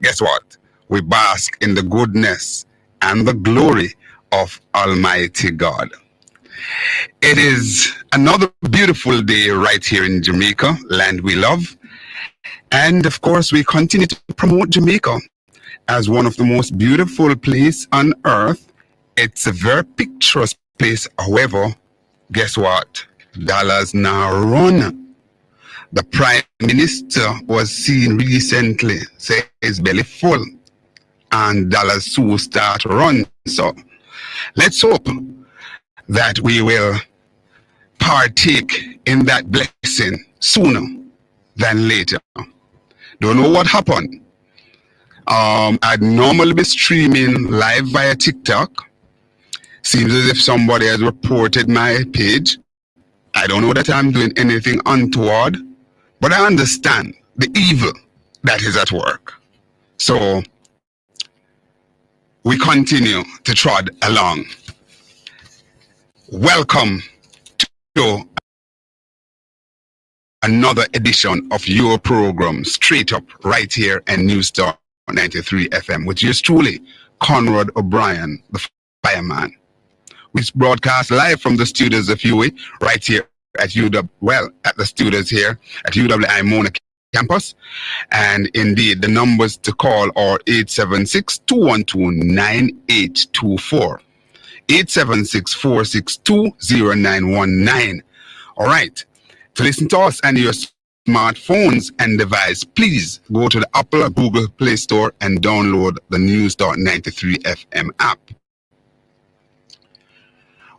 guess what? We bask in the goodness and the glory of Almighty God. It is another beautiful day right here in Jamaica, land we love. And of course, we continue to promote Jamaica as one of the most beautiful places on earth. It's a very picturesque place. However, guess what? Dollars now run. The Prime Minister was seen recently say his belly full and dollars soon start to run. So let's hope that we will partake in that blessing sooner than later. Don't know what happened. I'd normally be streaming live via TikTok. Seems as if somebody has reported my page. I don't know that I'm doing anything untoward, but I understand the evil that is at work. So we continue to trod along. Welcome to another edition of your program, Straight Up, right here in News Star 93 FM, with yours truly, Conrad O'Brien, the fireman. We broadcast live from the studios of UWI, right here at at the studios here at UWI Mona campus. And indeed, the numbers to call are 876-212-9824. 876-462-0919. All right. To listen to us and your smartphones and device, please go to the Apple or Google Play Store and download the News.93 FM app.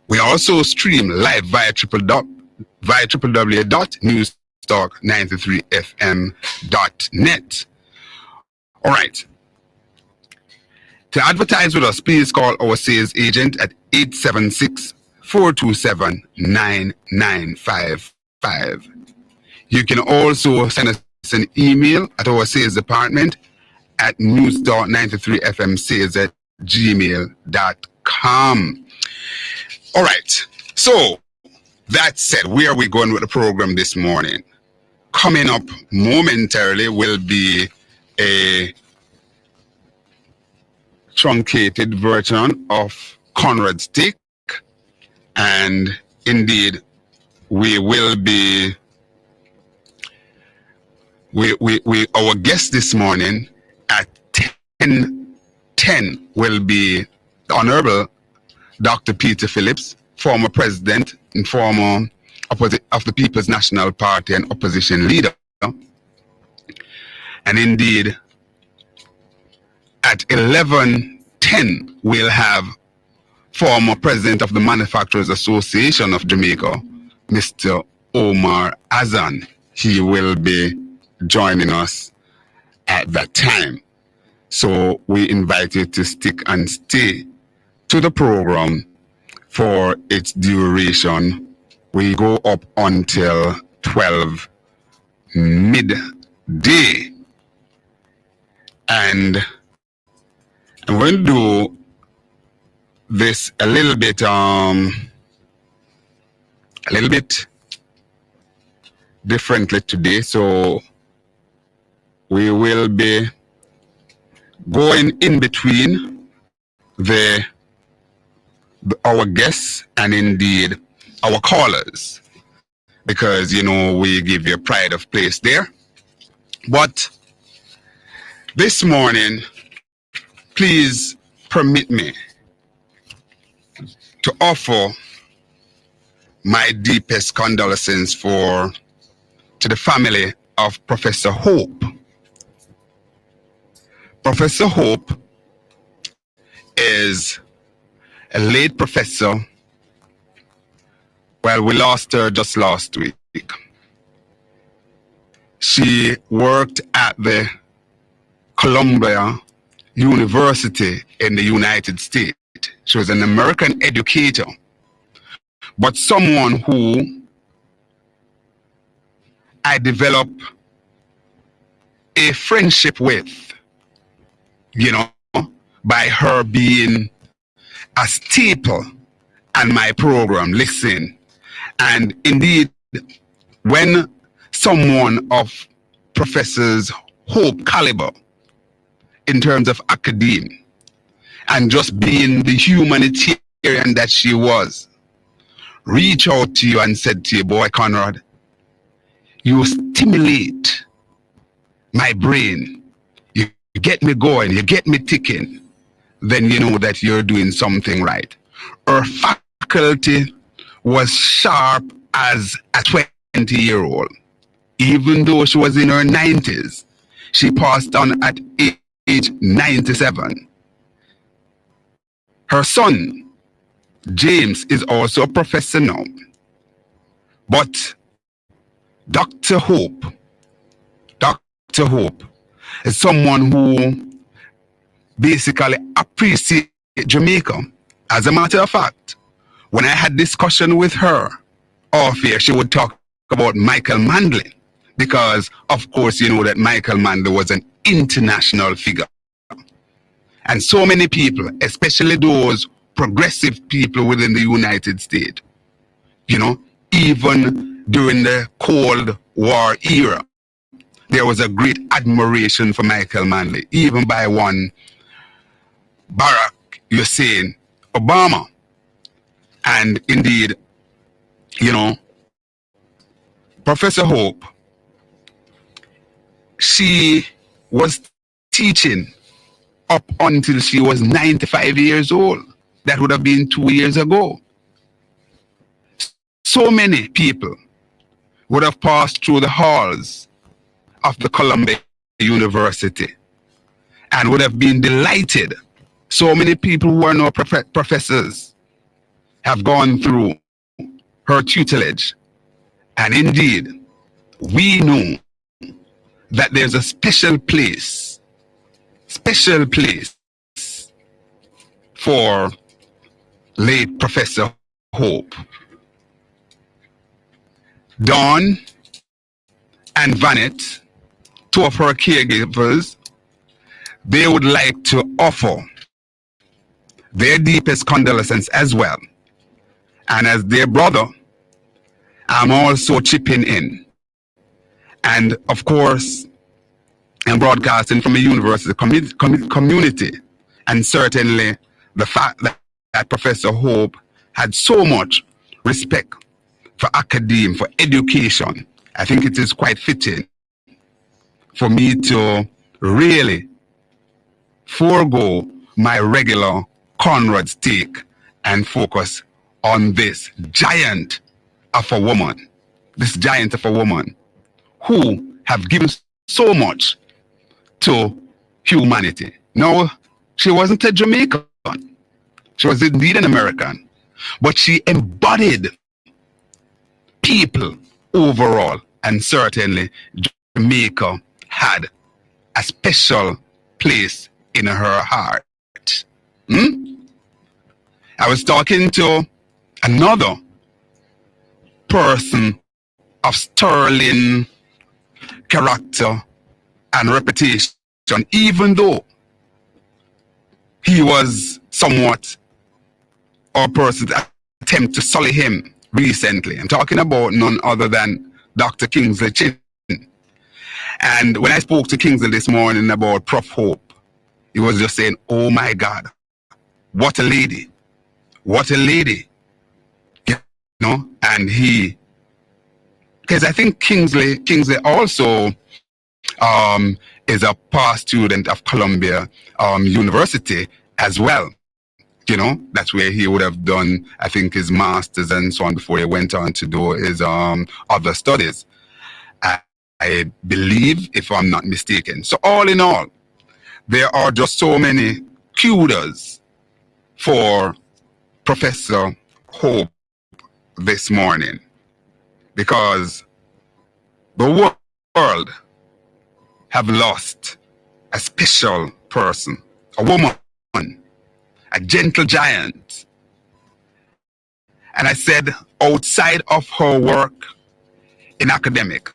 We also stream live via www.newstalk93fm.net. All right. To advertise with us, please call our sales agent at 876-427-9955. You can also send us an email at our sales department at news.93fmsales@gmail.com. All right. So that said, where are we going with the program this morning? Coming up momentarily will be a truncated version of Conrad's take, and indeed we will be our guest this morning at 10:10 will be the Honorable Dr. Peter Phillips, former president and former of the People's National Party and opposition leader. And indeed, at 11:10, we'll have former president of the Manufacturers Association of Jamaica, Mr. Omar Azan. He will be joining us at that time. So we invite you to stick and stay to the program for its duration. We go up until 12 midday. And I'm going to do this a little bit differently today. So we will be going in between our guests and indeed our callers, because we give you a pride of place there. But this morning, please permit me to offer my deepest condolences to the family of Professor Hope. Professor Hope is a late professor. Well, we lost her just last week. She worked at the Columbia University in the United States. She was an American educator, but someone who I developed a friendship with, by her being a staple on my program. Listen, and indeed, when someone of Professor Hope caliber in terms of academia and just being the humanitarian that she was, reach out to you and said to you, boy, Conrad, you stimulate my brain. You get me going, you get me ticking. Then you know that you're doing something right. Her faculty was sharp as a 20-year-old. Even though she was in her 90s, she passed on at age 97. Her son, James, is also a professor now. But Dr. Hope is someone who basically appreciates Jamaica. As a matter of fact, when I had discussion with her off here, she would talk about Michael Manley, because of course you know that Michael Manley was an international figure. And so many people, especially those progressive people within the United States, you know, even during the Cold War era, there was a great admiration for Michael Manley, even by one Barack Hussein Obama. And indeed, you know, Professor Hope, she was teaching up until she was 95 years old. That would have been 2 years ago. So many people would have passed through the halls of the Columbia University and would have been delighted. So many people who are now professors have gone through her tutelage. And indeed, we know that there's a special place for late Professor Hope. Dawn and Vanette, two of her caregivers, they would like to offer their deepest condolences as well. And as their brother, I'm also chipping in. And of course, I'm broadcasting from a university community. And certainly the fact that Professor Hope had so much respect for academia, for education, I think it is quite fitting for me to really forego my regular Conrad take and focus on this giant of a woman, who have given so much to humanity. No, she wasn't a Jamaican. She was indeed an American, but she embodied people overall, and certainly Jamaica had a special place in her heart. I was talking to another person of sterling character and reputation, even though he was somewhat a person that attempted to sully him recently. I'm talking about none other than Dr. Kingsley Chin. And when I spoke to Kingsley this morning about Prof. Hope, he was just saying, oh my God, what a lady. What a lady. You know, and he, because I think Kingsley also is a past student of Columbia University as well. You know, that's where he would have done, I think, his master's and so on before he went on to do his other studies. I believe, if I'm not mistaken. So all in all, there are just so many kudos for Professor Hope this morning, because the world have lost a special person, a woman, a gentle giant. And I said, outside of her work in academic,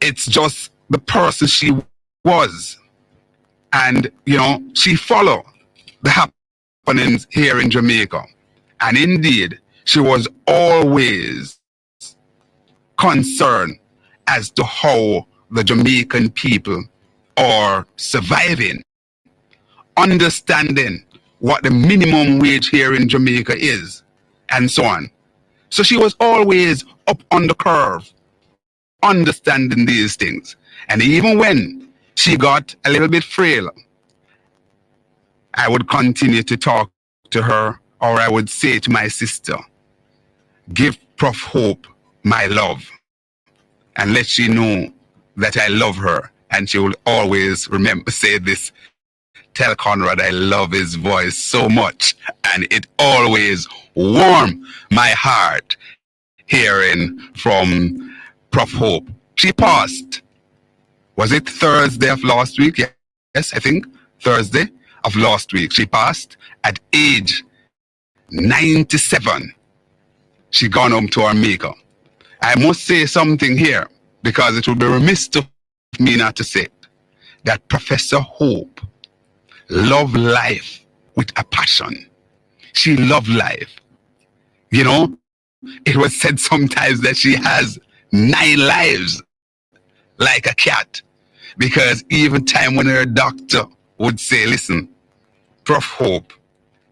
it's just the person she was. And, you know, she followed the happenings here in Jamaica. And indeed, she was always concerned as to how the Jamaican people or surviving, understanding what the minimum wage here in Jamaica is, and so on. So she was always up on the curve, understanding these things. And even when she got a little bit frail, I would continue to talk to her, or I would say to my sister, give Prof Hope my love, and let she know that I love her. And she will always say this, tell Conrad I love his voice so much. And it always warmed my heart hearing from Prof Hope. She passed. Was it Thursday of last week? Yes, I think Thursday of last week. She passed at age 97. She gone home to her maker. I must say something here, because it would be remiss of me not to say it, that Professor Hope loved life with a passion. She loved life. You know, it was said sometimes that she has 9 lives, like a cat, because even time when her doctor would say, listen, Prof Hope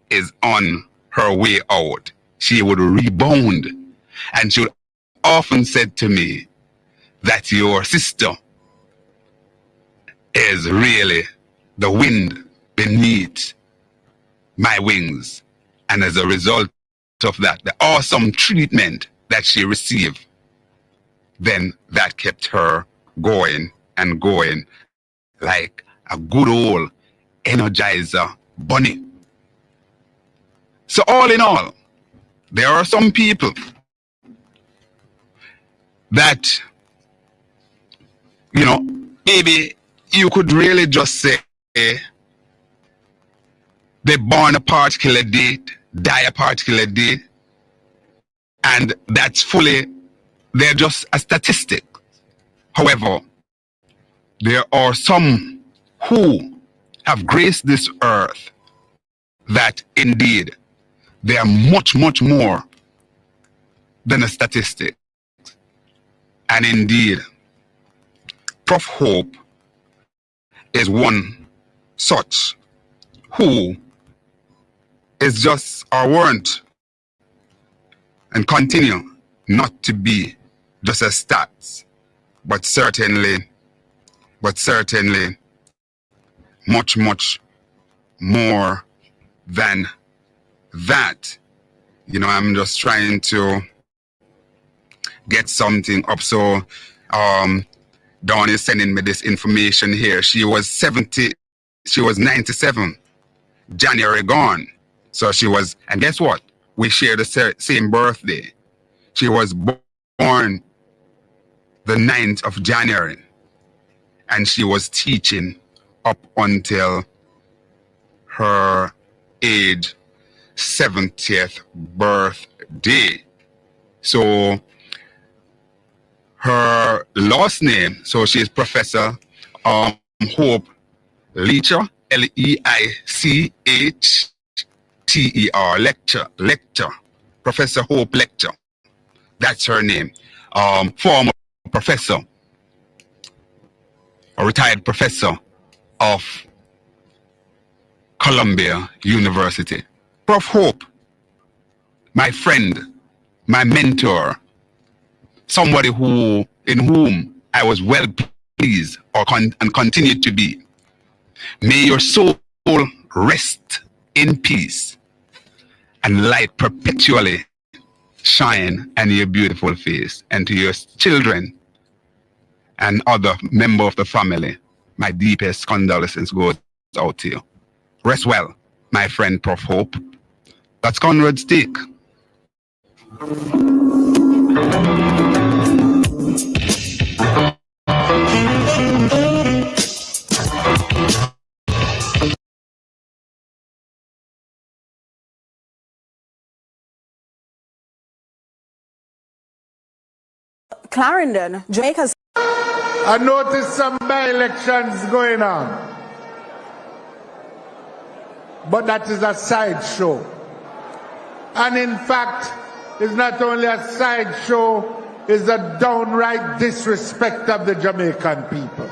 is on her way out, she would rebound. And she would often said to me that your sister is really the wind beneath my wings. And as a result of that, the awesome treatment that she received, then that kept her going and going like a good old Energizer bunny. So all in all, there are some people that, you know, maybe you could really just say they born a particular date, die a particular date, and that's fully, they're just a statistic. However, there are some who have graced this earth that indeed they are much, much more than a statistic. And indeed, Prof Hope is one such who is just, or weren't, and continue not to be just a stats, but certainly much, much more than that. You know, I'm just trying to get something up. So Dawn is sending me this information here. She was 97, January gone. So she was, and guess what? We share the same birthday. She was born the 9th of January, and she was teaching up until her age 70th birthday. So her last name, so she is Professor Hope Leiter, Leichter, lecture, Professor Hope Lecture. That's her name. Former professor, a retired professor of Columbia University. Prof Hope, my friend, my mentor, somebody in whom I was well pleased and continue to be. May your soul rest in peace and light perpetually shine on your beautiful face, and to your children and other member of the family, my deepest condolences goes out to you. Rest well, my friend Prof Hope. That's Conrad's take. Clarendon, Jamaica's. I noticed some by-elections going on, but that is a sideshow. And in fact, it's not only a sideshow, it's a downright disrespect of the Jamaican people.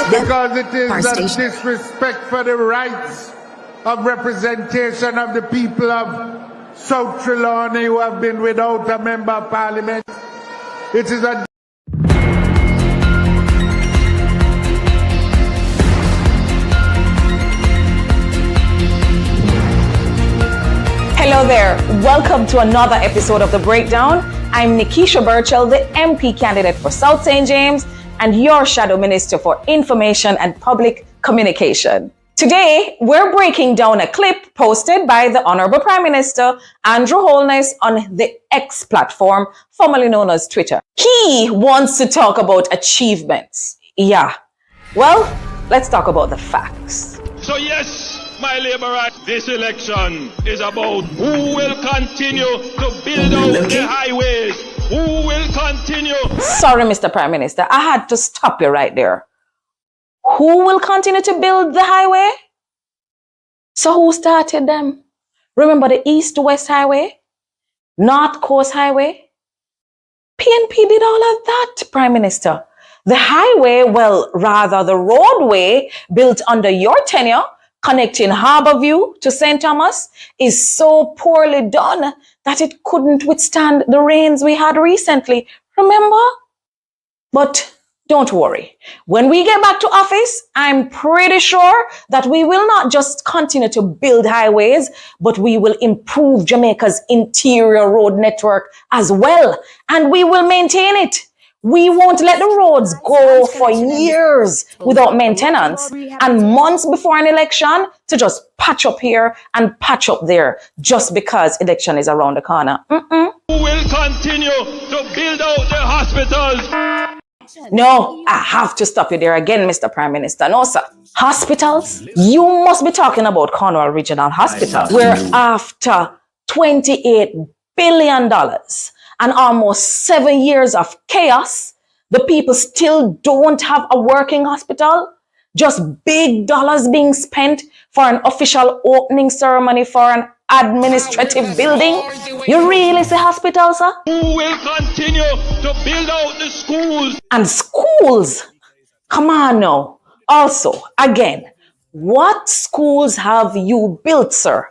because it is a disrespect for the rights of representation of the people of South Trelawney who have been without a member of parliament. It is a Hello there. Welcome to another episode of The Breakdown. I'm Nikisha Burchell, the MP candidate for South St. James and your Shadow Minister for Information and Public Communication. Today, we're breaking down a clip posted by the Honorable Prime Minister Andrew Holness on the X platform, formerly known as Twitter. He wants to talk about achievements. Yeah. Well, let's talk about the facts. So yes, my Labourite, this election is about who will continue to build out the highways, who will continue. Sorry, Mr. Prime Minister, I had to stop you right there. Who will continue to build the highway? So who started them? Remember the East-West Highway? North Coast Highway? PNP did all of that, Prime Minister. The highway, well, rather the roadway built under your tenure, connecting Harbourview to St. Thomas, is so poorly done that it couldn't withstand the rains we had recently. Remember? But don't worry. When we get back to office, I'm pretty sure that we will not just continue to build highways, but we will improve Jamaica's interior road network as well. And we will maintain it. We won't let the roads go for years without maintenance and months before an election to just patch up here and patch up there just because election is around the corner. Who will continue to build out the hospitals? No, I have to stop you there again, Mr. Prime Minister. No, sir. Hospitals? You must be talking about Conrad Regional Hospital, where after $28 billion and almost 7 years of chaos, the people still don't have a working hospital. Just big dollars being spent for an official opening ceremony for an administrative building. You really say hospital, sir? Who will continue to build out the schools? And schools? Come on now. Also, again, what schools have you built, sir?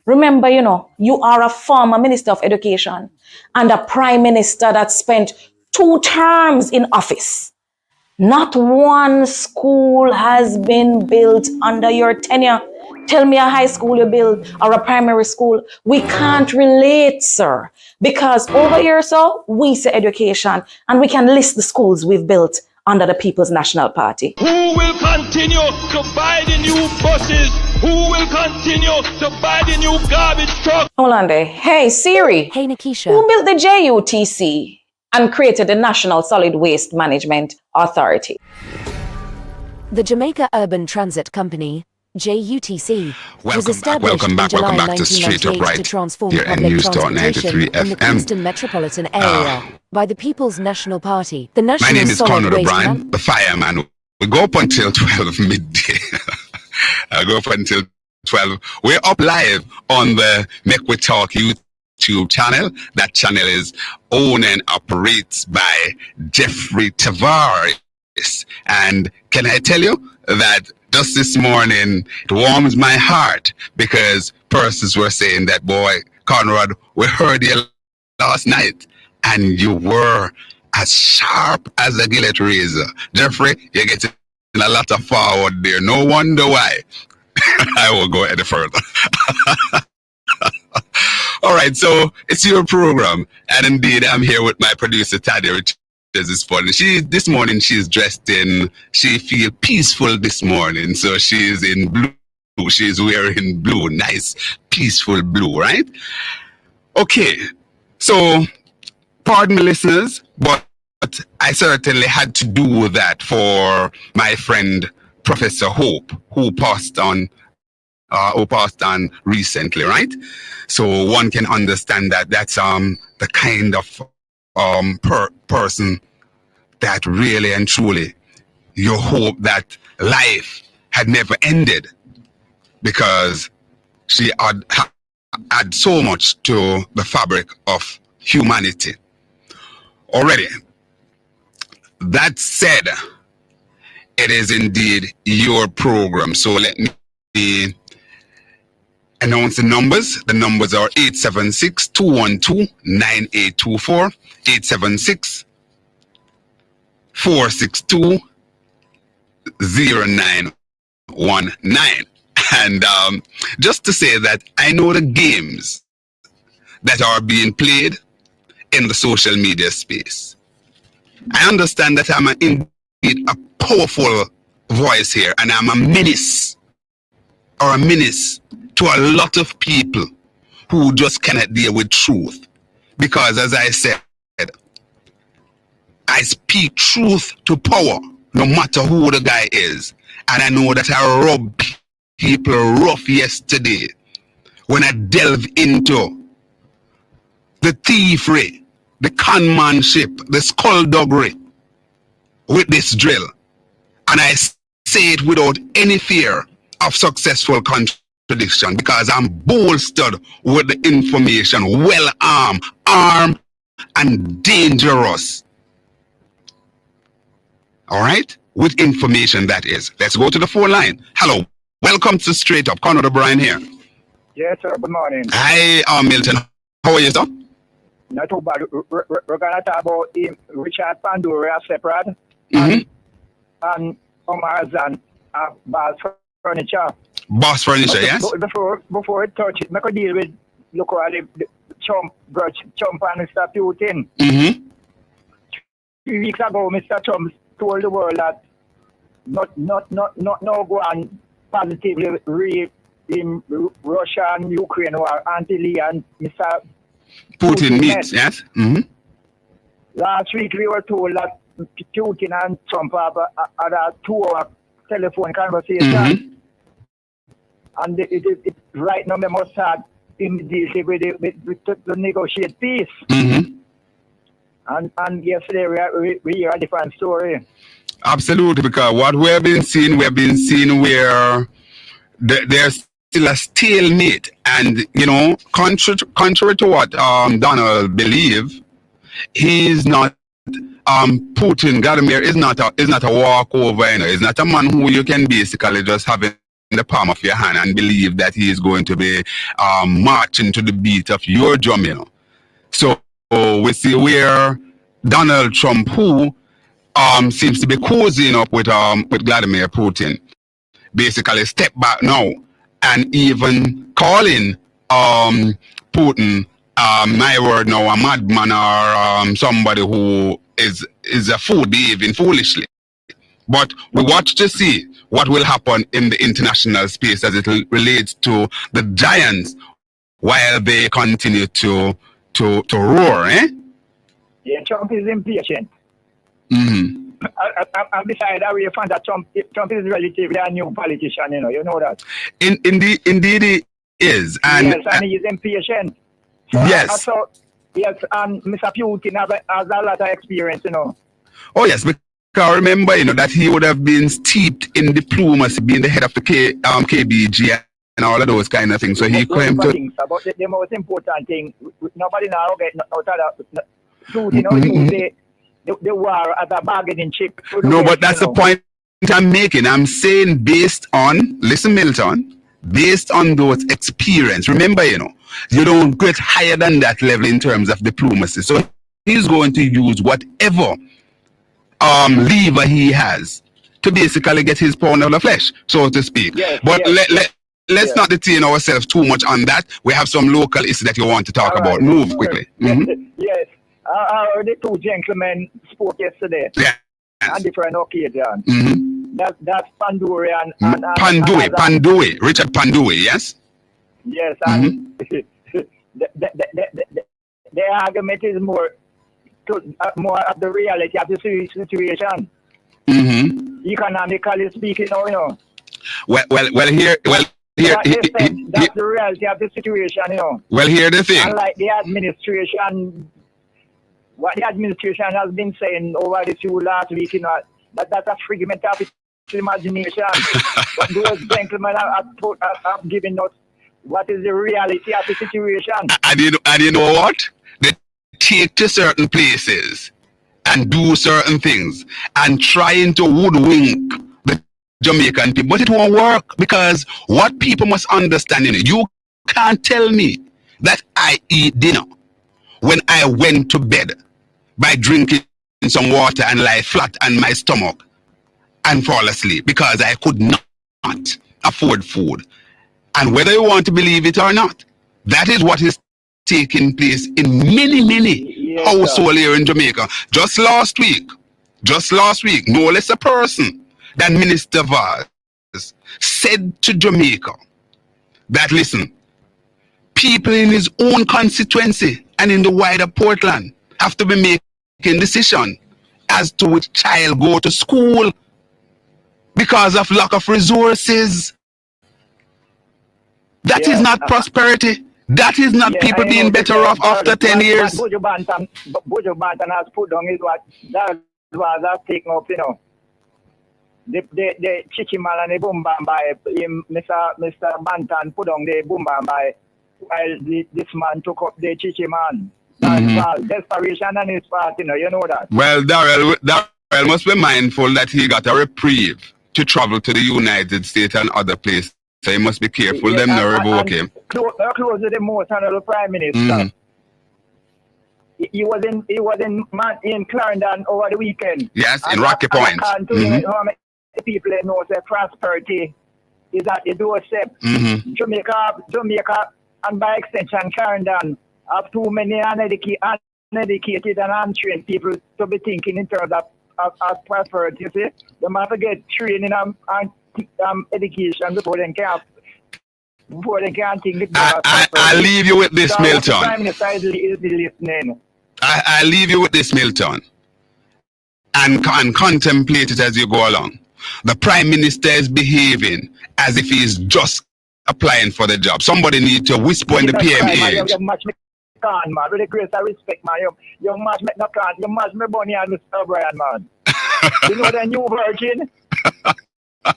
Remember, you are a former Minister of Education and a Prime Minister that spent 2 terms in office. Not one school has been built under your tenure. Tell me a high school you built or a primary school. We can't relate, sir, because over here, so we say education and we can list the schools we've built under the People's National Party. Who will continue to buy the new buses? Who will continue to buy the new garbage truck? Hold on there. Hey, Siri. Hey, Nikisha. Who built the JUTC and created the National Solid Waste Management Authority? The Jamaica Urban Transit Company, JUTC, was established in July welcome back to Straight Up 1998 Right to transform here at public News Talk transportation 93 in the FM. Kingston metropolitan area by the People's National Party. The National My name is Solid Conrad Waste O'Brien, the fireman. We go up until 12 midday. I go up until 12. We're up live on the Make We Talk YouTube channel. That channel is owned and operates by Jeffrey Tavares. And can I tell you that just this morning, it warms my heart because persons were saying that, boy, Conrad, we heard you last night and you were as sharp as a gillet razor. Jeffrey, you're getting a lot of forward there. No wonder why. I will go any further. All right, so it's your program. And indeed, I'm here with my producer, Tadia Richards. This morning she's dressed in, she feels peaceful this morning. So she's in blue. She's wearing blue, nice, peaceful blue, right? Okay, so pardon me, listeners, but I certainly had to do that for my friend Professor Hope, who passed on recently, right? So one can understand that that's the kind of person that really and truly you hope that life had never ended because she had so much to the fabric of humanity already. That said, it is indeed your program. So let me announce the numbers. The numbers are 876-212-9824, 876-462-0919. And just to say that I know the games that are being played in the social media space. I understand that I'm indeed a powerful voice here, and I'm a menace to a lot of people who just cannot deal with truth. Because as I said, I speak truth to power, no matter who the guy is. And I know that I rubbed people rough yesterday when I delve into the thievery, the conmanship, the skullduggery with this drill. And I say it without any fear of successful contradiction, because I'm bolstered with the information, well armed and dangerous. All right? With information, that is. Let's go to the phone line. Hello. Welcome to Straight Up. Conrad O'Brien here. Yes, sir. Good morning. Hi, Milton. How are you, sir? Not too bad. We're going to talk about Richard Pandora separate and Omar Azan, Boss Furniture. Boss Furniture, yes? Before it touch it, I could deal with, look at the Trump and Mr. Putin. 3 weeks ago, Mr. Trump told the world that not go on positively read in Russia and Ukraine war until he and Mr. Putin meets, yes? Last week we were told that Putin and Trump had a 2-hour telephone conversation. And it right now they must start immediately to negotiate peace. And yesterday we hear a different story. Absolutely, because what we've been seeing where there's still a stalemate, and contrary to what Donald believes, he's not Putin. Vladimir is not a walkover. He's not a man who you can basically just have in the palm of your hand and believe that he is going to be marching to the beat of your drum. So we see where Donald Trump, who seems to be cozying up with Vladimir Putin, basically step back now and even calling Putin, my word now, a madman or somebody who is a fool, behaving foolishly. But we watch to see what will happen in the international space as it relates to the giants while they continue to roar, eh? Yeah, Trump is impatient. And besides that, we find that Trump is relatively a new politician, you know that. Indeed he is. And yes, and he is impatient. Yes. Yes, and Mr. Putin has a lot of experience, Oh, yes, because remember, that he would have been steeped in diplomacy, being the head of the KBG and all of those kind of things. So he came to... But the most important thing, nobody now get out of that. Putin, the war as a bargaining chip. No, but that's the point I'm making. I'm saying based on, listen, Milton, based on those experience. Remember, you don't get higher than that level in terms of diplomacy. So he's going to use whatever lever he has to basically get his pound of the flesh, so to speak. Yes, but let's not detain ourselves too much on that. We have some local issues that you want to talk about. Move quickly. Yes. The two gentlemen spoke yesterday. Yeah. On different occasions. That's Pandora and Pandue, Richard Pandue, yes? Yes, and the argument is more of the reality of the situation. Economically speaking, Well, here. That's the reality of the situation, Well, here the thing. Unlike the administration, what the administration has been saying over the few last week, that's a figment of its imagination. But those gentlemen have given us what is the reality of the situation. And you know what? They take to certain places and do certain things and trying to woodwink Jamaican people, but it won't work because what people must understand, you can't tell me that I eat dinner when I went to bed by drinking some water and lie flat on my stomach and fall asleep because I could not afford food. And whether you want to believe it or not, that is what is taking place in many households here in Jamaica. Just last week, no less a person than Minister Vaz said to Jamaica that, listen, people in his own constituency and in the wider Portland have to be making decisions as to which child go to school because of lack of resources. That is not prosperity. That is not people being better off after 10 years. Buju Banton has put down is what that was taken up, The Chichiman and the Boomba by Mr. Banton put on the Boomba by while this man took up the Chichiman. Desperation on his part, you know that. Well, Darrell must be mindful that he got a reprieve to travel to the United States and other places. So he must be careful. Them no revoke him. Close to the most honorable Prime Minister. He was in Clarendon over the weekend. Yes, in Rocky Point. How many people know that prosperity is at the doorstep. Jamaica, and by extension Clarendon, have too many uneducated and untrained people to be thinking in terms of prosperity. You see, they must get training and education before they can think. I leave you with this, Milton. Prime Minister is listening. I leave you with this, Milton, and contemplate it as you go along. The Prime Minister is behaving as if he is just applying for the job. Somebody needs to whisper in the PMA. Man, with the greatest respect, man. You must make no can. You must make money and Mr. Brian, man. You know the new virgin? All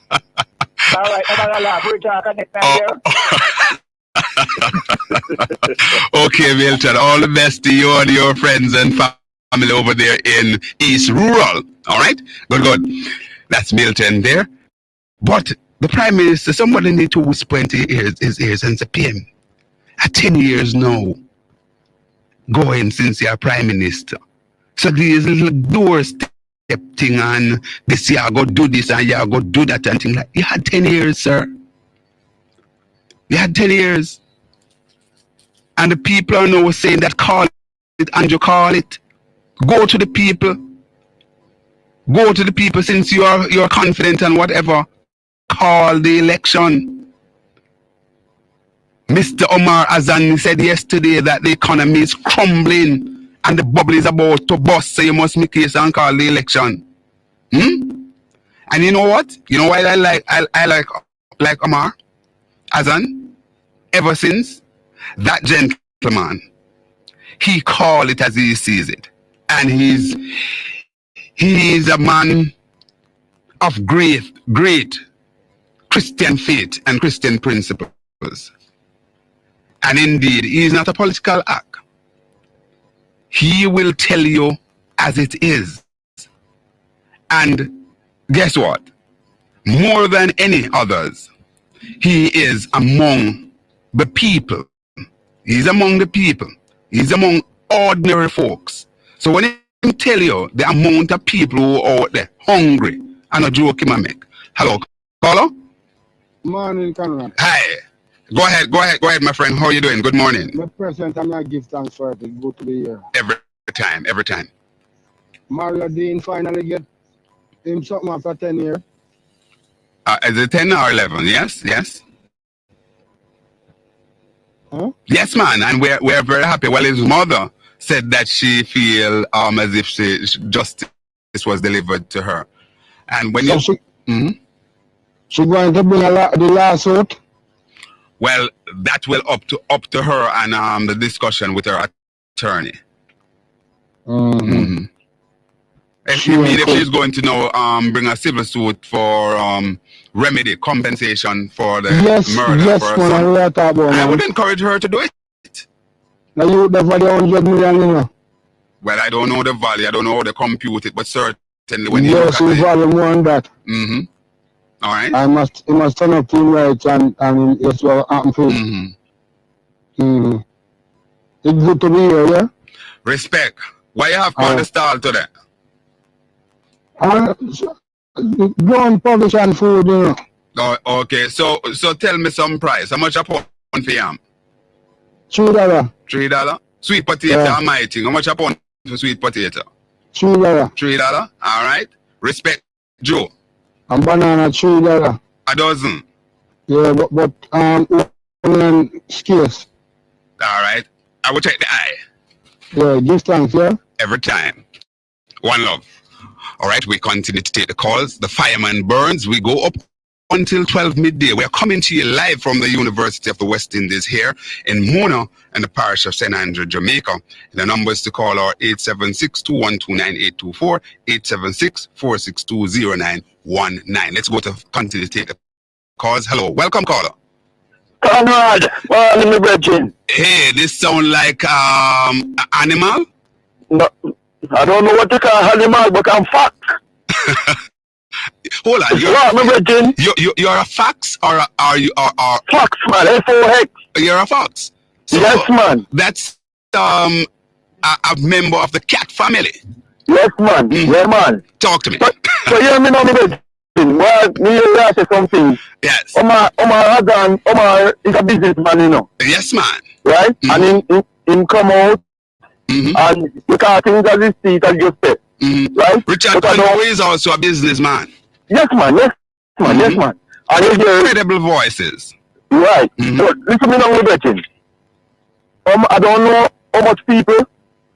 right, I'm going to laugh. We'll talk next time here. Okay, Milton. All the best to you and your friends and family over there in East Rural. All right? Good. That's Milton there. But the Prime Minister, somebody need to whisper into his ears and say, PM, at 10 years now, going since you're Prime Minister. So these little doorstep thing and this year I go do this and you go do that and thing like you had 10 years, sir. You had 10 years. And the people are now saying that call it and you call it. Go to the people. Go to the people since you're confident and whatever. Call the election. Mr. Omar Azan said yesterday that the economy is crumbling and the bubble is about to burst, so you must make case and call the election. And you know what? You know why I like Omar Azan? Ever since that gentleman, he called it as he sees it. And he is a man of great Christian faith and Christian principles. And indeed, he is not a political act. He will tell you as it is. And guess what? More than any others, he is among the people. He's among the people. He's among ordinary folks. So when he tell you the amount of people who are out there hungry, and a joke him make. Hello, caller? Morning, Conrad. Hi. Go ahead, my friend. How are you doing? Good morning. My President, I'm not give thanks for it. Go to the year. Every time. Mario Dean finally get him something after 10 years. Is it 10 or 11? Yes. Huh? Yes, man. And we're very happy. Well, his mother said that she feel as if justice was delivered to her. And when so she going to bring the lawsuit? Well, that will up to her and the discussion with her attorney. If she's going to now bring a civil suit for remedy, compensation for the murder. Yes, for her son. I would encourage her to do it. Now you the value 100 million, you know? Well, I don't know the value. I don't know how they compute it, but certainly when you look at it. Yes, value more than that. All right. He must turn up to him right and it's what happened for him. Mm-hmm. It's good to be here, yeah? Respect. Why you have on the stall today? Grown publish and food, you know. Oh, okay. So tell me some price. How much a pound for yam? $3. $3. Sweet potato, Yeah. Almighty. How much a pound for sweet potato? $3. $3. All right. Respect, Joe. And banana $3. A dozen. Yeah, but onion scarce. All right. I will check the eye. Yeah, give thanks, yeah? Every time. One love. All right, we continue to take the calls. The fireman burns. We go up until 12 midday. We are coming to you live from the University of the West Indies here in Mona and the parish of St. Andrew, Jamaica. The numbers to call are 876-212-9824, 876-462-0919. Let's go to continue to take the calls. Hello, welcome caller. Conrad, let me bridging. Hey, this sound like animal? No, I don't know what to call animal, but I'm fox. Hold on, you're a fox or are you fox, man? F-O-X. You're a fox. So yes, man. That's a member of the cat family. Yes, man. Yeah, man. Talk to me. So hear me now, me say something. Yes. Omar Azan, Omar is a businessman, you know. Yes, man. Right? And him come out and because things as he see it as just say. Right? Richard Conrad is also a businessman. Yes, man. Yes, man. Yes, man. And you hear incredible voices. Right. So listen me now, Liberty. I don't know how much people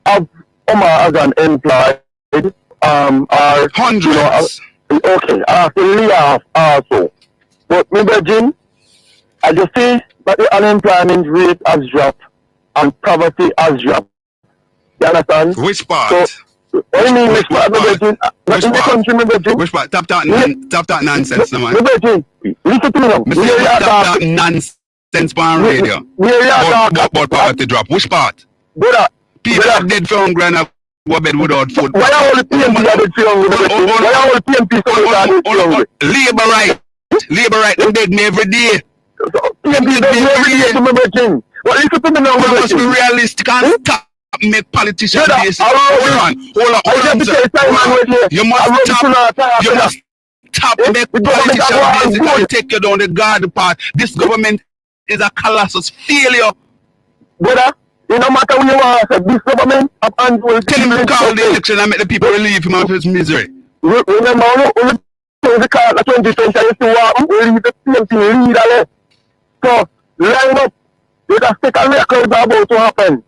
have Omar Azan employed. Are hundreds. Okay, after also. But me Jim, I just see that the unemployment rate has dropped and poverty has dropped. You understand? Which part? So, what do you mean which part? Which part? Which part? Stop that nonsense, man. Listen to me now. Stop that nonsense on radio. But poverty drop. Which part? Brother, people are dead for hunger and go bed without food. Why are all the PNP dead for hunger? Why are all the PNP dead for hunger? Labor right, they beg me every day. PNP beg me every day to me breaking. Well, listen to me now. You must be realistic and stop make politicians basic. Hold on, sir. You must stop make politicians basic and take you down the garden path. This government is a colossal failure. Brother, it no matter who you are, this government and will tell him to call the election and make the people relieve him of his misery. Remember, the car 2020, you see what we leave the PNP leader. So, line up. You just take a record about to happen.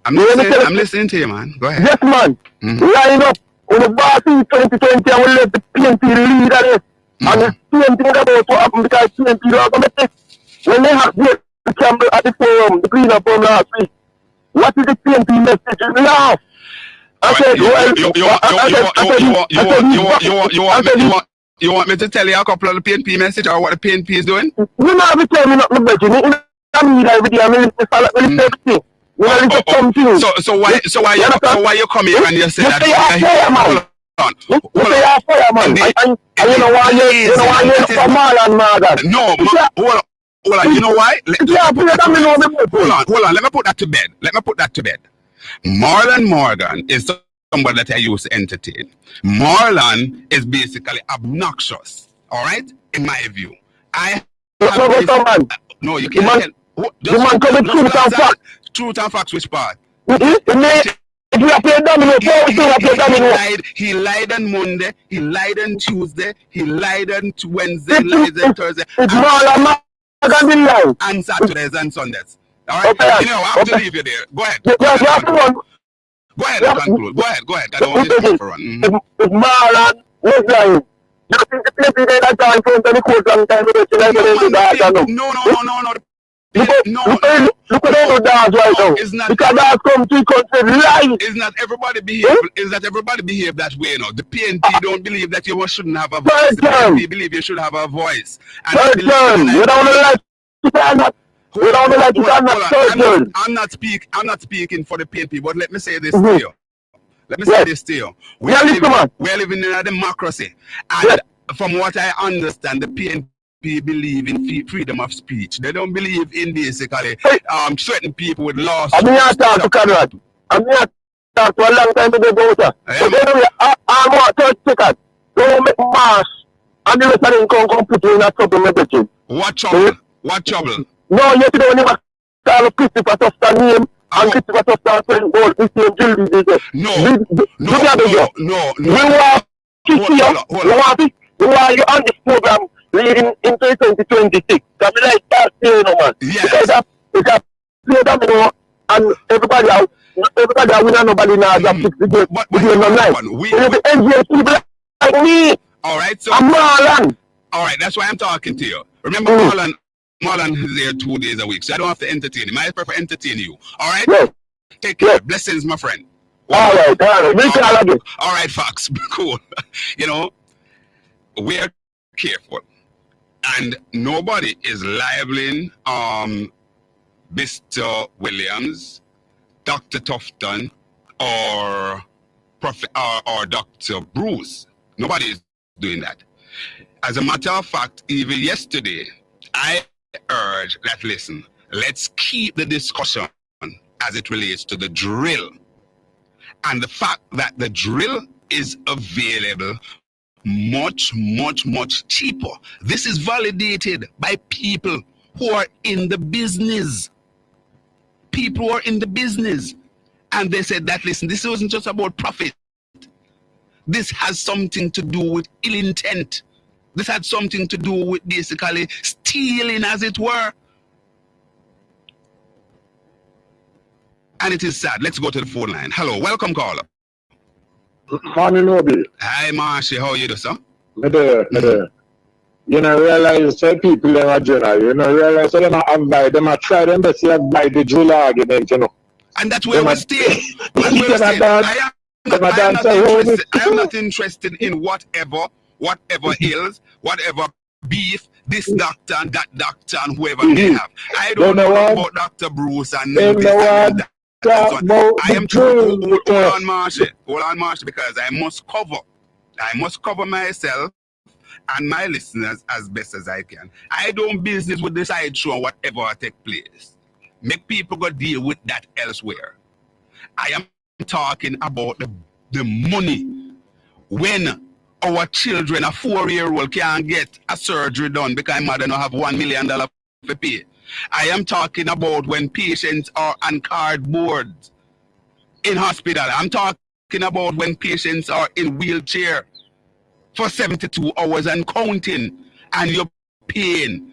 I'm listening to you, man. Go ahead. Yes, man. Line up. On the bar 2020, I will let the PNP leader. And the same thing about to happen because PNP are going to take. When they have the camera at the forum, the cleanup from last week, what is the PNP message? Laugh. You want me to tell you a couple of the PNP message or what the PNP is doing? You know how to tell me not to bet you. I'm every day. I'm everything. So why you come here and you say that? Hold on. Hold on. You know why? Hold on. Let me put that to bed. Marlon Morgan is somebody that I used to entertain. Marlon is basically obnoxious. All right, in my view. No, you can't. The man commit truth and facts. Truth and facts, which part? He lied on Monday, he lied on Tuesday, he lied on Wednesday, he lied on Thursday, and Saturdays and Sundays. All right? Okay. You know, I have to leave you there. Go ahead. Go ahead and conclude. Go ahead. I don't want this to run. If Marlon was lying, you think the people that are in front of the court long time ago, no. Look at those dogs right now. Because dogs come to country lying. Is not everybody behave that way, no? The PNP don't believe that you shouldn't have a voice. The PNP believe you should have a voice. You don't like I'm not speaking for the PNP, but let me say this to you. let me say this to you. We're living in a democracy. And from what I understand, the PNP believe in freedom of speech. They don't believe in basically threatening people with lawsuits. I'm here to talk to Conrad. I'm here to talk to a long time ago, daughter. So anyway, I want 30 seconds. Don't make mass. And the rest of them come put you in a trouble everything. What trouble? What trouble? No, you don't never call Christopher Tufton name. And Christopher Tufton friend gold. This name Jill business. No. We want to see you. We want you on this program leading into 2026. Because we like that saying, man. Yes. Because play them, you know, and everybody out. Everybody out, we don't nobody now have fixed the game. But we the NGS people like me. All right, so I'm Marlon. All right, that's why I'm talking to you. Remember, Marlon is there 2 days a week, so I don't have to entertain him. I prefer entertain you. All right? Yes. Take care. Yes. Blessings, my friend. All right. All right, Fox. Cool. You know, we're careful. And nobody is libeling Mr. Williams, Dr. Tufton, or Dr. Bruce. Nobody is doing that. As a matter of fact, even yesterday, I urge that, listen, let's keep the discussion as it relates to the drill. And the fact that the drill is available much, much, much cheaper. This is validated by people who are in the business. People who are in the business. And they said that, listen, this wasn't just about profit. This has something to do with ill intent. This had something to do with basically stealing, as it were. And it is sad. Let's go to the phone line. Hello, welcome, caller. Morning, Obi. Hi, Marshy. How are you, sir? Me there. You know, realize that people in a journal, you know, realize that them are try them best to buy the drill argument, you know. And that's where we stay. I am not interested in whatever ills, whatever beef, this doctor and that doctor and whoever they have. I don't know about Dr. Bruce and that. I am trying to hold on, Marshy, because I must cover myself and my listeners as best as I can. I don't business with this sideshow, whatever take place. Make people go deal with that elsewhere. I am talking about the money. When our children, a 4-year-old, can't get a surgery done because mother don't have $1 million to pay. I am talking about when patients are on cardboard in hospital. I'm talking about when patients are in wheelchair for 72 hours and counting, and you're paying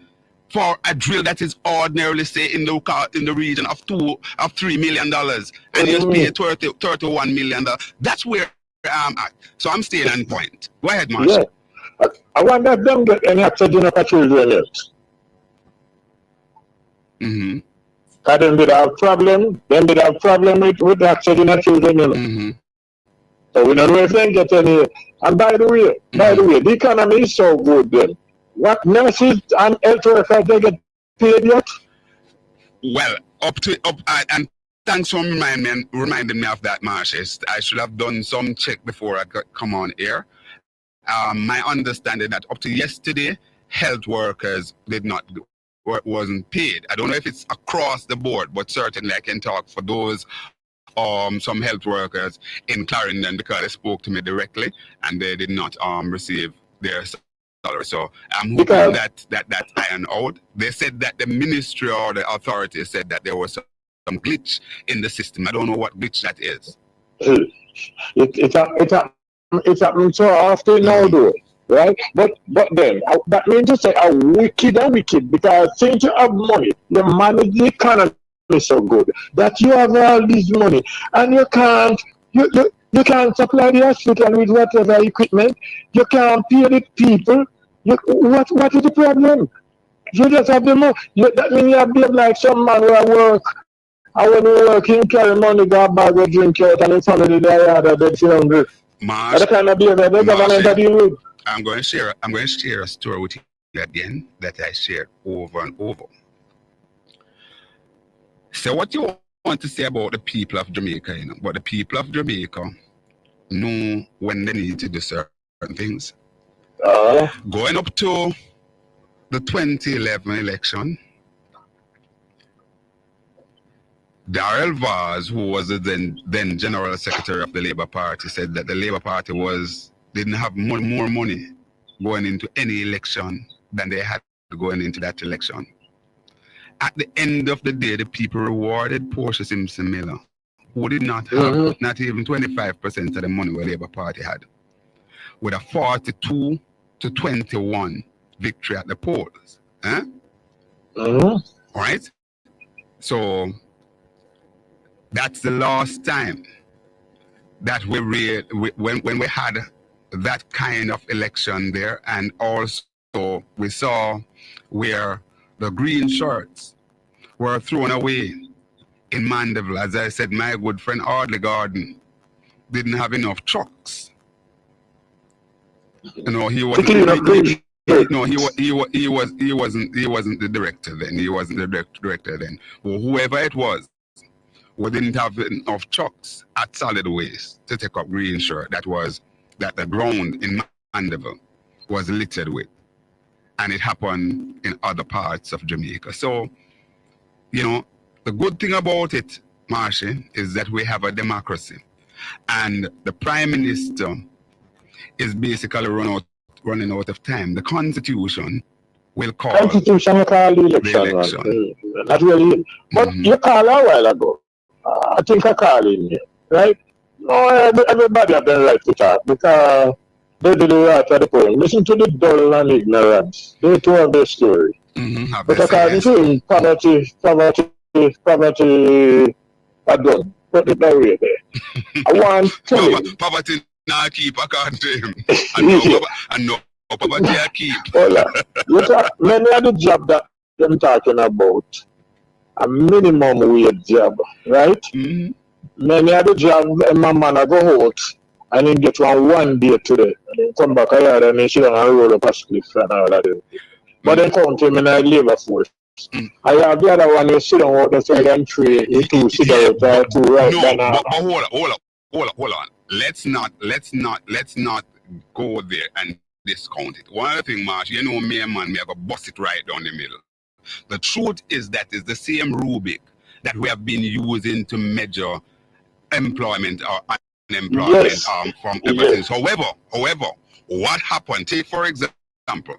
for a drill that is ordinarily, say, in the region of $3 million, and you pay $31 million. That's where I'm at. So I'm staying on point. Go ahead, Marshall. Yeah. I wonder if them get any oxygen for children else. Mm-hmm. Because them did have problem with the oxygen for children, you know. Mm-hmm. So we don't know if they get any. And by the way, the economy is so good then. What nurses and health workers they get paid yet? Well, and thanks for reminding me of that, Marsh. I should have done some check before I could come on air. My understanding that up to yesterday, health workers wasn't paid. I don't know if it's across the board, but certainly I can talk for those some health workers in Clarendon, because they spoke to me directly and they did not receive their salary. So I'm hoping that iron out. They said that the ministry or the authorities said that there was some glitch in the system. I don't know what glitch that is. It's happening so often now, though, right? But then that means to say a wicked, because since you have money, you manage the economy so good that you have all this money and you can't supply the hospital with whatever equipment. You can't pay the people. What is the problem? You just have the money. That means you have to be like some man who work. I want to work, him carry money, go bag of drink out, and his family they are the bed hungry. Marsh, that kind of behavior the government that deal with. I'm going to share a story with you again that I shared over and over. So what you want to say about the people of Jamaica, but the people of Jamaica know when they need to do certain things. Going up to the 2011 election, Darrell Vaz, who was the then General Secretary of the Labour Party, said that the Labour Party didn't have more money going into any election than they had going into that election. At the end of the day, the people rewarded Portia Simpson Miller, who did not have not even 25% of the money the Labour Party had, with a 42 to 21 victory at the polls. All right? So that's the last time that when we had that kind of election there, and also we saw where the green shirts were thrown away in Mandeville. As I said, my good friend Audley Garden didn't have enough trucks. You know, he wasn't the director then. He wasn't the director then. Or whoever it was, we didn't have enough trucks at solid waste to take up green shirt that the ground in Mandeville was littered with. And it happened in other parts of Jamaica. So, you know, the good thing about it, Marshy, is that we have a democracy. And the Prime Minister is basically running out of time. The Constitution will call the election. Not really. But you called a while ago. I think I called in here, right? No, everybody have the right to talk because they do the right for the poem. Listen to the dull and ignorance. They told their story. But according to him, poverty are done. Put it that way there. I want to tell you. Poverty not keep according to him. And no poverty I keep. Many of the job that I'm talking about, a minimum wage job, right? Many of the jobs, my man I go out and then get one day today, and then come back here and then sit down and roll up a split and all that. But then count him in a labor force. I have the other one, you sit down out the side and trade, you two cigarettes or two right now. But hold on. Let's not go there and discount it. One other thing, Marsh, you know me, man, me have to bust it right down the middle. The truth is that it's the same rubric that we have been using to measure employment or unemployment from everything. However, what happened? Take for example,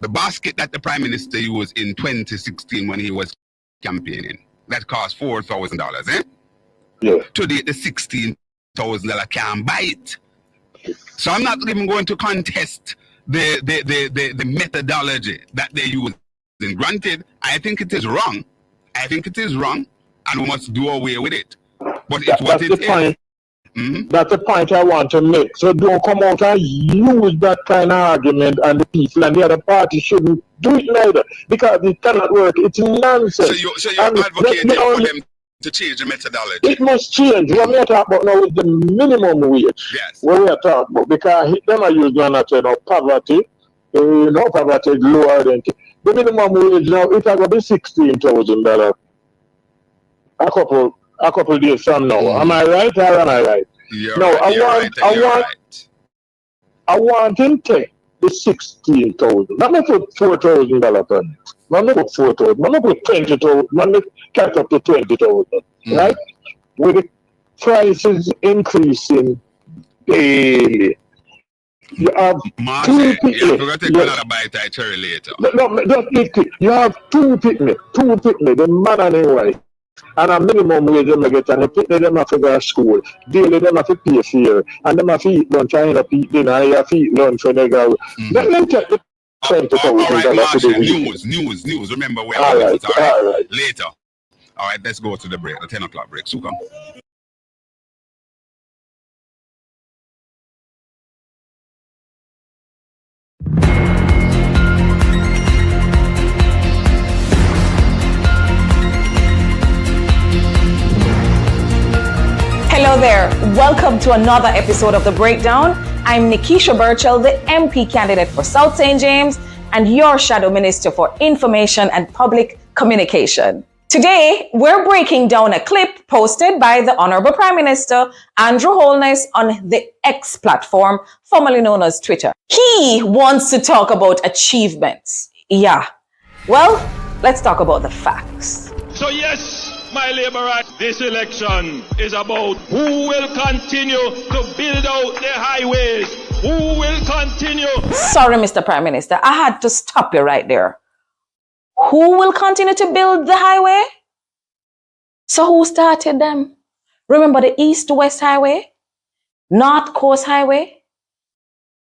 the basket that the Prime Minister used in 2016 when he was campaigning, that cost $4,000, Today the $16,000 can't buy it. So I'm not even going to contest the methodology that they use. Granted, I think it is wrong. And we must do away with it. But it's what it is. That's the point I want to make. So don't come out and use that kind of argument, and the people and the other party shouldn't do it neither, because it cannot work. It's nonsense. So you're advocating for them to change the methodology? It must change. What we are talking about now is the minimum wage. Yes. What we are talking about, because them are using poverty. Poverty is lower than the minimum wage now. It's going to be $16,000 a couple days from now. Am I right or am I right? I want him to take the $16,000. Let me put $4,000 per month. Let me put $4,000. Let me put $20,000. Let me catch up to $20,000. Right? With the prices increasing daily. You have two people. You're going to take another bite of cherry later. No, just quick. You have two people, the man and the wife. And a minimum wage them get, and the people them have to go to school. Daily them have to pay fare, and them have to eat lunch, and have to eat dinner, and you have to eat lunch when they go. Let me take the News. Remember where all right. Later. All right, let's go to the break, the 10 o'clock break. So come. Hello there. Welcome to another episode of The Breakdown. I'm Nikisha Burchell, the MP candidate for South St. James and your Shadow Minister for Information and Public Communication. Today, we're breaking down a clip posted by the Honorable Prime Minister Andrew Holness on the X platform, formerly known as Twitter. He wants to talk about achievements. Yeah. Well, let's talk about the facts. So yes, my Labour, this election is about who will continue to build out the highways, who will continue. Sorry, Mr. Prime Minister, I had to stop you right there. Who will continue to build the highway? So who started them? Remember the East-West Highway? North Coast Highway?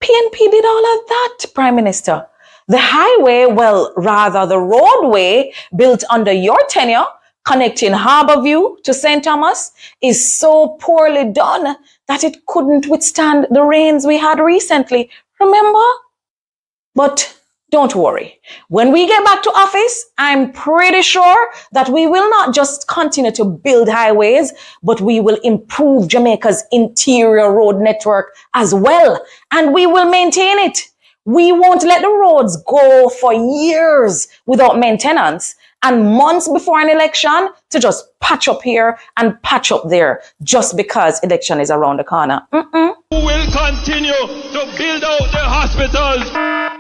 PNP did all of that, Prime Minister. The highway, well, rather the roadway built under your tenure, connecting Harbourview to St. Thomas, is so poorly done that it couldn't withstand the rains we had recently. Remember? But don't worry. When we get back to office, I'm pretty sure that we will not just continue to build highways, but we will improve Jamaica's interior road network as well. And we will maintain it. We won't let the roads go for years without maintenance and months before an election to just patch up here and patch up there just because election is around the corner. Who will continue to build out the hospitals?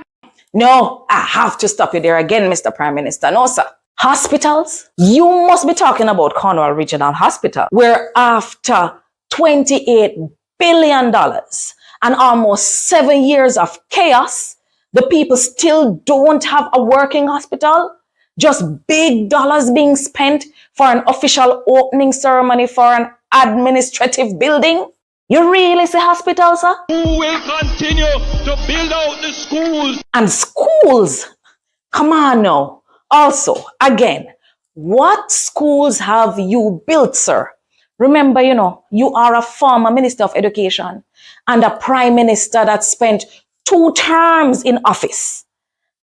No, I have to stop you there again, Mr. Prime Minister. No, sir. Hospitals? You must be talking about Conrad Regional Hospital, where after $28 billion and almost 7 years of chaos, the people still don't have a working hospital. Just big dollars being spent for an official opening ceremony for an administrative building. You really say hospital, sir? Who will continue to build out the schools? And schools? Come on now. Also, again, what schools have you built, sir? Remember, you are a former Minister of Education and a Prime Minister that spent 2 terms in office.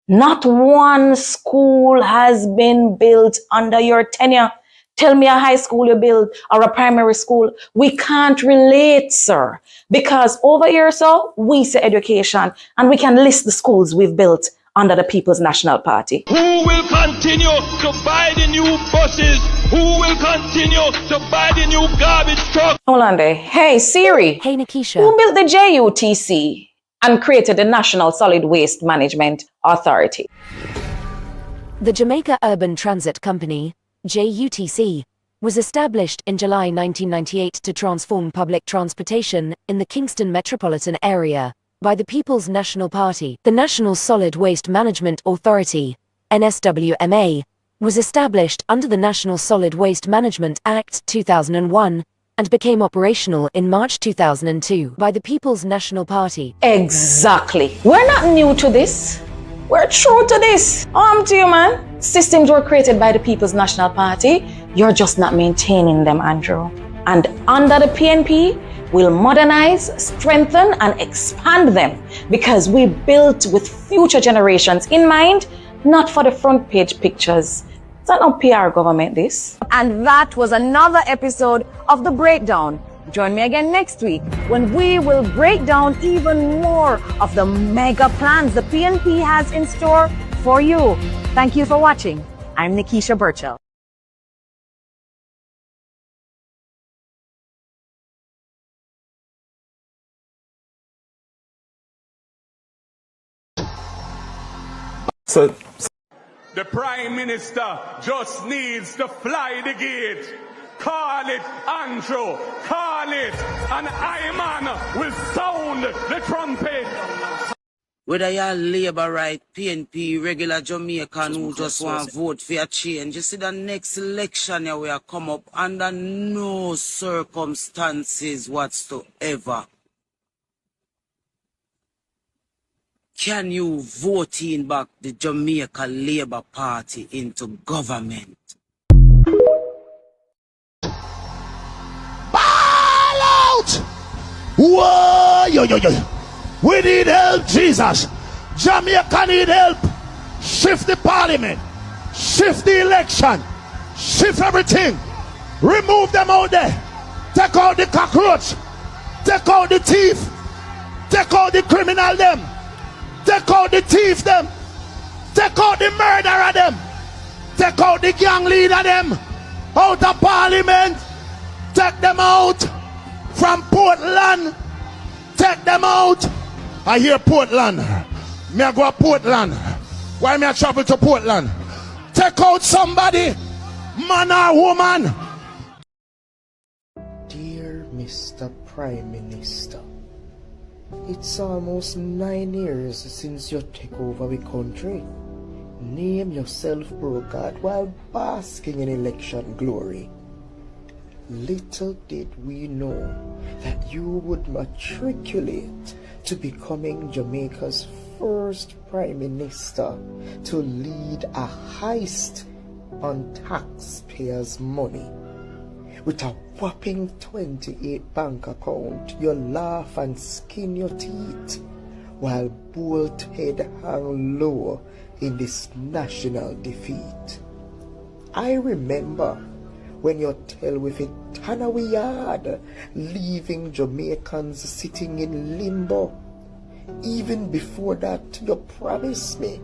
Not one school has been built under your tenure. Tell me a high school you build or a primary school. We can't relate, sir. Because over here, sir, we say education and we can list the schools we've built under the People's National Party. Who will continue to buy the new buses? Who will continue to buy the new garbage truck? Hold on there. Hey, Siri. Hey, Nikisha. Who built the JUTC and created the National Solid Waste Management Authority? The Jamaica Urban Transit Company, JUTC, was established in July 1998 to transform public transportation in the Kingston metropolitan area by the People's National Party. The National Solid Waste Management Authority, NSWMA, was established under the National Solid Waste Management Act 2001 and became operational in March 2002 by the People's National Party. Exactly. We're not new to this. We're true to this. To you, man. Systems were created by the People's National Party. You're just not maintaining them, Andrew. And under the PNP, we'll modernize, strengthen, and expand them because we built with future generations in mind, not for the front page pictures. It's not no PR government, this. And that was another episode of The Breakdown. Join me again next week when we will break down even more of the mega plans the PNP has in store for you. Thank you for watching. I'm Nikisha Burchell. So the Prime Minister just needs to fly the gate. Call it, Andrew. Call it. And Iman will sound the trumpet. Whether you're Labour, right, PNP, regular Jamaican who just want to vote for a change, you see the next election here will come up under no circumstances whatsoever can you vote in back the Jamaica Labour Party into government. Ball out! Whoa, yo. We need help, Jesus. Jamaica need help. Shift the parliament. Shift the election. Shift everything. Remove them out there. Take out the cockroach. Take out the thief. Take out the criminal them. Take out the thief them. Take out the murderer them. Take out the gang leader them out of parliament. Take them out from Portland. Take them out. I hear Portland. Me I go to Portland. Why me I travel to Portland? Take out somebody, man or woman. Dear Mr. Prime Minister, it's almost 9 years since you took over the country. Name yourself brokered while basking in election glory. Little did we know that you would matriculate to becoming Jamaica's first Prime Minister to lead a heist on taxpayers' money. With a whopping 28 bank account, you laugh and skin your teeth while bolt head hang low in this national defeat. I remember when you tell with it Tanawi yard, leaving Jamaicans sitting in limbo. Even before that, you promised me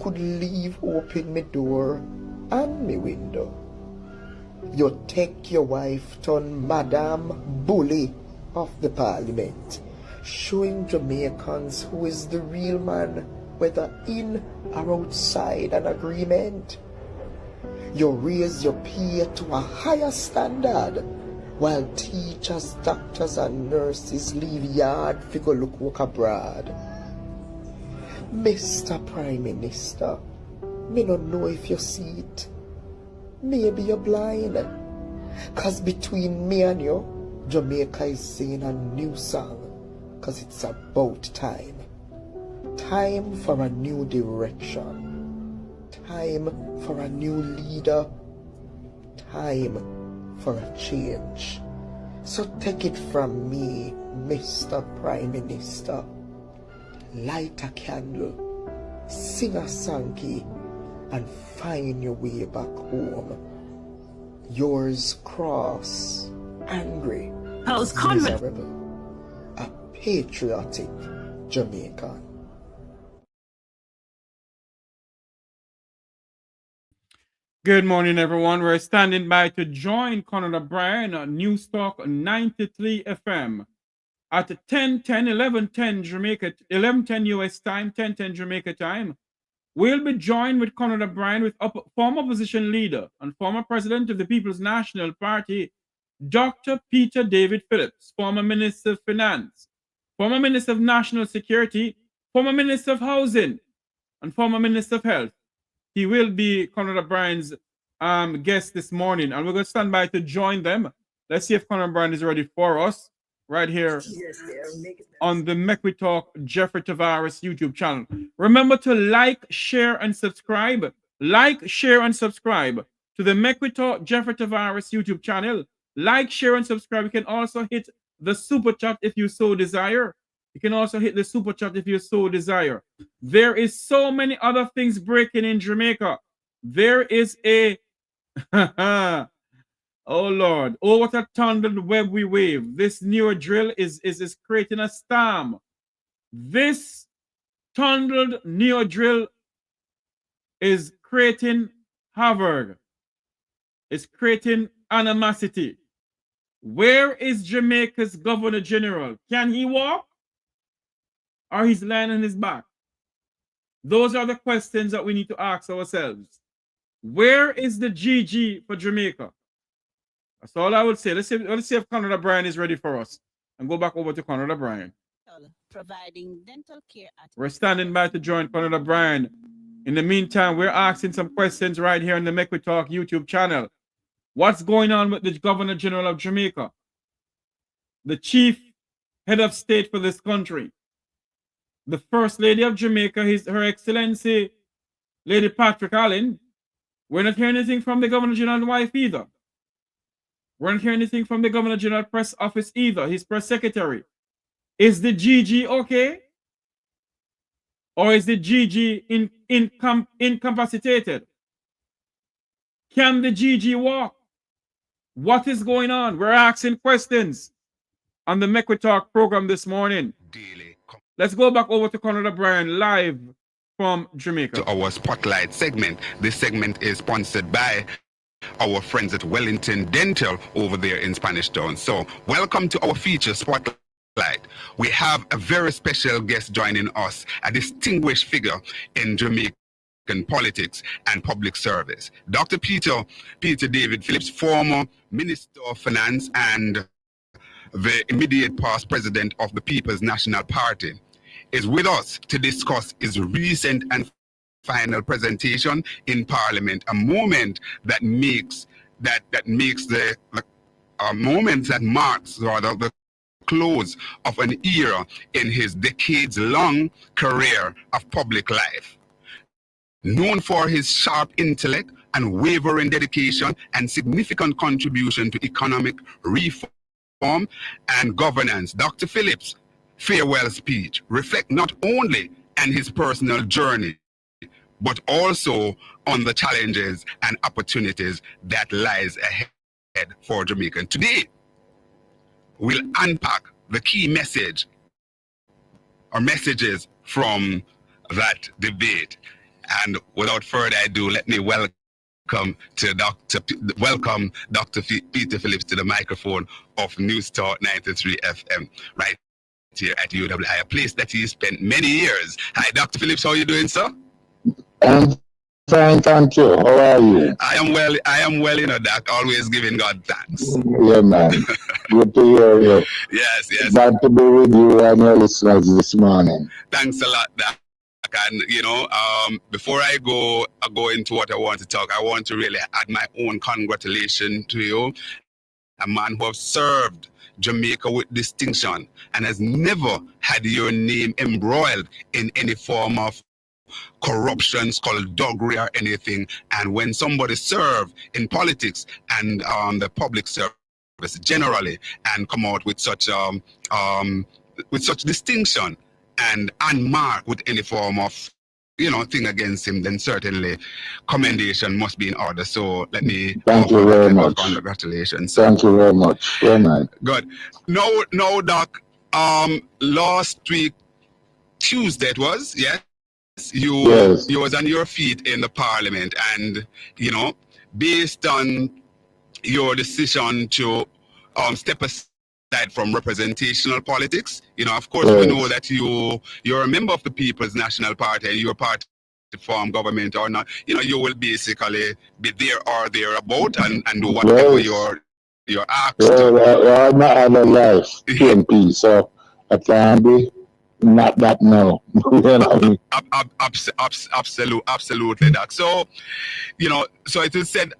could leave open my door and my window. You take your wife turn Madam Bully of the Parliament, showing Jamaicans who is the real man, whether in or outside an agreement. You raise your pay to a higher standard, while teachers, doctors and nurses leave yard to go look work abroad. Mr. Prime Minister, me don't know if you see it. Maybe you're blind. Cause between me and you, Jamaica is singing a new song. Cause it's about time. Time for a new direction. Time for a new leader. Time for a change. So take it from me, Mr. Prime Minister. Light a candle, sing a song, and find your way back home. Yours cross, angry, miserable, a patriotic Jamaican. Good morning, everyone. We're standing by to join Conrad O'Brien on News Talk 93 FM at 11:10 Jamaica, 11:10 US time, 10:10 Jamaica time. We'll be joined with Conrad O'Brien with former opposition leader and former president of the People's National Party, Dr. Peter David Phillips, former Minister of Finance, former Minister of National Security, former Minister of Housing, and former Minister of Health. He will be Conrad O'Brien's guest this morning, and we're going to stand by to join them. Let's see if Conrad O'Brien is ready for us right here on the Make We Talk Jeffrey Tavares YouTube channel. Remember to like, share, and subscribe. Like, share, and subscribe to the Make We Talk Jeffrey Tavares YouTube channel. Like, share, and subscribe. You can also hit the super chat if you so desire. You can also hit the super chat if you so desire. There is so many other things breaking in Jamaica. There is a oh Lord, oh what a tangled web we wave. This new drill is creating a storm. This tangled neo drill is creating havoc. It's creating animosity. Where is Jamaica's Governor General? Can he walk? Or he's lying on his back? Those are the questions that we need to ask ourselves. Where is the GG for Jamaica? That's all I would say. Let's see if Conrad O'Brien is ready for us. And go back over to Conrad O'Brien. Providing dental care at We're standing by to join Conrad O'Brien. In the meantime, we're asking some questions right here on the Make We Talk YouTube channel. What's going on with the Governor General of Jamaica? The chief head of state for this country. The First Lady of Jamaica, Her Excellency Lady Patrick Allen. We're not hearing anything from the Governor General's wife either. We're not hearing anything from the Governor General press office either, his press secretary. Is the GG okay? Or is the GG incapacitated? Can the GG walk? What is going on? We're asking questions on the Make We Talk program this morning. Let's go back over to Conrad O'Brien live from Jamaica. To our Spotlight segment. This segment is sponsored by our friends at Wellington Dental over there in Spanish Town. So, welcome to our feature Spotlight. We have a very special guest joining us, a distinguished figure in Jamaican politics and public service. Dr. Peter David Phillips, former Minister of Finance and the immediate past president of the People's National Party, is with us to discuss his recent and final presentation in Parliament, a moment that marks the close of an era in his decades-long career of public life. Known for his sharp intellect, unwavering dedication, and significant contribution to economic reform and governance, Dr. Phillips' farewell speech reflects not only on his personal journey, but also on the challenges and opportunities that lies ahead for Jamaica. Today, we'll unpack the key message or messages from that debate. And without further ado, let me welcome Dr. Peter Phillips to the microphone of News Talk 93 FM, right here at UWI, a place that he spent many years. Hi, Dr. Phillips, how are you doing, sir? I'm fine, thank you. How are you? I am well, Doc, always giving God thanks. Yeah, man. Good to hear you. Yes. Glad to be with you and your listeners this morning. Thanks a lot, Doc. And, before I go into what I want to talk, I want to really add my own congratulations to you, a man who has served Jamaica with distinction and has never had your name embroiled in any form of corruption, skullduggery, or anything. And when somebody serves in politics and the public service generally, and come out with such distinction and unmarked with any form of thing against him, then certainly commendation must be in order. So let me thank you very much. Congratulations. Thank you very much. Yeah, man. Good. No, Doc. Last week, Tuesday it was, yes. You was on your feet in the Parliament, and based on your decision to step aside from representational politics, of course we know that you're a member of the People's National Party and you're part to form government or not. You will basically be there or thereabout and do whatever you're asked to. I'm not on a life PNP, so I can be. Not that no. Absolutely, Doc. So, so it is said,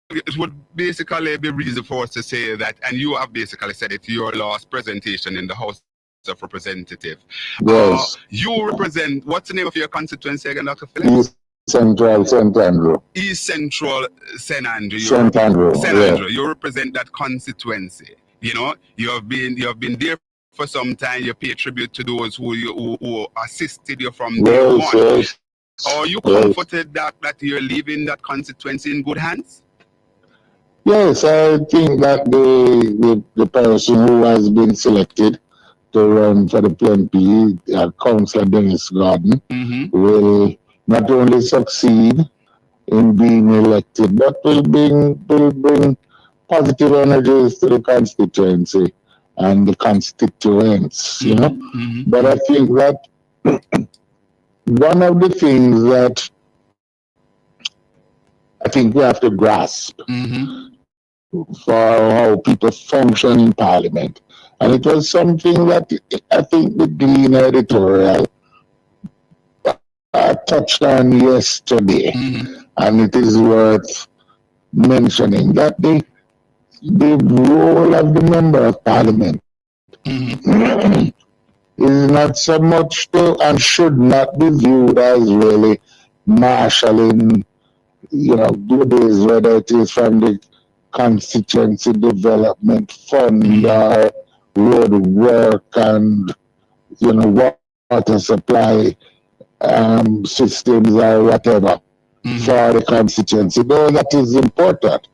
it would basically be reason for us to say that, and you have basically said it, your last presentation in the House of Representatives. Yes. You represent, what's the name of your constituency again, Dr. Phillips? East Central St. Andrew. East Central St. Andrew. St. Andrew. St. Andrew. You represent that constituency. You have been there for some time. You pay tribute to those who assisted you from day one. Yes. Are you comforted that you're leaving that constituency in good hands? Yes, I think that the person who has been selected to run for the PNP, Councillor Dennis Gordon, will not only succeed in being elected, but will bring positive energies to the constituency and the constituents, But I think that one of the things that I think we have to grasp for how people function in Parliament, and it was something that I think the Glean editorial touched on yesterday, and it is worth mentioning that the role of the Member of Parliament is not so much to, and should not be viewed as really marshalling, goodies, whether it is from the constituency development fund or road work and, water supply systems or whatever for the constituency. Though that is important.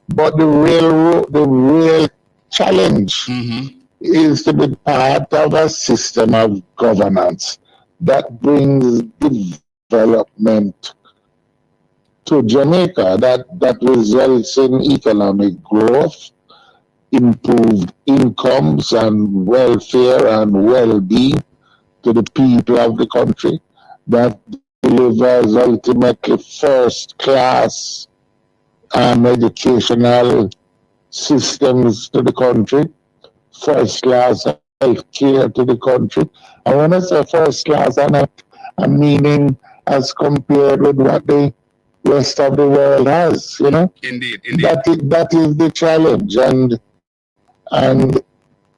But the real challenge is to be part of a system of governance that brings development to Jamaica, that results in economic growth, improved incomes and welfare and well-being to the people of the country, that delivers ultimately first-class educational systems to the country, first-class health care to the country. And when I say first-class, I'm meaning as compared with what the rest of the world has, you know? Indeed. That is the challenge. And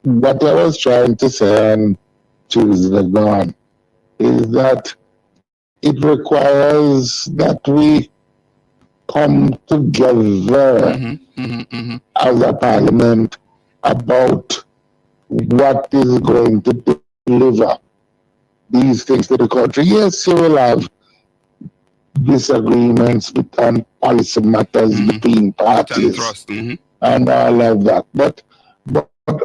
what I was trying to say on Tuesday gone is that it requires that we come together as a parliament about what is going to deliver these things to the country. Yes, you will have disagreements on policy matters between parties and all of that. But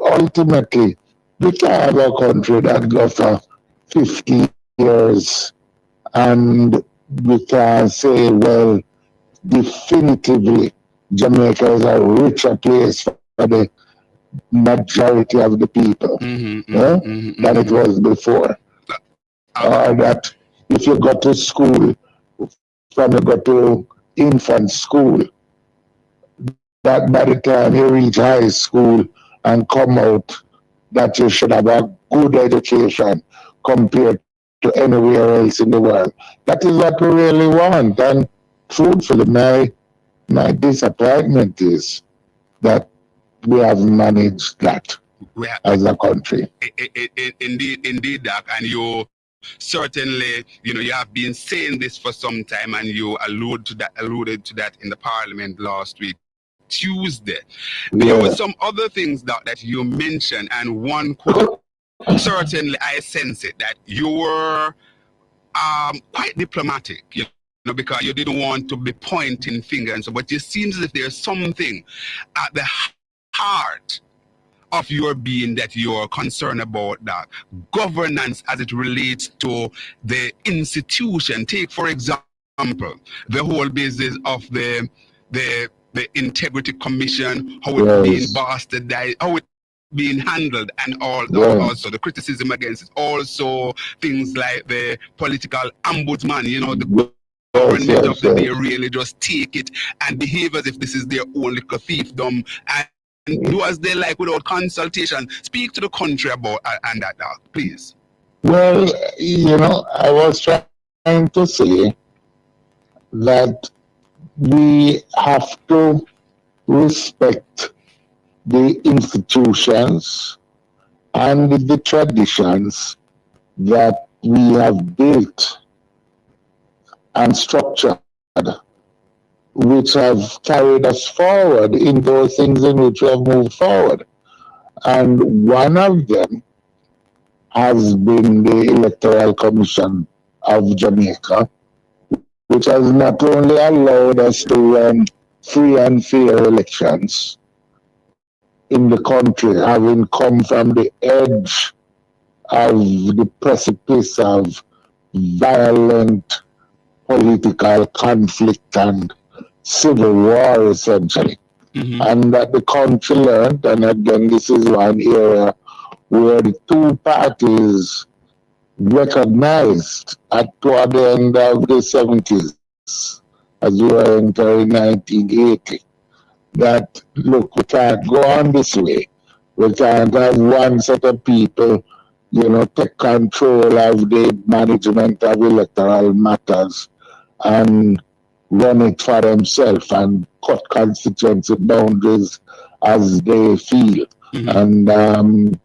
ultimately, we can have a country that goes for 50 years and we can say, well, definitively, Jamaica is a richer place for the majority of the people than it was before. Or that if you go to school, from you go to infant school, that by the time you reach high school and come out, that you should have a good education compared to anywhere else in the world. That is what we really want. And truthfully, my disappointment is that we have managed that as a country. Indeed, Doc. And you certainly, you have been saying this for some time, and you alluded to that in the Parliament last week, Tuesday. There were some other things that you mentioned, and one quote, certainly I sense it, that you were quite diplomatic, because you didn't want to be pointing fingers. But it seems as if there's something at the heart of your being that you're concerned about, that governance as it relates to the institution. Take, for example, the whole business of the Integrity Commission, how it's being bastardized, how it's being handled, and also the criticism against it. Also, things like the political ombudsman, the government of the day really just take it and behave as if this is their own little fiefdom and do as they like without consultation. Speak to the country about and that, please. Well, I was trying to say that we have to respect the institutions and the traditions that we have built and structured, which have carried us forward in those things in which we have moved forward. And one of them has been the Electoral Commission of Jamaica, which has not only allowed us to run free and fair elections in the country, having come from the edge of the precipice of violent political conflict and civil war, essentially. And that the country learned, and again, this is one area where the two parties recognized toward the end of the 70s, as we were entering 1980, that, look, we can't go on this way. We can't have one set of people, take control of the management of electoral matters and run it for themselves and cut constituency boundaries as they feel and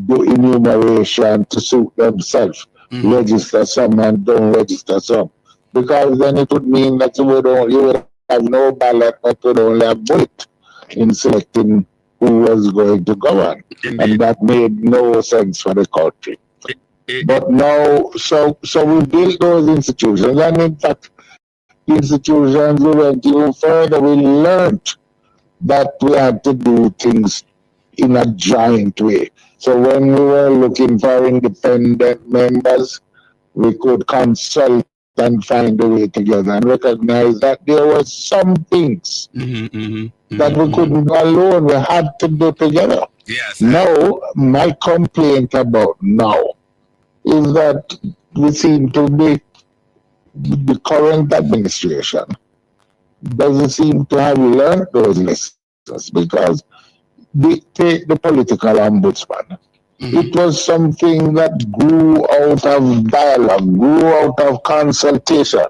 do enumeration to suit themselves, register some and don't register some. Because then it would mean that you would have no ballot, but would only have vote in selecting who was going to govern. And that made no sense for the country. But now, so we built those institutions, and in fact, the institutions, we went even further. We learned that we had to do things in a giant way. So when we were looking for independent members, we could consult and find a way together and recognize that there were some things that we couldn't do alone. We had to do together. Yes. Now, my complaint about now is that we seem to be the current administration doesn't seem to have learned those lessons because take the political ombudsman. It was something that grew out of dialogue, grew out of consultation.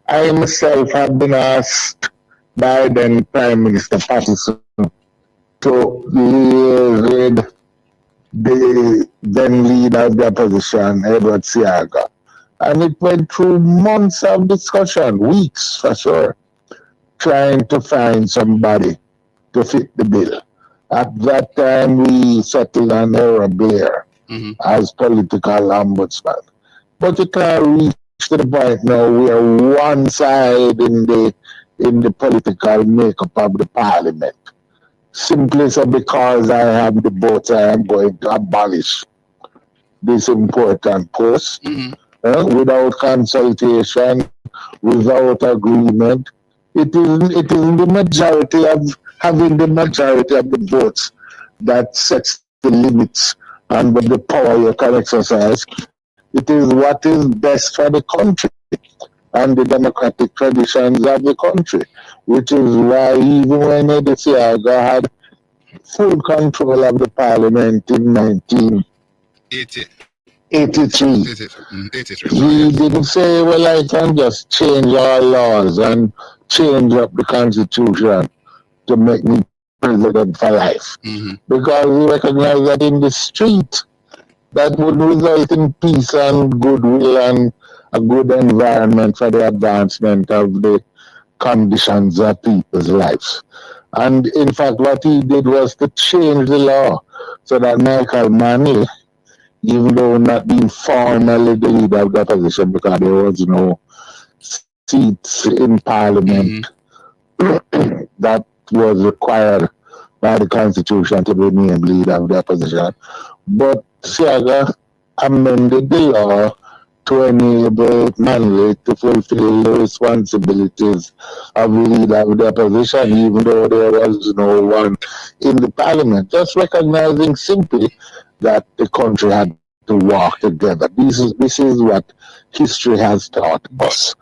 I myself have been asked by then Prime Minister Patterson to liaise with the then leader of the opposition, Edward Siaga. And it went through months of discussion, weeks for sure, trying to find somebody to fit the bill. At that time, we settled on Era Blair as political ombudsman. But it can't reach to the point now where one side in the political makeup of the parliament, simply so because I have the vote, I am going to abolish this important post without consultation, without agreement. It is the majority of having the majority of the votes that sets the limits and the power you can exercise. It is what is best for the country and the democratic traditions of the country, which is why even when Eddie Siaga had full control of the parliament in 1983, he didn't say, well, I can just change our laws and change up the constitution to make me president for life. Because he recognized that in the street, that would result in peace and goodwill and a good environment for the advancement of the conditions of people's lives. And in fact, what he did was to change the law so that Michael Manley, even though not being formally the leader of the opposition because there was no seats in parliament that was required by the constitution to be named leader of the opposition. But Siaga amended the law to enable Manley to fulfill the responsibilities of leader of the opposition, even though there was no one in the parliament. Just recognizing simply that the country had to work together. This is what history has taught us.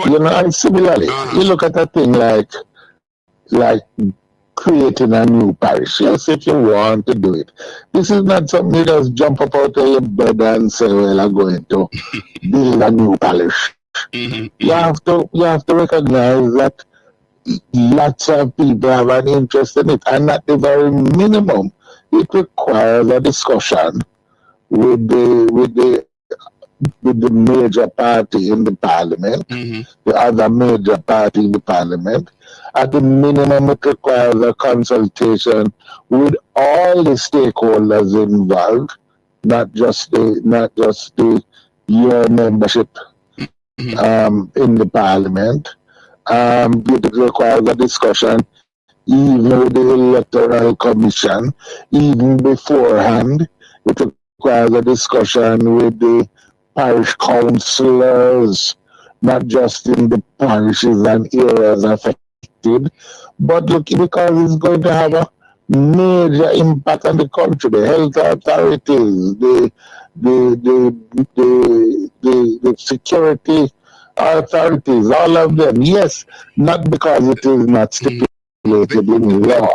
You know, and similarly, you look at a thing like creating a new parish. Yes, if you want to do it. This is not something you just jump up out of your bed and say, well, I'm going to build a new parish. You have to recognize that lots of people have an interest in it, and at the very minimum, it requires a discussion with the major party in the parliament, the other major party in the parliament. At the minimum, it requires a consultation with all the stakeholders involved, not just your membership in the parliament. It requires a discussion even with the electoral commission, even beforehand. It requires a discussion with the parish councillors, not just in the parishes and areas affected, but because it's going to have a major impact on the country, the health authorities, the security authorities, all of them. Yes, not because it is not stipulated in law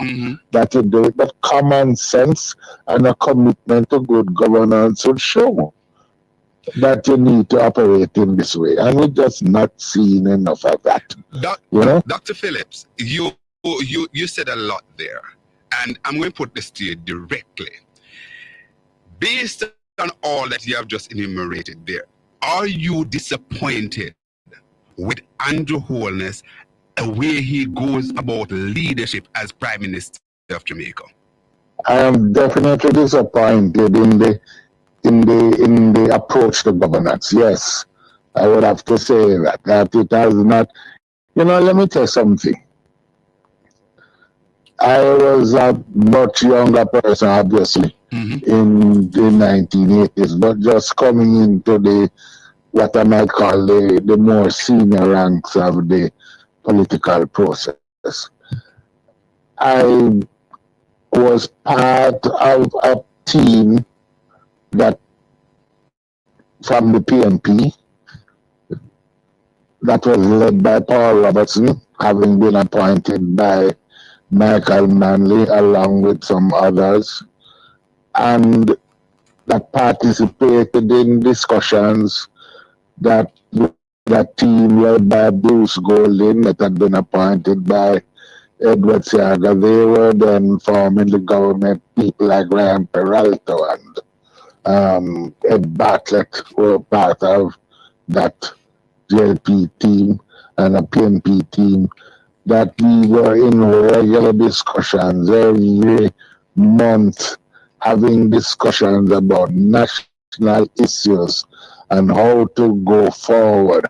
that you do it, but common sense and a commitment to good governance would show that you need to operate in this way, and we're just not seeing enough of that. Dr. Phillips, you said a lot there, and I'm going to put this to you directly. Based on all that you have just enumerated there, are you disappointed with Andrew Holness, the way he goes about leadership as Prime Minister of Jamaica? I am definitely disappointed in the approach to governance. Yes, I would have to say that it has not. Let me tell you something. I was a much younger person, obviously, in the 1980s, but just coming into the what I might call the more senior ranks of the political process. I was part of a team that from the PNP that was led by Paul Robertson, having been appointed by Michael Manley along with some others, and that participated in discussions that team led by Bruce Golding that had been appointed by Edward Siaga. They were then forming the government. People like Graham Peralta and Ed Bartlett were part of that JLP team and a PNP team, that we were in regular discussions every month, having discussions about national issues and how to go forward.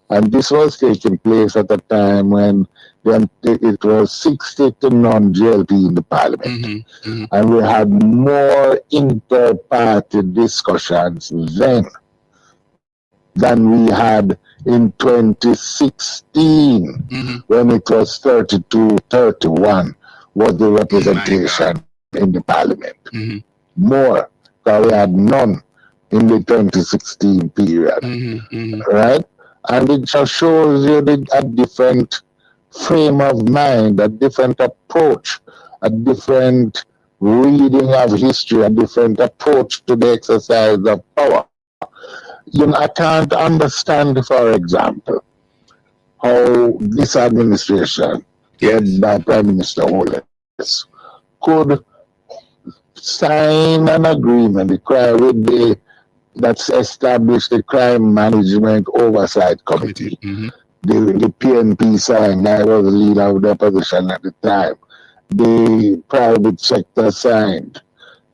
And this was taking place at a time when it was 60 to none JLP in the parliament. And we had more inter-party discussions then than we had in 2016 when it was 32-31 was the representation in the parliament. More, because we had none in the 2016 period, right? And it just shows you a different frame of mind, a different approach, a different reading of history, a different approach to the exercise of power. You know, I can't understand, for example, how this administration, led by Prime Minister Wallace, could sign an agreement that's established the Crime Management Oversight Committee. The PNP signed, I was the leader of the opposition at the time. The private sector signed.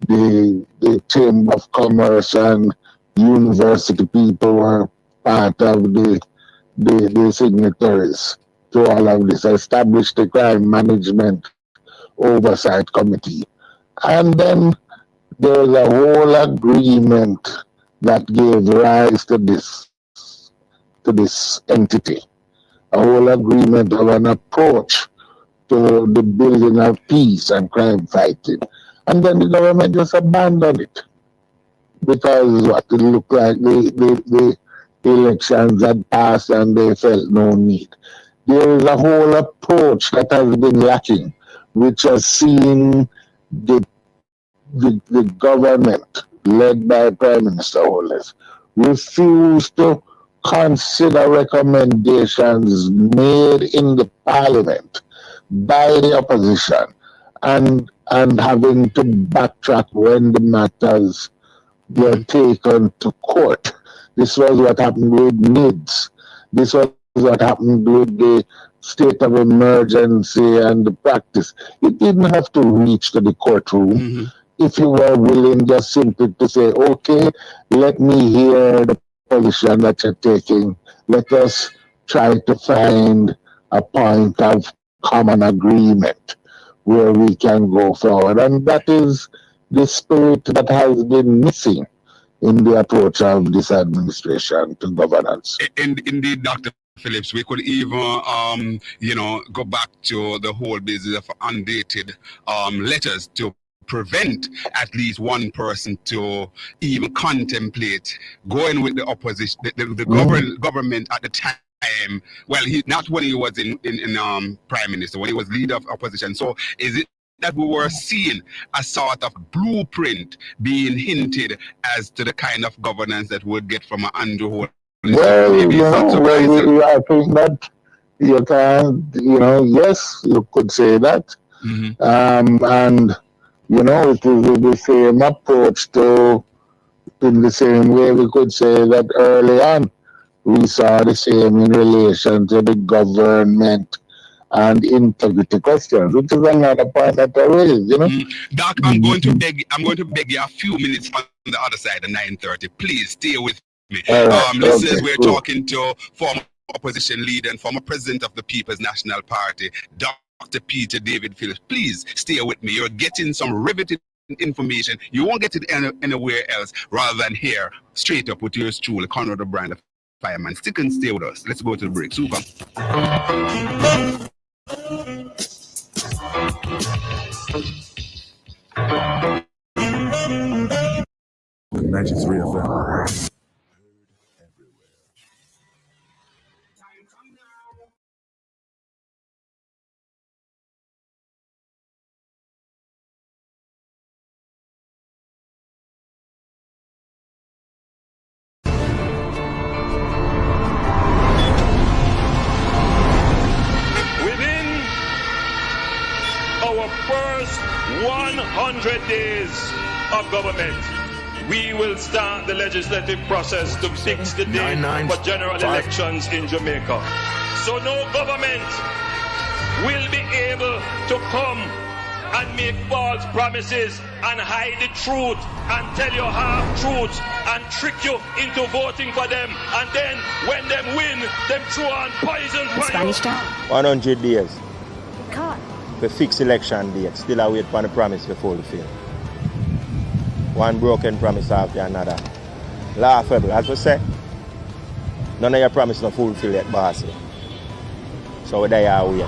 The Chamber of Commerce and university people were part of the signatories to all of this. Established the Crime Management Oversight Committee. And then there's a whole agreement that gave rise to this entity. A whole agreement of an approach to the building of peace and crime fighting. And then the government just abandoned it. Because what it looked like the elections had passed and they felt no need. There is a whole approach that has been lacking, which has seen the government led by Prime Minister Wallace refuse to consider recommendations made in the parliament by the opposition and having to backtrack when the matters were taken to court. This was what happened with NIDS. This was what happened with the state of emergency and the practice. It didn't have to reach to the courtroom. If you were willing just simply to say, okay, let me hear the position that you're taking. Let us try to find a point of common agreement where we can go forward. And that is the spirit that has been missing in the approach of this administration to governance. Indeed, Dr. Phillips, we could even, go back to the whole business of undated letters to prevent at least one person to even contemplate going with the opposition, the government at the time. Well, not when he was in prime minister, when he was leader of opposition. So is it that we were seeing a sort of blueprint being hinted as to the kind of governance that we'd get from Andrew Holness? Well, I think that you can, yes, you could say that. And it is the same approach in the same way we could say that early on we saw the same in relation to the government and integrity questions, which is another point that I raised, Doc, I'm going to beg you a few minutes on the other side of 9:30. Please stay with me. Listeners, we're talking to former opposition leader and former president of the People's National Party, Dr. Peter David Phillips. Please stay with me. You're getting some riveting information. You won't get it anywhere else rather than here, straight up with yours truly, Conrad O'Brien, Fireman. Stick and stay with us. Let's go to the break. Super. 93 FM. Within our first 100 days of government, we will start the legislative process to fix the date for general elections in Jamaica. So no government will be able to come and make false promises and hide the truth and tell you half-truths and trick you into voting for them, and then when them win, them throw on poison for you. 100 days. The fixed election date. Still await for the promise to fulfill. One broken promise after another. Laughable, as we say. None of your promises not fulfilled yet, boss. So there you are wait.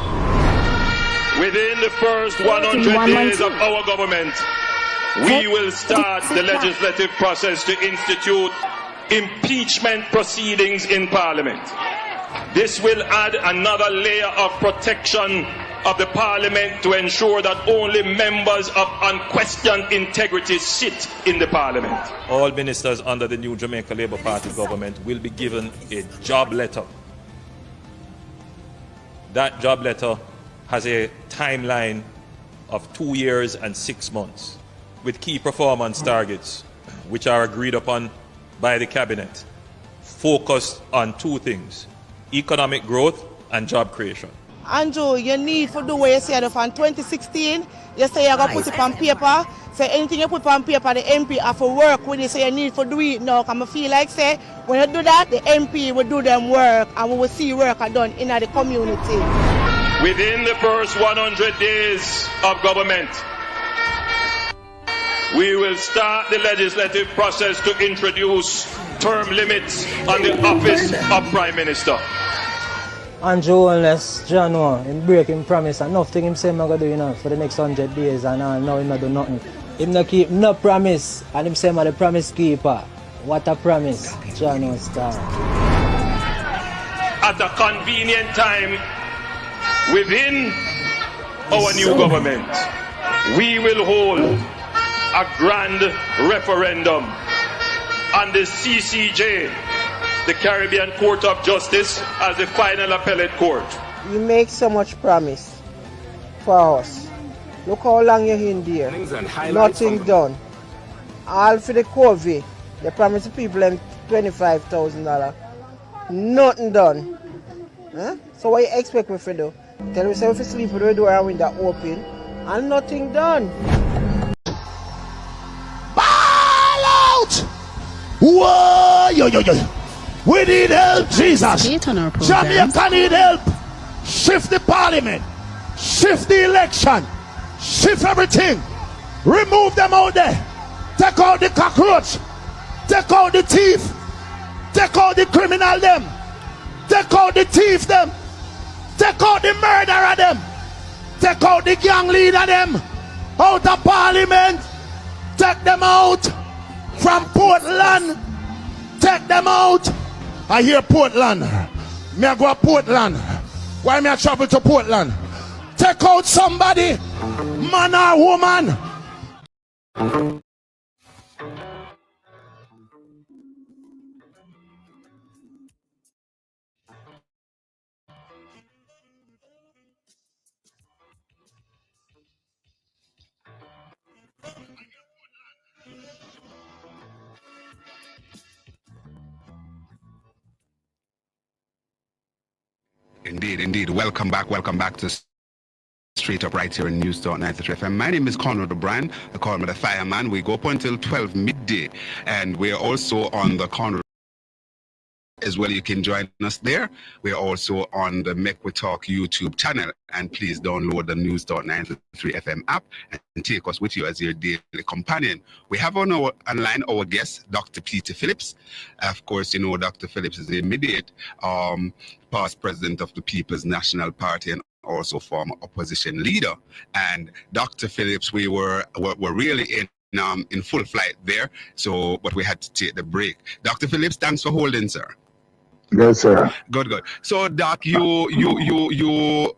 Within the first 100 days of our government, we will start the legislative process to institute impeachment proceedings in Parliament. This will add another layer of protection of the Parliament to ensure that only members of unquestioned integrity sit in the Parliament. All ministers under the new Jamaica Labour Party government will be given a job letter. That job letter has a timeline of 2 years and 6 months with key performance targets which are agreed upon by the cabinet, focused on two things: economic growth and job creation. Andrew, you need to do what you said from 2016. You say you're going to put it on paper. Say anything you put on paper, the MP have to work with it. So you need to do it now. Because I feel like say when you do that, the MP will do them work and we will see work done in the community. Within the first 100 days of government, we will start the legislative process to introduce term limits on the office of Prime Minister. Andrew, unless John him break him promise and nothing him say I'm gonna do for the next 100 days and now him not do nothing. Him not keep no promise and him say I'm the promise keeper. What a promise, John star. At a convenient time within our new government, we will hold a grand referendum on the CCJ, the Caribbean Court of Justice, as the final appellate court. You make so much promise for us. Look how long you're in there. Nothing done. All for the COVID. They promised the people them $25,000. Nothing done. Huh? So what you expect me to do? Tell me if you sleep with the door and window open and nothing done. Ball out! Whoa, yo, yo, yo. We need help, Jesus. Jamaica need help. Shift the parliament. Shift the election. Shift everything. Remove them out there. Take out the cockroach. Take out the thief. Take out the criminal them. Take out the thief them. Take out the murderer them. Take out the gang leader them. Out of parliament. Take them out. From Portland. Take them out. I hear Portland. Me I go to Portland. Why me I travel to Portland? Take out somebody, man or woman. Indeed. Welcome back to Straight Up right here in News Talk 93 FM. My name is Conrad O'Brien. They call me the Fireman. We go up until 12 midday, and we're also on the Conrad as well. You can join us there. We're also on the Make We Talk YouTube channel. And please download the News Talk 93 FM app and take us with you as your daily companion. We have on our online our guest, Dr. Peter Phillips. Of course, you know Dr. Phillips is the immediate past president of the People's National Party and also former opposition leader. And Dr. Phillips, we were really in full flight there, but we had to take the break. Dr. Phillips, thanks for holding, sir. Yes, sir. Good. So, Doc, you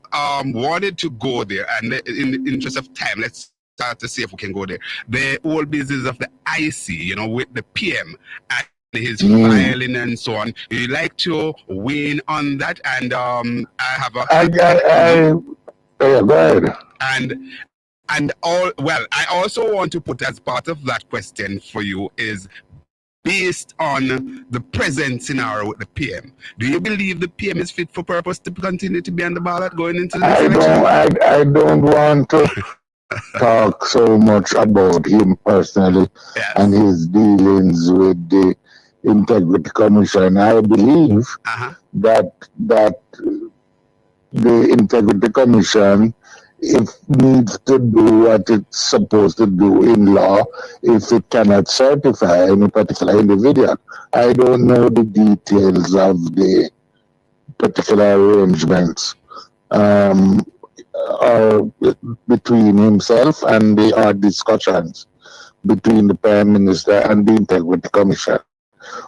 wanted to go there, and in the interest of time, let's start to see if we can go there. The whole business of the IC, with the PM and his filing and so on. You like to weigh in on that, and I have a. Go ahead. I also want to put as part of that question for you is based on the present scenario with the PM. Do you believe the PM is fit for purpose to continue to be on the ballot going into the election? I don't want to talk so much about him personally and his dealings with the Integrity Commission. I believe that the Integrity Commission, if needs to do what it's supposed to do in law, if it cannot certify any particular individual. I don't know the details of the particular arrangements between himself and our discussions between the Prime Minister and the Integrity Commission.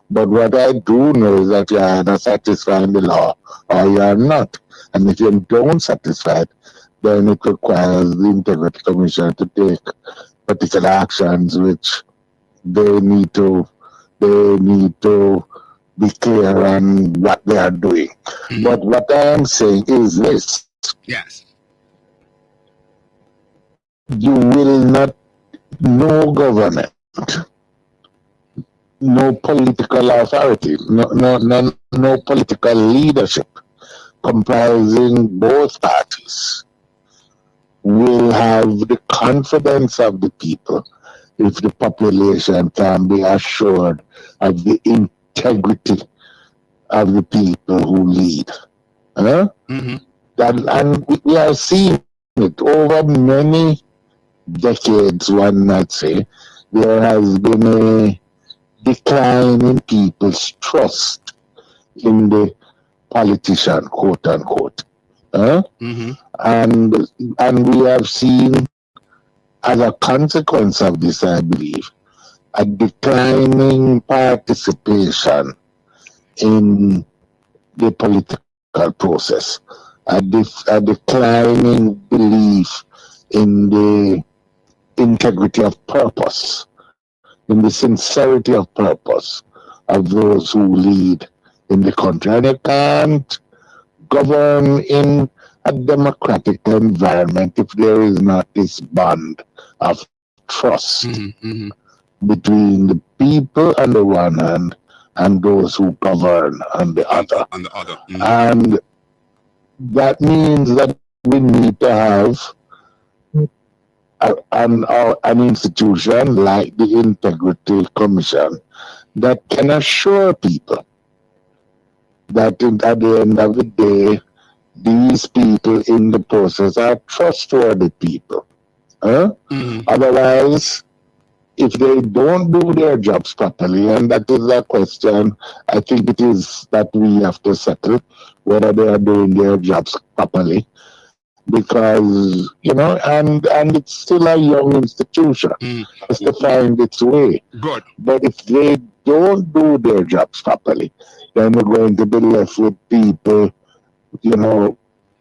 But what I do know is that you are not satisfying the law or you are not. And if you don't satisfy it, then it requires the Integrity Commission to take particular actions which they need to be clear on what they are doing. But what I am saying is this. Yes. You will not, no government, no political authority, no political leadership comprising both parties will have the confidence of the people if the population can be assured of the integrity of the people who lead. And we have seen it over many decades, one might say. There has been a decline in people's trust in the politician, quote unquote. And we have seen, as a consequence of this, I believe, a declining participation in the political process, a declining belief in the integrity of purpose, in the sincerity of purpose of those who lead in the country. And you can't govern in a democratic environment if there is not this bond of trust between the people on the one hand and those who govern on the other. And that means that we need to have an institution like the Integrity Commission that can assure people that at the end of the day, these people in the process are trustworthy people. Otherwise, if they don't do their jobs properly, and that is a question I think it is that we have to settle, whether they are doing their jobs properly, because, and it's still a young institution. It has to find its way. Good. But if they don't do their jobs properly, then we're going to be left with people,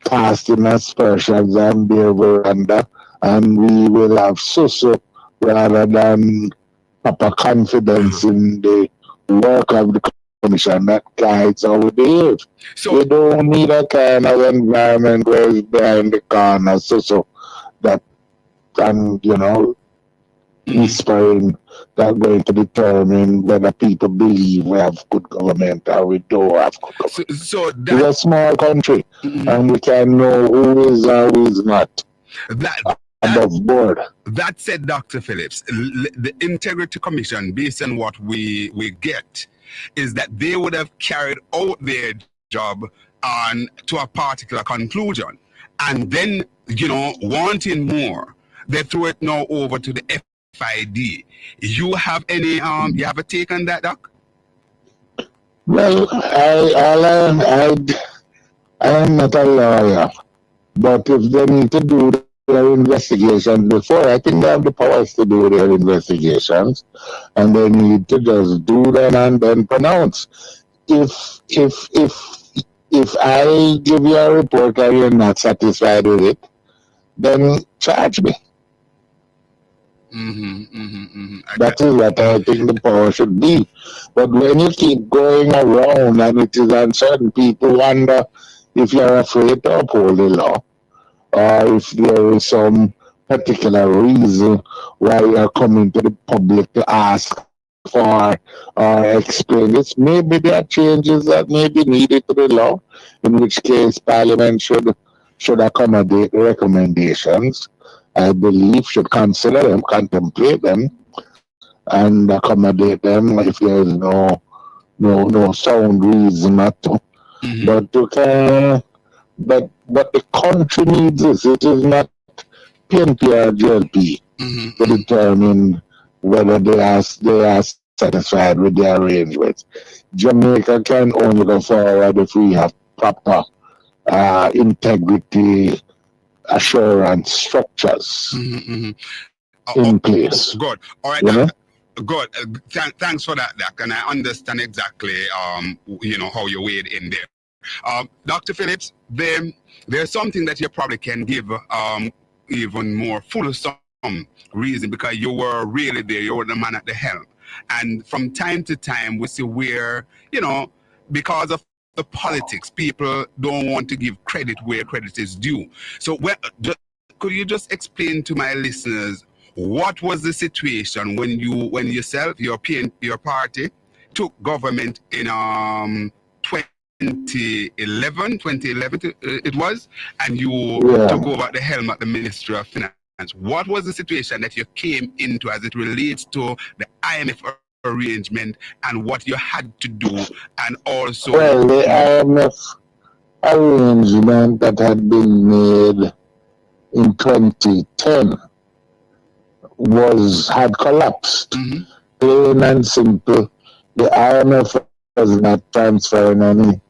casting aspersions on their veranda, and we will have so rather than proper confidence in the work of the commission that guides how we behave. So we don't need a kind of environment where it's behind the corner, that, and whispering that going to determine whether people believe we have good government or we don't have good government. We're a small country, and we can know who is or who is not above board. That said, Dr. Phillips, the Integrity Commission, based on what we get, is that they would have carried out their job on to a particular conclusion, and then wanting more, they throw it now over to the FID. You have any you have a take on that, Doc? Well, I am not a lawyer, but if they need to do their investigations before, I think they have the powers to do their investigations, and they need to just do them and then pronounce. If I give you a report and you're not satisfied with it, then charge me. That is what I think the power should be. But when you keep going around and it is uncertain, people wonder if you're afraid to uphold the law, or if there is some particular reason why you're coming to the public to ask for or explain this. Maybe there are changes that may be needed to the law, in which case Parliament should accommodate the recommendations. I believe should consider them, contemplate them, and accommodate them if there is no sound reason not to. But the country needs this. It is not PNP or GLP to determine whether they are satisfied with their arrangements. Jamaica can only go forward if we have proper integrity assurance structures in place. Good. All right. Good. Thanks for that, Doc. And I understand exactly, how you weighed in there. Dr. Phillips, there's something that you probably can give even more fulsome reason, because you were really there. You were the man at the helm. And from time to time, we see where, because of the politics, people don't want to give credit where credit is due. So could you just explain to my listeners what was the situation when yourself, your party, took government in 2011 it was, and you took over the helm at the Ministry of Finance? What was the situation that you came into as it relates to the IMF arrangement and what you had to do, and also... Well, the IMF arrangement that had been made in 2010 had collapsed. Plain and simple. The IMF was not transferring any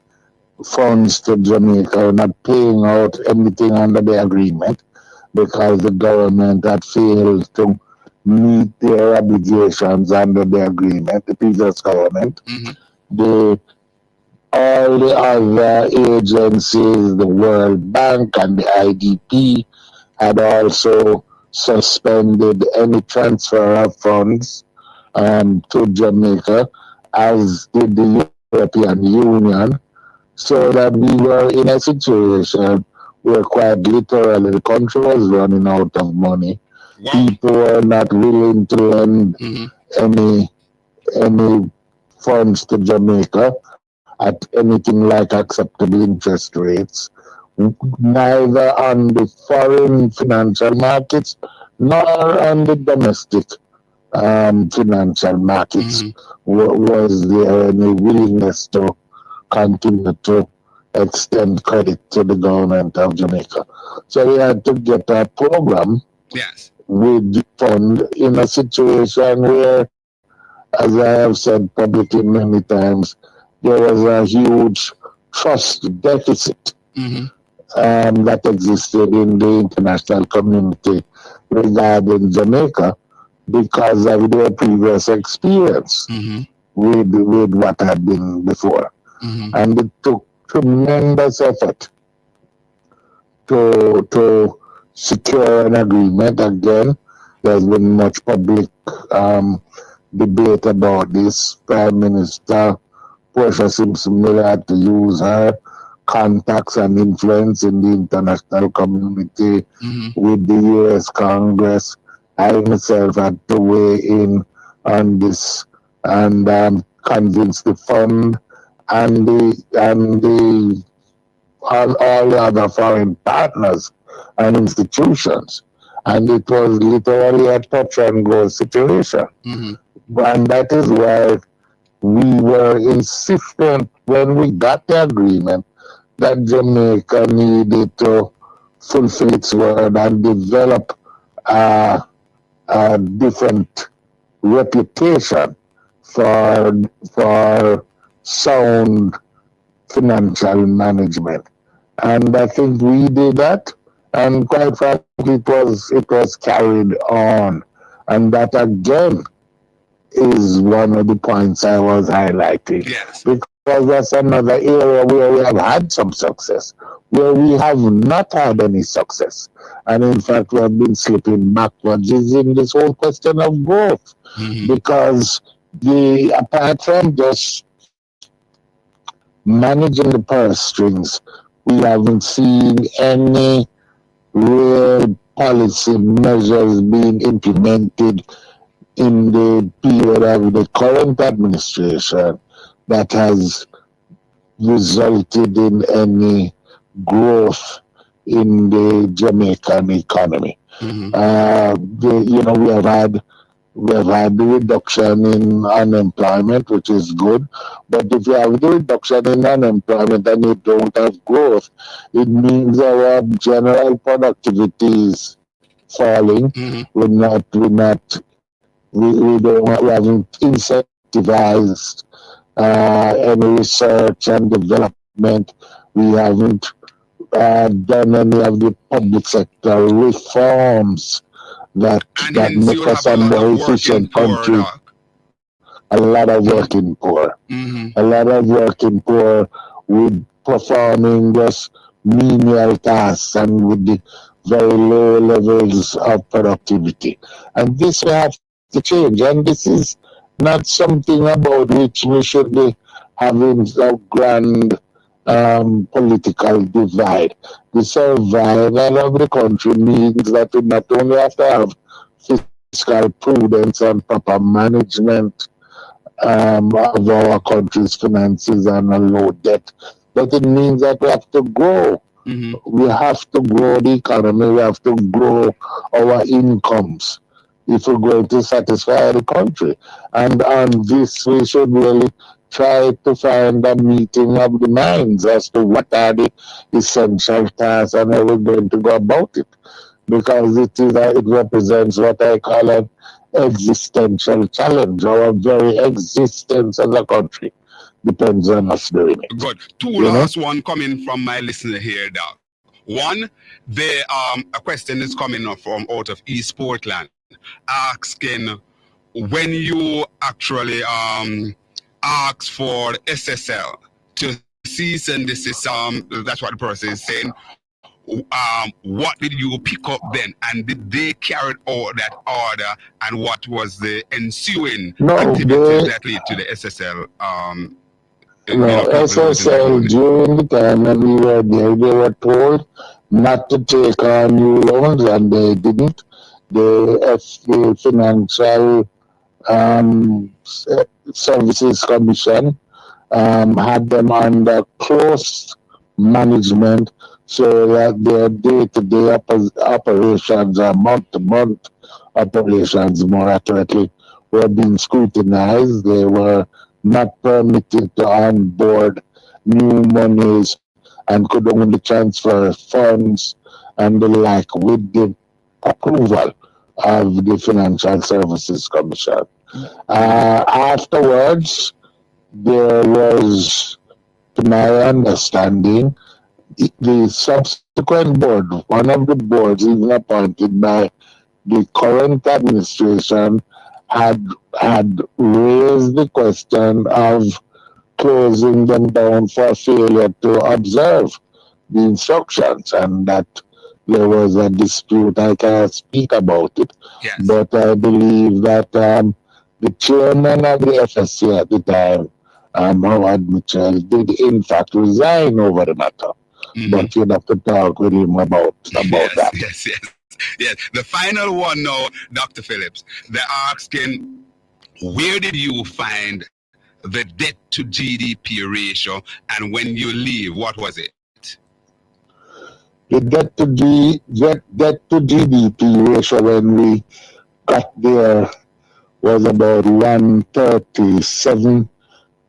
funds to Jamaica, not paying out anything under the agreement, because the government had failed to meet their obligations under the agreement, the previous government. All the other agencies, the World Bank and the IDP, had also suspended any transfer of funds to Jamaica, as did the European Union, so that we were in a situation where quite literally the country was running out of money. People were not willing to lend any funds to Jamaica at anything like acceptable interest rates, neither on the foreign financial markets nor on the domestic financial markets. Was there any willingness to continue to extend credit to the government of Jamaica? So we had to get a program with the fund in a situation where, as I have said publicly many times, there was a huge trust deficit that existed in the international community regarding Jamaica because of their previous experience with what had been before. And it took tremendous effort to secure an agreement. Again, there's been much public debate about this. Prime Minister Portia Simpson-Miller had to use her contacts and influence in the international community with the U.S. Congress. I myself had to weigh in on this and convince the fund and all the other foreign partners and institutions. And it was literally a touch and go situation. And that is why we were insistent when we got the agreement that Jamaica needed to fulfill its word and develop a different reputation for sound financial management. And I think we did that, and quite frankly, it was carried on, and that again is one of the points I was highlighting. Yes. Because that's another area where we have had some success, where we have not had any success. And in fact, we have been slipping backwards is in this whole question of growth. Because apart from just managing the purse strings, we haven't seen any real policy measures being implemented in the period of the current administration that has resulted in any growth in the Jamaican economy. We have had the reduction in unemployment, which is good. But if you have the reduction in unemployment and you don't have growth, it means our general productivity is falling. We haven't incentivized any research and development. We haven't done any of the public sector reforms that make us a more efficient country. A lot of working poor. A lot of working poor with performing just menial tasks and with the very low levels of productivity. And this will have to change. And this is not something about which we should be having a grand political divide. The survival of the country means that we not only have to have fiscal prudence and proper management of our country's finances and a low debt, but it means that we have to grow. We have to grow the economy. We have to grow our incomes if we're going to satisfy the country. And on this, we should really try to find a meeting of the minds as to what are the essential tasks and how we're going to go about it. Because it represents what I call an existential challenge. Our very existence as a country depends on us doing it. Good. Two last one coming from my listener here, Doc. One, a question is coming up from out of East Portland, asking when you actually ask for SSL to cease and desist. That's what the person is saying. What did you pick up then, and did they carry out that order, and what was the ensuing activities that lead to the SSL? SSL during the time when we were there, they were told not to take on new loans, and they didn't. The Financial Services Commission had them under close management, so that their day-to-day operations or month-to-month operations, more accurately, were being scrutinized. They were not permitted to onboard new monies and could only transfer funds and the like with the approval of the Financial Services Commission. Afterwards, there was, to my understanding, the subsequent board, one of the boards even appointed by the current administration, had raised the question of closing them down for failure to observe the instructions, and that there was a dispute. I can't speak about it, but I believe that the chairman of the FSC at the time, Howard Mitchell, did in fact resign over the matter. But you'd have to talk with him about that. Yes. The final one now, Dr. Phillips, they're asking, where did you find the debt to GDP ratio, and when you leave, what was it? The debt to GDP ratio when we got there was about 137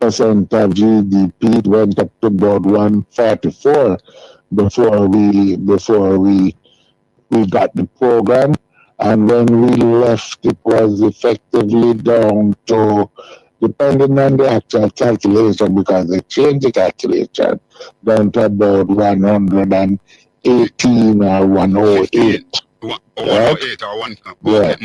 of GDP. It went up to about 144 before we got the program. And when we left, it was effectively down to, depending on the actual calculation, because they changed the calculation, down to about 118 or 108. 108 or 1. Yeah.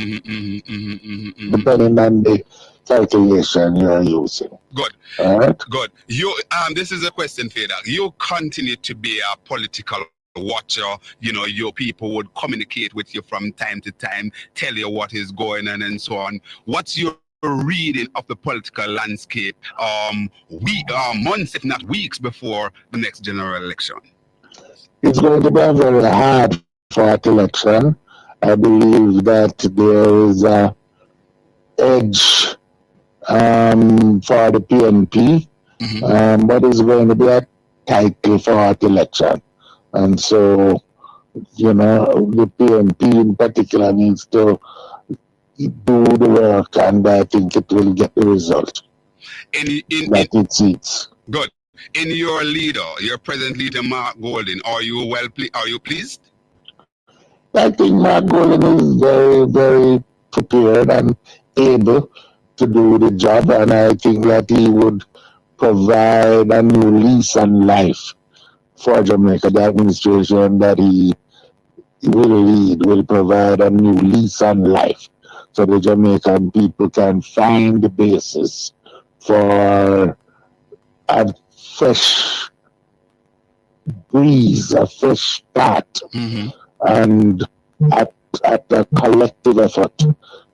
Depending on the calculation you're using. Good. All right. Good. You this is a question for you. You continue to be a political watcher. You know, your people would communicate with you from time to time, tell you what is going on and so on. What's your reading of the political landscape months, if not weeks, before the next general election? It's going to be a very hard fought election. I believe that there is a edge for the PNP, but it's going to be a tightly fought election. And so, you know, the PNP in particular needs to do the work, and I think it will get the result that it seeks. Good. In your leader, your present leader, Mark Golden, are you pleased? I think Mark Golden is very, very prepared and able to do the job, and I think that he would provide a new lease on life for Jamaica. The administration that he will lead will provide a new lease on life, so the Jamaican people can find the basis for a fresh breeze, a fresh start, and at a collective effort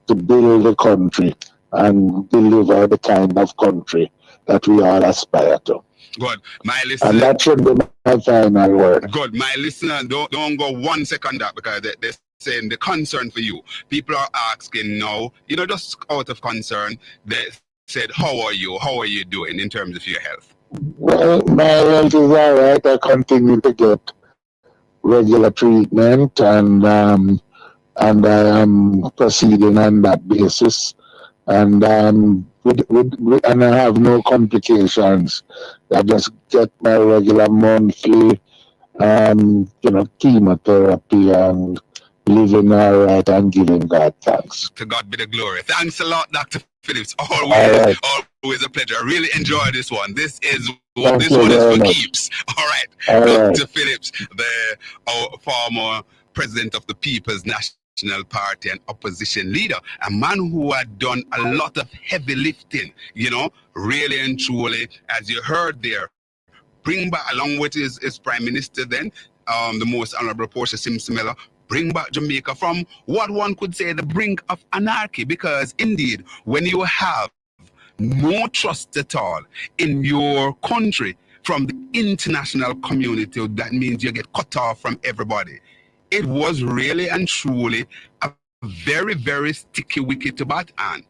to build the country and deliver the kind of country that we all aspire to. Good. My listener. And that should be my final word. Good. My listener, don't go 1 second that, because they're saying the concern for you. People are asking now, you know, just out of concern, they said, how are you? How are you doing in terms of your health? Well, my health is all right. I continue to get regular treatment, and I am proceeding on that basis. And and I have no complications. I just get my regular monthly, chemotherapy, and living all right and giving God thanks. To God be the glory. Thanks a lot, Dr. Phillips. Always a pleasure. I really enjoy this one. This one is for keeps. All right. Dr. Phillips, our former president of the People's National Party and opposition leader, a man who had done a lot of heavy lifting, you know, really and truly, as you heard there, bring back, along with his prime minister then, the most honorable Portia Simpson-Miller, bring back Jamaica from what one could say the brink of anarchy. Because indeed, when you have no trust at all in your country from the international community, that means you get cut off from everybody. It was really and truly a very, very sticky wicket to bat on,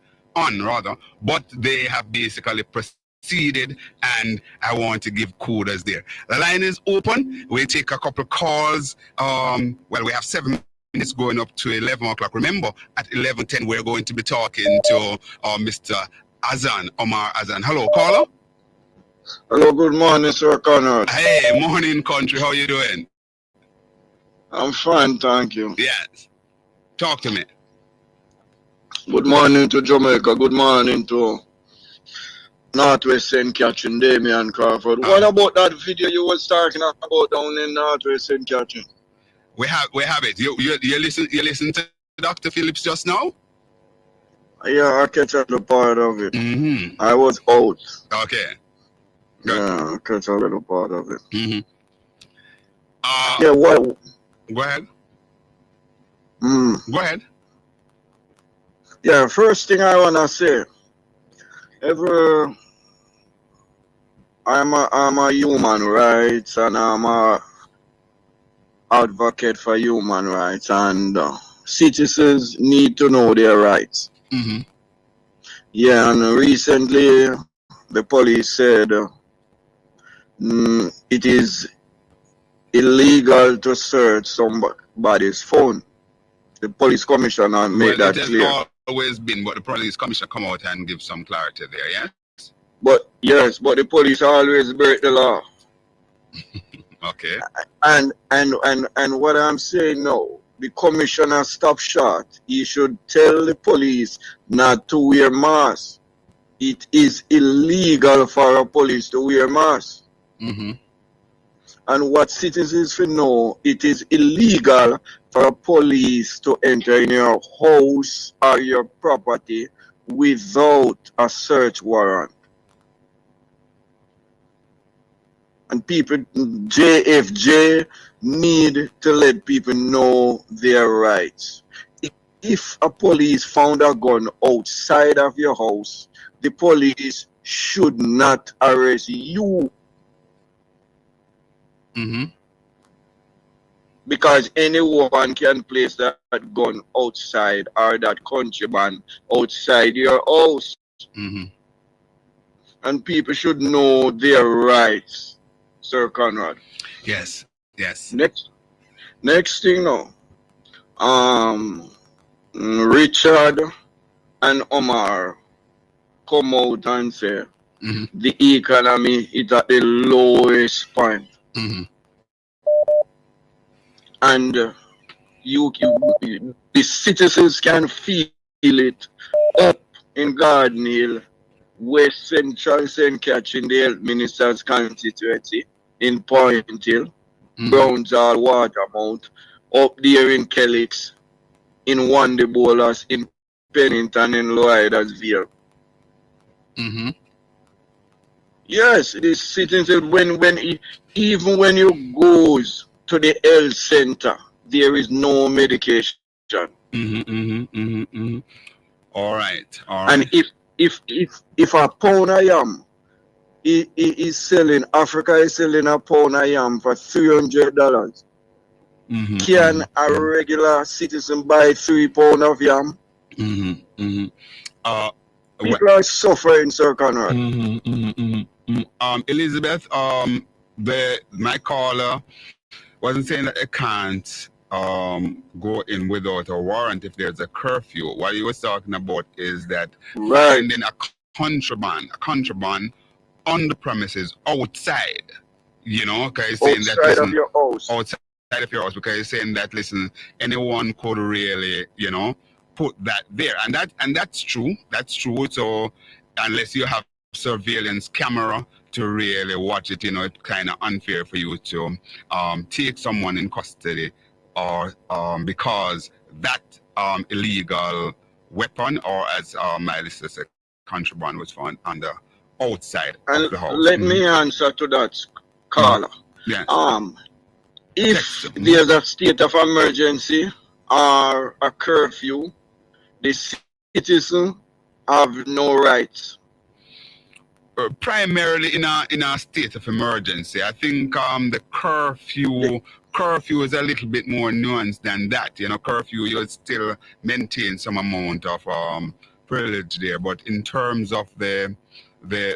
but they have basically proceeded, and I want to give kudos there. The line is open. We'll take a couple of calls. We have 7 minutes going up to 11 o'clock. Remember, at 11:10, we're going to be talking to Mr. Azan, Omar Azan. Hello, caller. Hello, good morning, Sir Conrad. Hey, morning, country. How you doing? I'm fine, thank you. Yes. Talk to me. Good morning to Jamaica. Good morning to Northwest St. Catherine, Damian Crawford. What about that video you was talking about down in Northwest St. Catherine? We have it. You listen to Dr. Phillips just now? Yeah, I catch a little part of it. I was out. Okay. Good. Yeah, I catch a little part of it. Yeah, what? Go ahead. Go ahead. Yeah, first thing I wanna say, I'm a human rights, and I'm a advocate for human rights, and citizens need to know their rights. Yeah, and recently the police said it is illegal to search somebody's phone. The police commissioner made that clear. It has always been, but the police commissioner come out and give some clarity there, yeah? But yes, but the police always break the law. Okay. And what I'm saying now, the commissioner stop short. He should tell the police not to wear masks. It is illegal for a police to wear masks. Mm-hmm. And what citizens should know, it is illegal for a police to enter in your house or your property without a search warrant. And people, JFJ, need to let people know their rights. If a police found a gun outside of your house, the police should not arrest you. Mm-hmm. Because anyone can place that gun outside or that contraband outside your house. Mm-hmm. And people should know their rights, Sir Conrad. Yes. Yes. Next thing now, Richard and Omar come out and say the economy is at the lowest point. Mm-hmm. And the citizens can feel it up in Garden Hill, West Central St. Catherine, the health minister's constituency, in Point Hill, Brownsall, Watermount, up there in Kellix, in Wandy Bowlers, in Pennington, in Lloydersville. Mm-hmm. Yes, the citizens, even when you goes to the health center, there is no medication. Mm-hmm, mm-hmm, mm-hmm, mm-hmm. All right. And if a pound of yam is selling, Africa is selling a pound of yam for $300. Mm-hmm, Can a regular citizen buy 3 pounds of yam? Mm-hmm, mm-hmm. People are suffering, Sir Conrad. Mm-hmm, mm-hmm, mm-hmm. Elizabeth, my caller wasn't saying that they can't go in without a warrant if there's a curfew. What he was talking about is that finding a contraband on the premises outside, because he's saying that, listen, of your house. outside of your house, because he's saying that, listen, anyone could really, put that there. And that's true. That's true. So unless you have surveillance camera to really watch it, it's kind of unfair for you to take someone in custody or because that illegal weapon, or as my listener said, contraband, was found on the outside of the house. Let me answer to that, caller. Yes. If there's a state of emergency or a curfew, the citizen have no rights. Primarily in a state of emergency. I think the curfew is a little bit more nuanced than that. Curfew, you still maintain some amount of privilege there, but in terms of the SOE,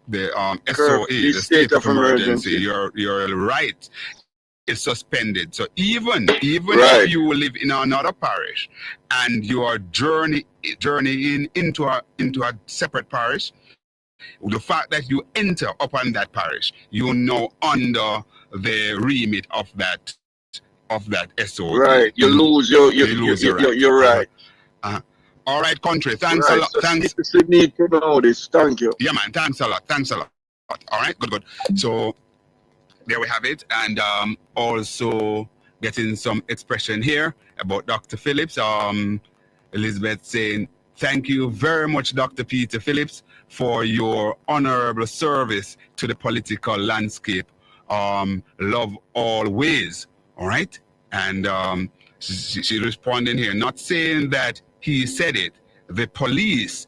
the state of emergency, your right is suspended. So even if you live in another parish and you are journeying into a separate parish, the fact that you enter upon that parish, you know under the remit of that SOE. Right. You lose your right. All right, country. Thanks a lot. So Thanks. You need to know this. Thank you. Yeah, man. Thanks a lot. All right. Good. So there we have it. And also getting some expression here about Dr. Phillips. Elizabeth saying, thank you very much, Dr. Peter Phillips, for your honorable service to the political landscape. Love always. All right. And she responding here, not saying that he said it. The police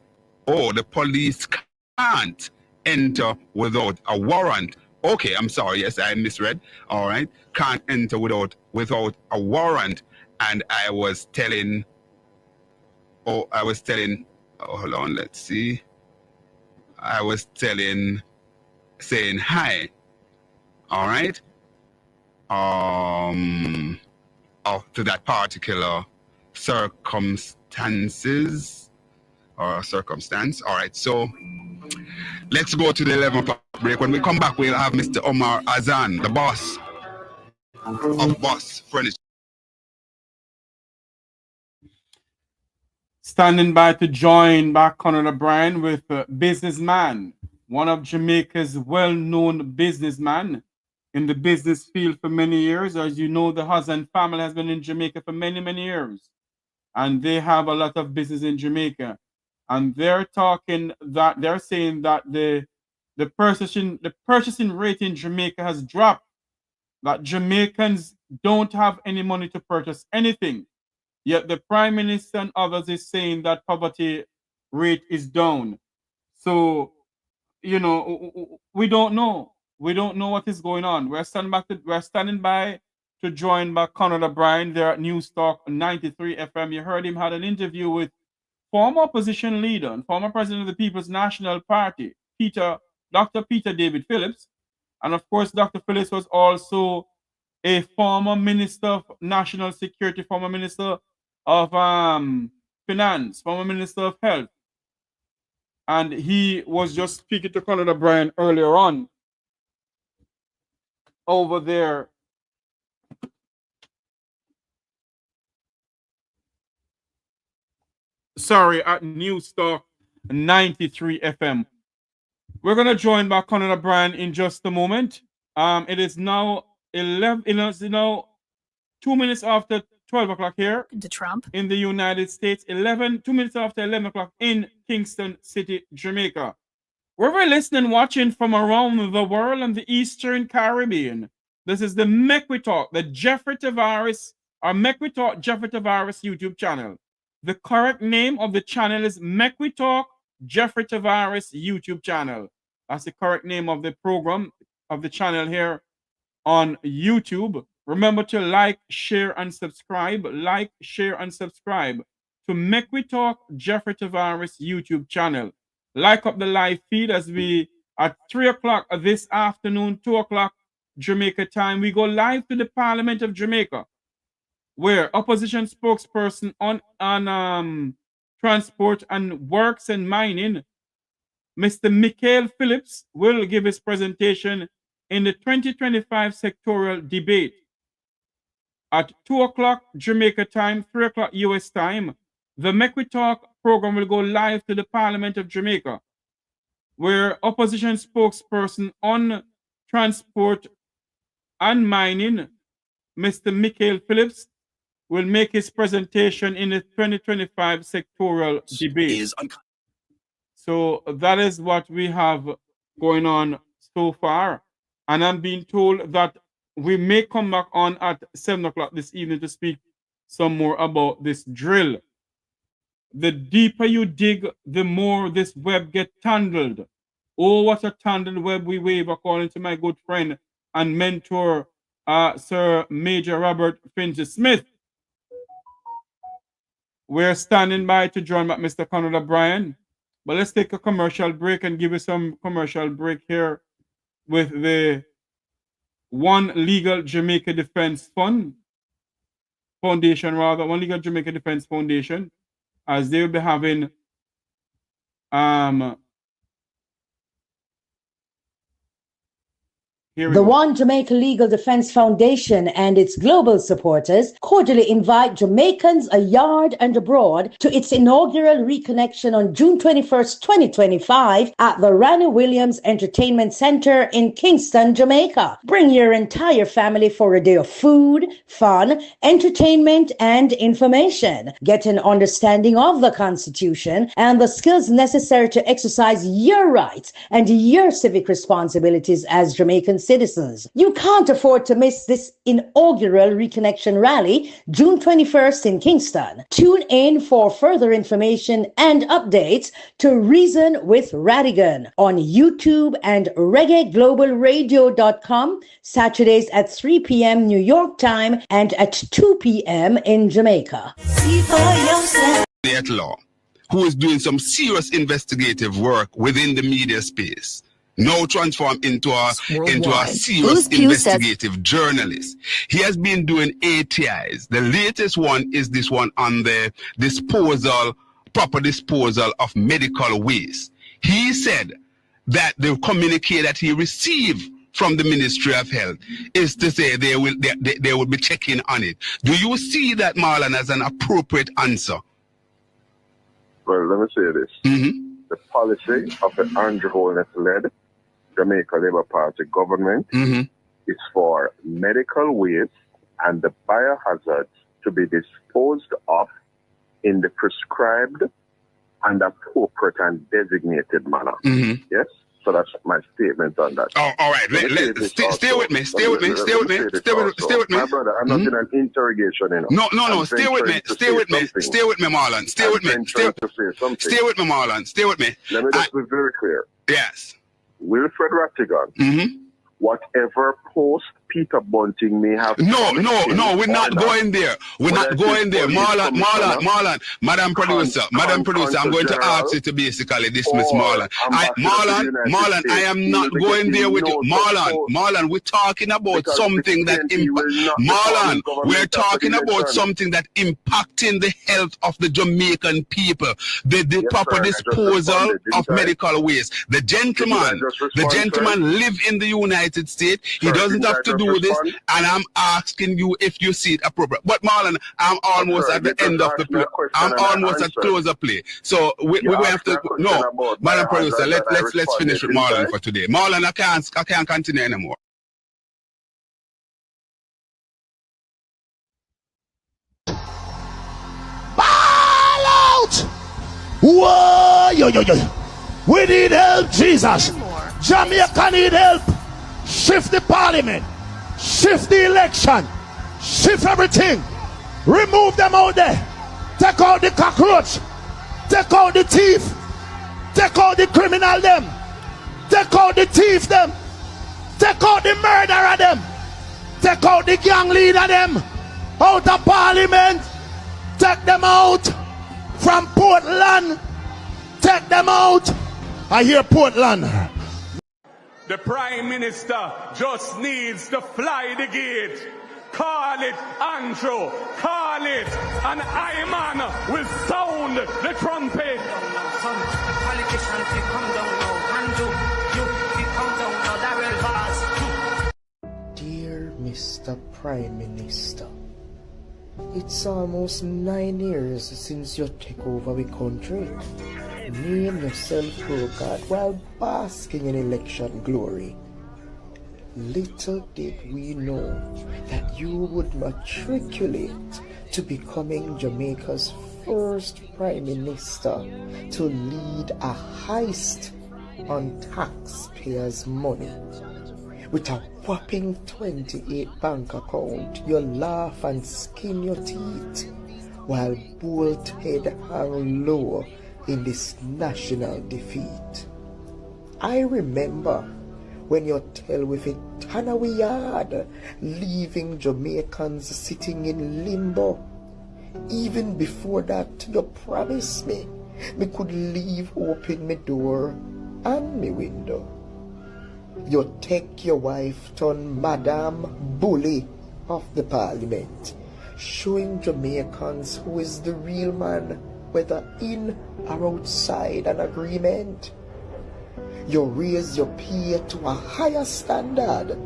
can't enter without a warrant. Okay, I'm sorry. Yes, I misread. All right. Can't enter without a warrant. And I was telling, hold on, let's see. I was saying hi. All right. To that particular circumstance. All right. So Let's go to the 11 o'clock break. When we come back, we'll have Mr. Omar Azan, the boss of Boss Furniture. Standing by to join back Conrad O'Brien with businessman, one of Jamaica's well-known businessman in the business field for many years. As you know, the Azan family has been in Jamaica for many, many years. And they have a lot of business in Jamaica. And they're saying that the purchasing rate in Jamaica has dropped, that Jamaicans don't have any money to purchase anything. Yet the Prime Minister and others is saying that poverty rate is down. So, you know, we don't know. We don't know what is going on. We're standing by to join back Conrad O'Brien there at News Talk 93 FM. You heard him had an interview with former opposition leader and former president of the People's National Party, Dr. Peter David Phillips. And of course, Dr. Phillips was also a former Minister of National Security, former Minister of Finance, former Minister of Health. And he was just speaking to Conrad O'Brien earlier on over there. Sorry, at News Talk 93 FM. We're going to join back Conrad O'Brien in just a moment. It is now 2 minutes after 12 o'clock here to Trump in the United States, 2 minutes after 11 o'clock in Kingston City, Jamaica. Wherever you're listening, watching from around the world and the Eastern Caribbean, this is the Mekwi Talk, the Jeffrey Tavares, or Mekwi Talk Jeffrey Tavares YouTube channel. The correct name of the channel is Mekwi Talk Jeffrey Tavares YouTube channel. That's the correct name of the program, of the channel here on YouTube. Remember to like, share, and subscribe. Like, share, and subscribe to Mekwi Talk Jeffrey Tavares YouTube channel. Like up the live feed as we, at 3 o'clock this afternoon, 2 o'clock Jamaica time, we go live to the Parliament of Jamaica, where opposition spokesperson on transport and works and mining, Mr. Michael Phillips, will give his presentation in the 2025 sectoral debate. At 2 o'clock Jamaica time, 3 o'clock US time, the Mekwi Talk program will go live to the Parliament of Jamaica, where opposition spokesperson on transport and mining, Mr. Michael Phillips, will make his presentation in the 2025 sectoral debate. So that is what we have going on so far. And I'm being told that we may come back on at 7 o'clock this evening to speak some more about this drill. The deeper you dig, the more this web gets tangled. Oh, what a tangled web we weave, according to my good friend and mentor, Sir Major Robert Finch Smith. We're standing by to join back Mr. Conrad O'Brien. But let's take a commercial break and give you some commercial break here with the One Legal Jamaica Defense Foundation, One Legal Jamaica Defense Foundation, as they will be having The One Jamaica Legal Defense Foundation and its global supporters cordially invite Jamaicans abroad and abroad to its inaugural reconnection on June 21st, 2025 at the Ranny Williams Entertainment Center in Kingston, Jamaica. Bring your entire family for a day of food, fun, entertainment, and information. Get an understanding of the Constitution and the skills necessary to exercise your rights and your civic responsibilities as Jamaican citizens. You can't afford to miss this inaugural reconnection rally, June 21st in Kingston. Tune in for further information and updates to Reason with Radigan on YouTube and reggaeglobalradio.com, Saturdays at 3 p.m. New York time and at 2 p.m. in Jamaica. See for yourself. Law, who is doing some serious investigative work within the media space, now transformed into a serious investigative journalist. He has been doing ATIs. The latest one is this one on the proper disposal of medical waste. He said that the communique that he received from the Ministry of Health is to say they will be checking on it. Do you see that, Marlon, as an appropriate answer? Well, let me say this. The policy of the Andrew Holness-led Jamaica Labour Party government is for medical waste and the biohazards to be disposed of in the prescribed and appropriate and designated manner. Yes? So that's my statement on that. Oh, all right. Stay with me. Stay with me. My brother, I'm not in an interrogation, you know. No. Stay with me, Marlon. Stay with me, Marlon. Stay with me. Let me just be very clear. Yes. Wilfred Rattigan, whatever post Peter Bunting may have... No, we're not going there. We're not going there. Marlon, Madam Producer, I'm going to ask you to basically dismiss Marlon. Marlon, I am not going there with you. Marlon, we're talking about something that... Marlon, we're talking about something that impacting the health of the Jamaican people. The proper disposal of medical waste. The gentleman live in the United States. He doesn't have to do this, and I'm asking you if you see it appropriate. But Marlon, I'm almost at the end of the play. I'm almost at close of play. So we have to no, Madam Producer. Let's finish with Marlon for today. Marlon, I can't continue anymore. Ball out! Whoa, we need help, Jesus. Jamaica need help. Shift the parliament. Shift the election. Shift everything. Remove them out there. Take out the cockroach. Take out the thief. Take out the criminal them. Take out the thief them. Take out the murderer them. Take out the gang leader them. Out of parliament. Take them out. From Portland. Take them out. I hear Portland. The Prime Minister just needs to fly the gate. Call it Andrew. Call it. And Iman will sound the trumpet. Politicians, you come down now. Andrew, you come down now. That will pass. Dear Mr. Prime Minister, it's almost 9 years since you took over the country. Name yourself God while basking in election glory. Little did we know that you would matriculate to becoming Jamaica's first Prime Minister to lead a heist on taxpayers' money. With a whopping 28 bank account, you laugh and skin your teeth while bolted hang low in this national defeat. I remember when you tell with it Tanawi Yard, leaving Jamaicans sitting in limbo. Even before that, you promised me could leave open my door and my window. You take your wife turn Madam Bully of the Parliament, showing Jamaicans who is the real man, whether in or outside an agreement. You raise your pay to a higher standard,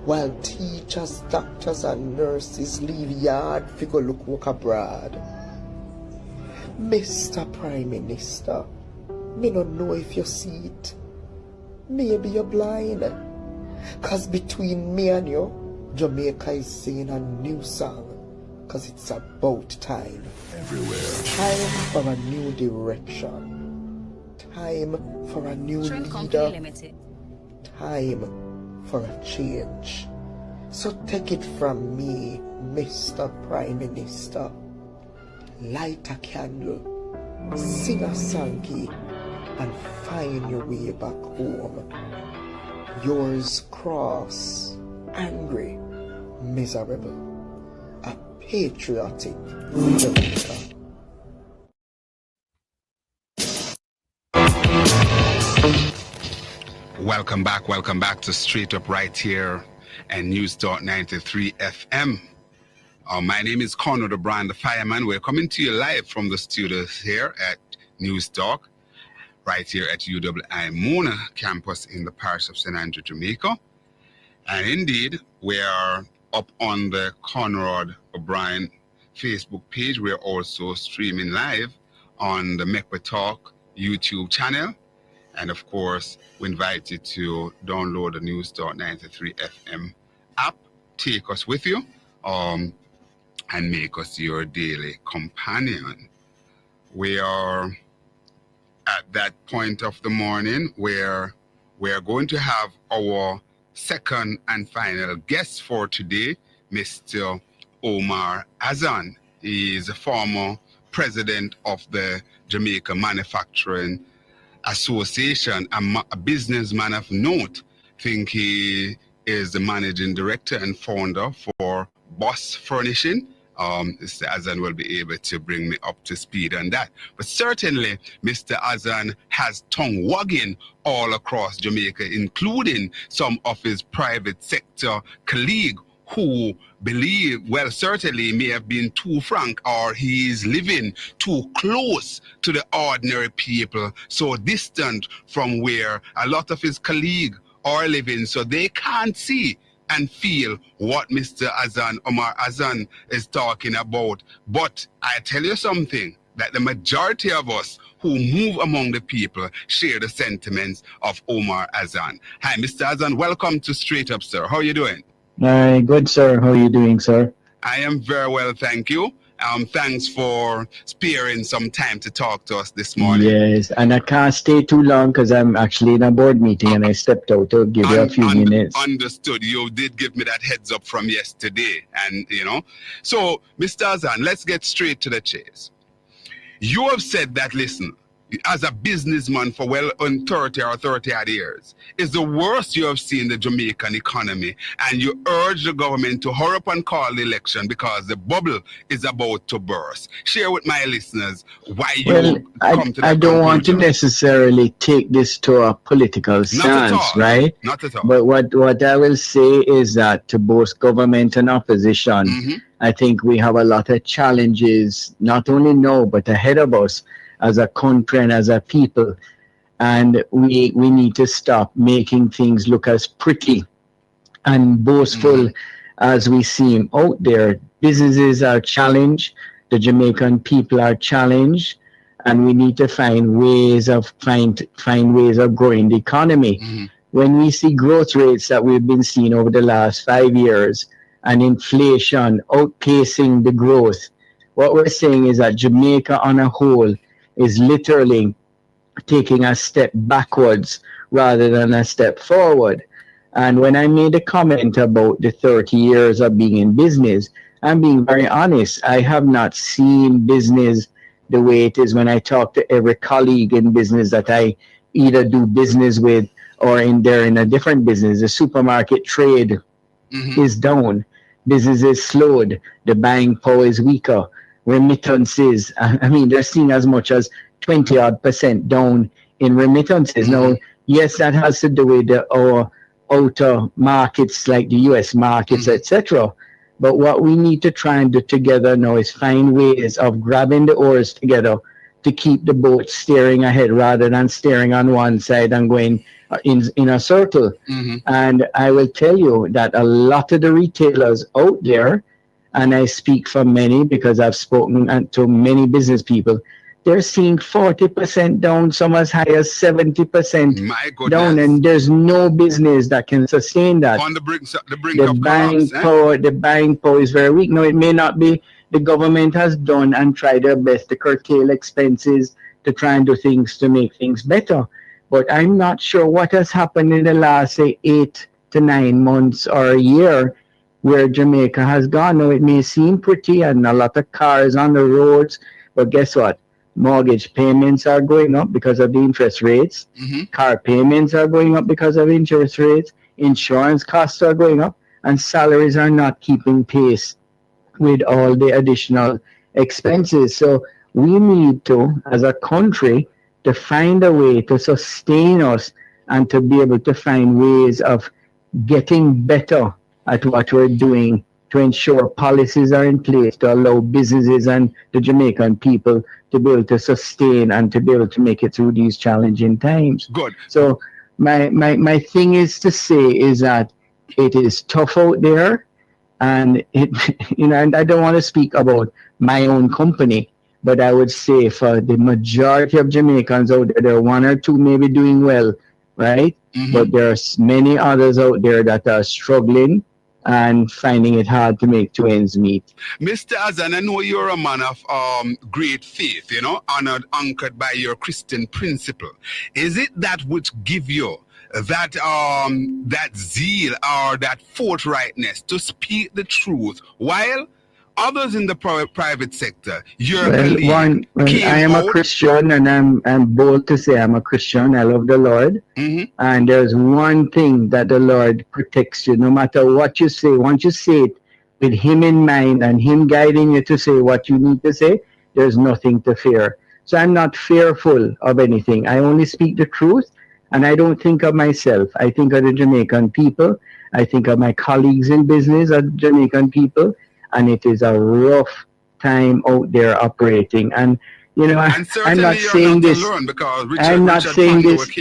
while teachers, doctors and nurses leave yard to go look work abroad. Mr. Prime Minister, me don't know if you see it. Maybe you're blind. Cause between me and you, Jamaica is singing a new song. Cause it's about time. Everywhere. Time for a new direction. Time for a new leader. Time for a change. So take it from me, Mr. Prime Minister. Light a candle, sing a song, and find your way back home. Yours cross, angry, miserable, a patriotic Jamaica. Welcome back to Straight Up right here and News Talk 93 FM. My name is Conrad, the fireman. We're coming to you live from the studios here at News Talk. right here at UWI Mona campus in the parish of St. Andrew, Jamaica. And indeed, we are up on the Conrad O'Brien Facebook page. We are also streaming live on the Make We Talk YouTube channel. And of course, we invite you to download the News Talk 93 FM app. Take us with you and make us your daily companion. We are at that point of the morning where we are going to have our second and final guest for today, Mr. Omar Azan. He is a former president of the Jamaica Manufacturing Association, a businessman of note. I think he is the managing director and founder for Boss Furnishing. Mr. Azan will be able to bring me up to speed on that. But certainly, Mr. Azan has tongue wagging all across Jamaica, including some of his private sector colleagues who believe, well, certainly may have been too frank, or he's living too close to the ordinary people, so distant from where a lot of his colleagues are living, so they can't see and feel what Mr. Azan, Omar Azan, is talking about. But I tell you something, that the majority of us who move among the people share the sentiments of Omar Azan. Hi, Mr. Azan, welcome to Straight Up, sir. How are you doing? Good, sir. How are you doing, sir? I am very well, thank you. Thanks for sparing some time to talk to us this morning. Yes, and I can't stay too long because I'm actually in a board meeting and I stepped out to give you a few minutes. Understood. You did give me that heads up from yesterday, and So, Mr. Azan, let's get straight to the chase. You have said that, listen, as a businessman for well on 30 or 30 odd years, is the worst you have seen the Jamaican economy, and you urge the government to hurry up and call the election because the bubble is about to burst. Share with my listeners why you come to that I don't want to conclusion. necessarily take this to a political stance, right? Not at all. But what I will say is that to both government and opposition, I think we have a lot of challenges, not only now, but ahead of us as a country and as a people. And we need to stop making things look as pretty and boastful as we seem out there. Businesses are challenged, the Jamaican people are challenged, and we need to find ways of find ways of growing the economy. When we see growth rates that we've been seeing over the last 5 years and inflation outpacing the growth, what we're saying is that Jamaica on a whole is literally taking a step backwards rather than a step forward. And when I made a comment about the 30 years of being in business, I'm being very honest. I have not seen business the way it is when I talk to every colleague in business that I either do business with or they're in a different business. The supermarket trade is down. Business is slowed. The buying power is weaker. Remittances, I mean, they're seeing as much as 20% down in remittances. Now, yes, that has to do with our outer markets like the US markets, etc. But what we need to try and do together now is find ways of grabbing the oars together to keep the boat steering ahead rather than steering on one side and going in a circle. And I will tell you that a lot of the retailers out there, and I speak for many because I've spoken to many business people, they're seeing 40% down, some as high as 70% down, and there's no business that can sustain that. On the brink The of buying collapse, the buying power is very weak. Now, it may not be the government has done and tried their best to curtail expenses to try and do things to make things better, but I'm not sure what has happened in the last, say, 8 to 9 months or a year where Jamaica has gone. Now, it may seem pretty and a lot of cars on the roads, but guess what? Mortgage payments are going up because of the interest rates. Car payments are going up because of interest rates. Insurance costs are going up, and salaries are not keeping pace with all the additional expenses. So we need to, as a country, to find a way to sustain us and to be able to find ways of getting better at what we're doing to ensure policies are in place to allow businesses and the Jamaican people to be able to sustain and to be able to make it through these challenging times. Good. So my thing is to say is that it is tough out there, and it and I don't want to speak about my own company, but I would say for the majority of Jamaicans out there, there are one or two maybe doing well, right? But there's many others out there that are struggling and finding it hard to make two ends meet. Mr. Azan, I know you're a man of great faith, honored, anchored by your Christian principle. Is it that which give you that that zeal or that forthrightness to speak the truth while others in the private sector, your colleague, I am a Christian, and I'm bold to say I'm a Christian. I love the Lord. And there's one thing that the Lord protects you, no matter what you say. Once you say it with Him in mind and Him guiding you to say what you need to say, there's nothing to fear. So I'm not fearful of anything. I only speak the truth, and I don't think of myself. I think of the Jamaican people. I think of my colleagues in business of Jamaican people. And it is a rough time out there operating. And I'm not saying this. I'm not saying this.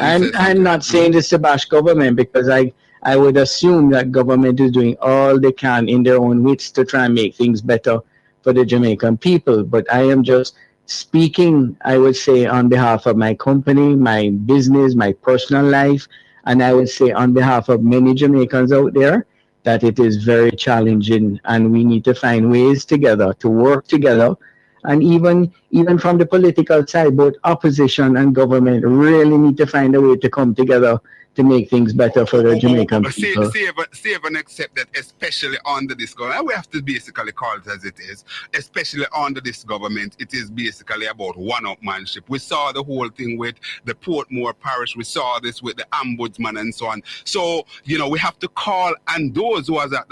I'm not saying this to bash government, because I would assume that government is doing all they can in their own wits to try and make things better for the Jamaican people. But I am just speaking, I would say, on behalf of my company, my business, my personal life, and I would say on behalf of many Jamaicans out there, that it is very challenging, and we need to find ways together to work together. And even from the political side, both opposition and government really need to find a way to come together to make things better for the Jamaican people. Save and accept that, especially under this government. We have to basically call it as it is. Especially under this government, it is basically about one-upmanship. We saw the whole thing with the Portmore Parish. We saw this with the ombudsman and so on. So, we have to call on those who are at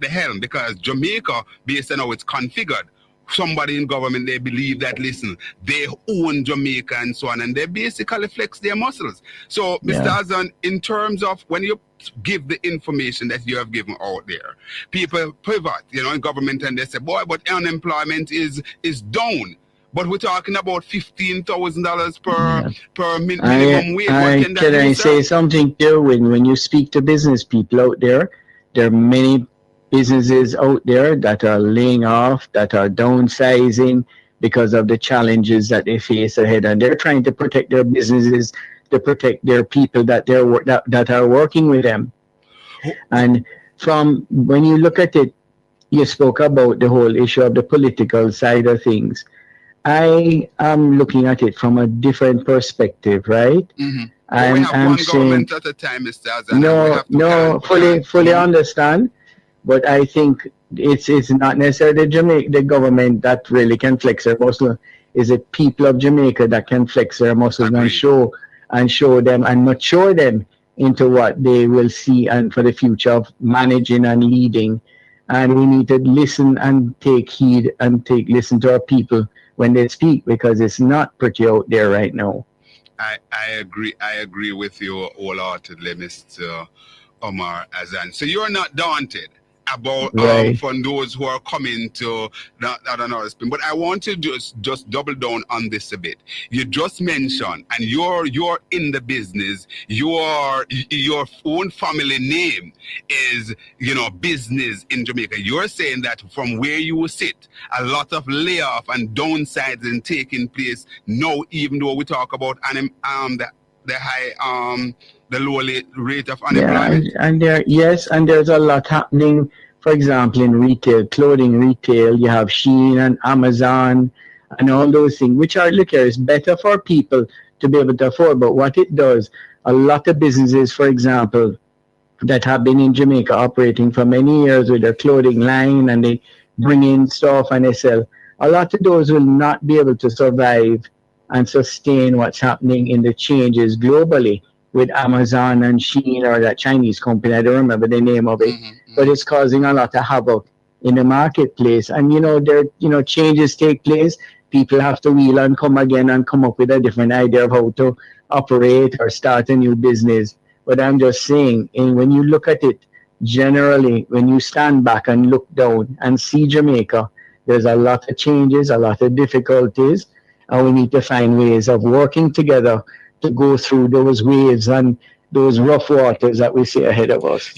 the helm, because Jamaica, based on how it's configured, somebody in government, they believe that, listen, they own Jamaica and so on, and they basically flex their muscles. So, Mr. Azan, in terms of when you give the information that you have given out there, people pivot, in government, and they say, boy, but unemployment is down. But we're talking about $15,000 per minimum wage. Can I say something here? When you speak to business people out there, there are many businesses out there that are laying off, that are downsizing because of the challenges that they face ahead, and they're trying to protect their businesses, to protect their people that are working with them. And from when you look at it, you spoke about the whole issue of the political side of things. I am looking at it from a different perspective, right? I'm saying, at a time, Mr. Azan, fully understand. But I think it's not necessarily the government that really can flex their muscle. Is it people of Jamaica that can flex their muscles and show them and mature them into what they will see and for the future of managing and leading. And we need to listen and take heed and listen to our people when they speak, because it's not pretty out there right now. I agree with you wholeheartedly, Mr. Omar Azan. So you're not daunted about from those who are coming to that another spin. But I want to just double down on this a bit. You just mentioned, and you're in the business, your own family name is business in Jamaica. You're saying that from where you sit, a lot of layoff and downsizing taking place now, even though we talk about the high the low rate of unemployment. And there's a lot happening. For example, in retail, clothing retail, you have Shein and Amazon and all those things, which are, it's better for people to be able to afford. But what it does, a lot of businesses, for example, that have been in Jamaica operating for many years with their clothing line, and they bring in stuff and they sell, a lot of those will not be able to survive and sustain what's happening in the changes globally with Amazon and Shein, or that Chinese company, I don't remember the name of it, but it's causing a lot of havoc in the marketplace. And changes take place. People have to wheel and come again and come up with a different idea of how to operate or start a new business. But I'm just saying, and when you look at it generally, when you stand back and look down and see Jamaica, there's a lot of changes, a lot of difficulties, and we need to find ways of working together to go through those waves and those rough waters that we see ahead of us.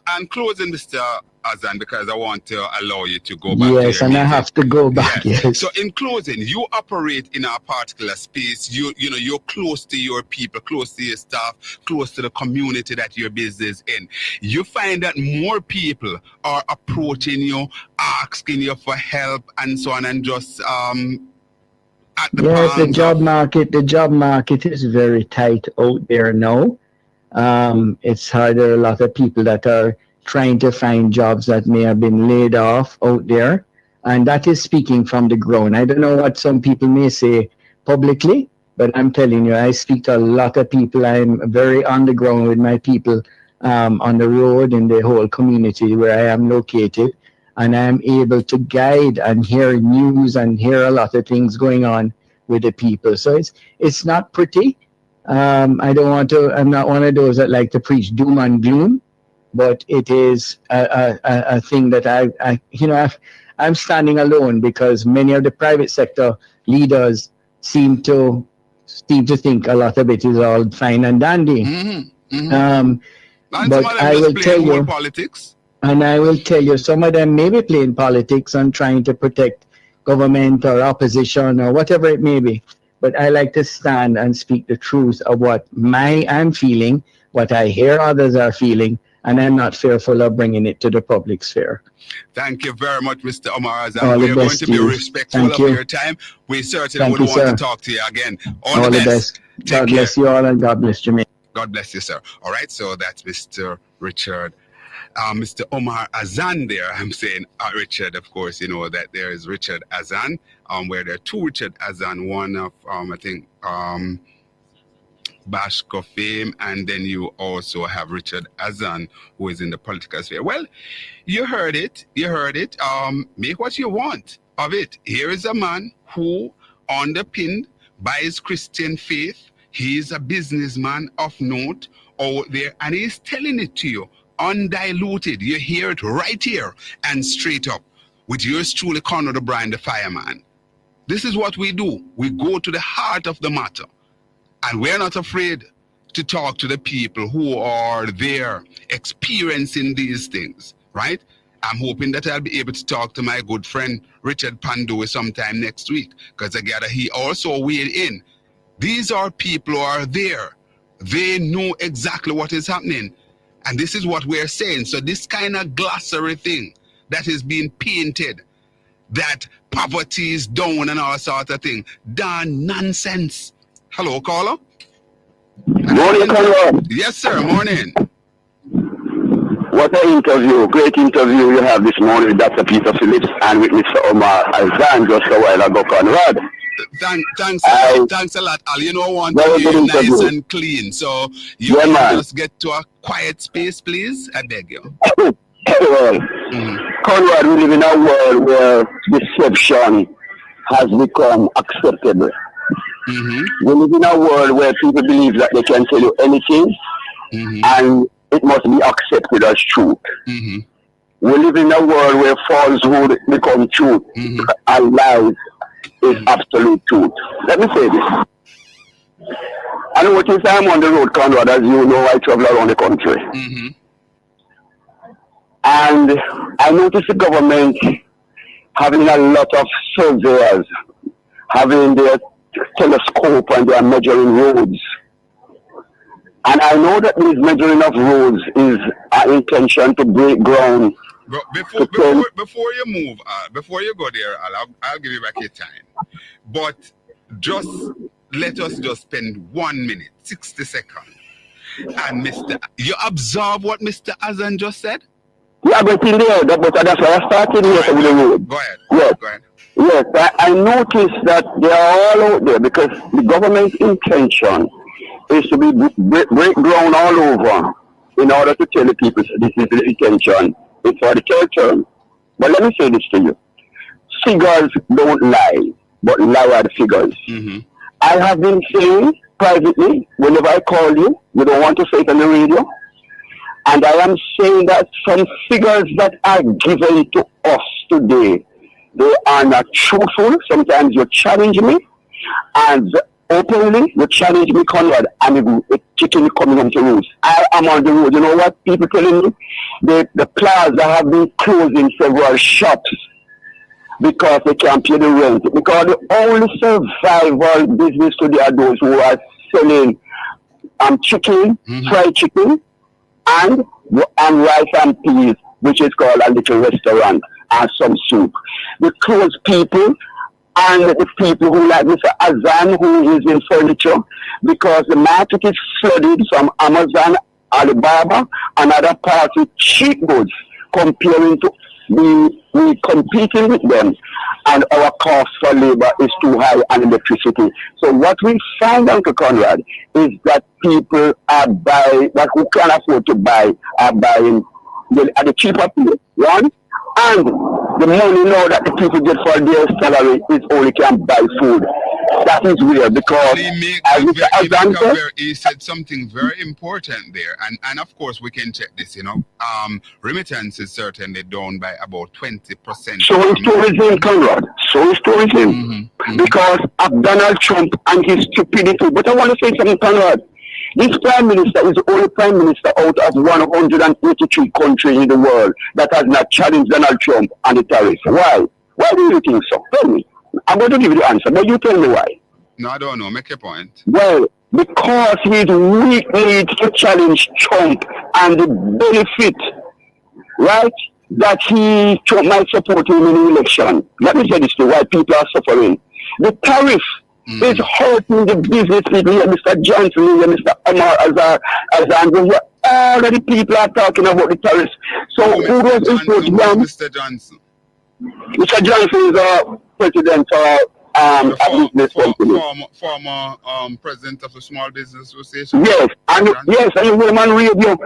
I'm closing, Mr. Azan, because I want to allow you to go back to Yes, your and I meeting. have to go back. Yes. So in closing, you operate in a particular space. You know, you're close to your people, close to your staff, close to the community that your business in. You find that more people are approaching you, asking you for help, and so on, and just Yes, the job market is very tight out there now. It's hard. There are a lot of people that are trying to find jobs that may have been laid off out there. And that is speaking from the ground. I don't know what some people may say publicly, but I'm telling you, I speak to a lot of people. I'm very on the ground with my people on the road in the whole community where I am located. And I'm able to guide and hear news and hear a lot of things going on with the people. So it's not pretty. I'm not one of those that like to preach doom and gloom, but it is a thing that I'm standing alone because many of the private sector leaders seem to think a lot of it is all fine and dandy. But I will tell you, politics. And I will tell you, some of them may be playing politics and trying to protect government or opposition or whatever it may be. But I like to stand and speak the truth of what I'm feeling, what I hear others are feeling, and I'm not fearful of bringing it to the public sphere. Thank you very much, Mr. Omar Azan. We are going to be respectful of your time. We certainly would want to talk to you again. All the best. God bless you all, and God bless Jamaica. God bless you, sir. All right, so that's Mr. Richard. Mr. Omar Azan there. I'm saying Richard, of course, you know that there is Richard Azan, where there are two Richard Azan, one of, I think, Bashko fame, and then you also have Richard Azan, who is in the political sphere. Well, you heard it. Make what you want of it. Here is a man who, underpinned by his Christian faith, he is a businessman of note out there, and he's telling it to you. Undiluted. You hear it right here and straight up with yours truly, Conrad O'Brien, the fireman. This is what we do. We go to the heart of the matter. And we're not afraid to talk to the people who are there experiencing these things, right? I'm hoping that I'll be able to talk to my good friend Richard Pandu sometime next week, because I gather he also weighed in. These are people who are there. They know exactly what is happening. And this is what we're saying. So this kind of glossary thing that is being painted, that poverty is down and all sort of thing, darn nonsense. Hello, caller. Morning, Conrad. Yes, sir. Morning. What an interview. Great interview you have this morning with Dr. Peter Phillips and with Mr. Omar Azan just a while ago, Conrad. Thanks a lot, Al. You know, I want to hear you nice and clean. So you can just get to a quiet space, please. I beg you. Well, Conrad, we live in a world where deception has become acceptable. We live in a world where people believe that they can tell you anything and it must be accepted as truth. We live in a world where falsehood becomes truth and lies is absolute truth. Let me say this. I notice I'm on the road, Conrad, as you know, I travel around the country. And I notice the government having a lot of surveyors, having their telescope and they are measuring roads. And I know that this measuring of roads is an intention to break ground. Before you move, before you go there, I'll give you back your time. But just let us just spend 1 minute, 60 seconds. And you observe what Mr. Azan just said? Yeah, but in there, but that's why I started here with the road. Go ahead. Yes. Go ahead. Yes, I noticed that they are all out there because the government's intention is to be break ground all over in order to tell the people this is the intention. It's for the third term. But let me say this to you. Figures don't lie, but lie are the figures. I have been saying privately, whenever I call you, you don't want to say it on the radio. And I am saying that some figures that are given to us today, they are not truthful. Sometimes you challenge me, and openly you challenge me, Conrad, and the chicken coming home to roost. I am on the road. You know what people telling me? The plaza have been closing several shops because they can't pay the rent. Because the only survival business today are those who are selling chicken, fried chicken, and rice and peas, which is called a little restaurant, and some soup. The close people and the people who like Mr. Azan, who is in furniture, because the market is flooded from Amazon, Alibaba, and other parts with cheap goods, comparing to we competing with them, and our cost for labor is too high and electricity. So what we find, Uncle Conrad, is that people are buying, that who can afford to buy, are buying at the cheaper place, one, and the money now that the people get for their salary is only can buy food. That is weird, because he said something very important there, and of course we can check this. Remittance is certainly down by about 20%. So is tourism, Conrad. So is tourism, because of Donald Trump and his stupidity. But I want to say something, Conrad. This prime minister is the only prime minister out of 183 countries in the world that has not challenged Donald Trump on the tariffs. Why? Why do you think so? Tell me. I'm going to give you the answer, but you tell me why. No, I don't know. Make your point. Well, because he's weak needs to challenge Trump and the benefit, right, that Trump might support him in the election. Let me say this to why people are suffering. The tariff is hurting the business people here, Mr. Johnson, here, Mr. Omar Azan, all of the people are talking about the tariffs. So who does import them? Mr. Johnson. Mr. Johnson is president former president of the Small Business Association. Yes, and woman radio.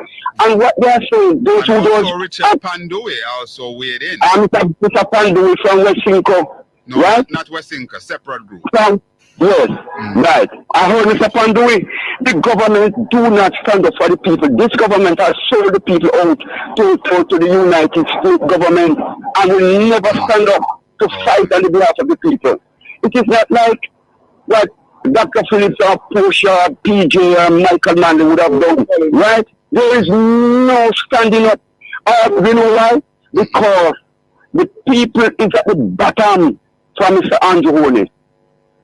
And what they are saying, those who don't. Richard Pandui also weighed in. Mr. Pandui from Westinco. No, right? not Westinco, separate group. Yes, right. I heard Mr. Pandui. The government do not stand up for the people. This government has sold the people out to the United States government, and will never stand up to fight on the behalf of the people. It is not like what Dr. Phillips or Portia, PJ, or Michael Manley would have done, right? There is no standing up. You know why? Because the people is at the bottom from Mr. Andrew Honey.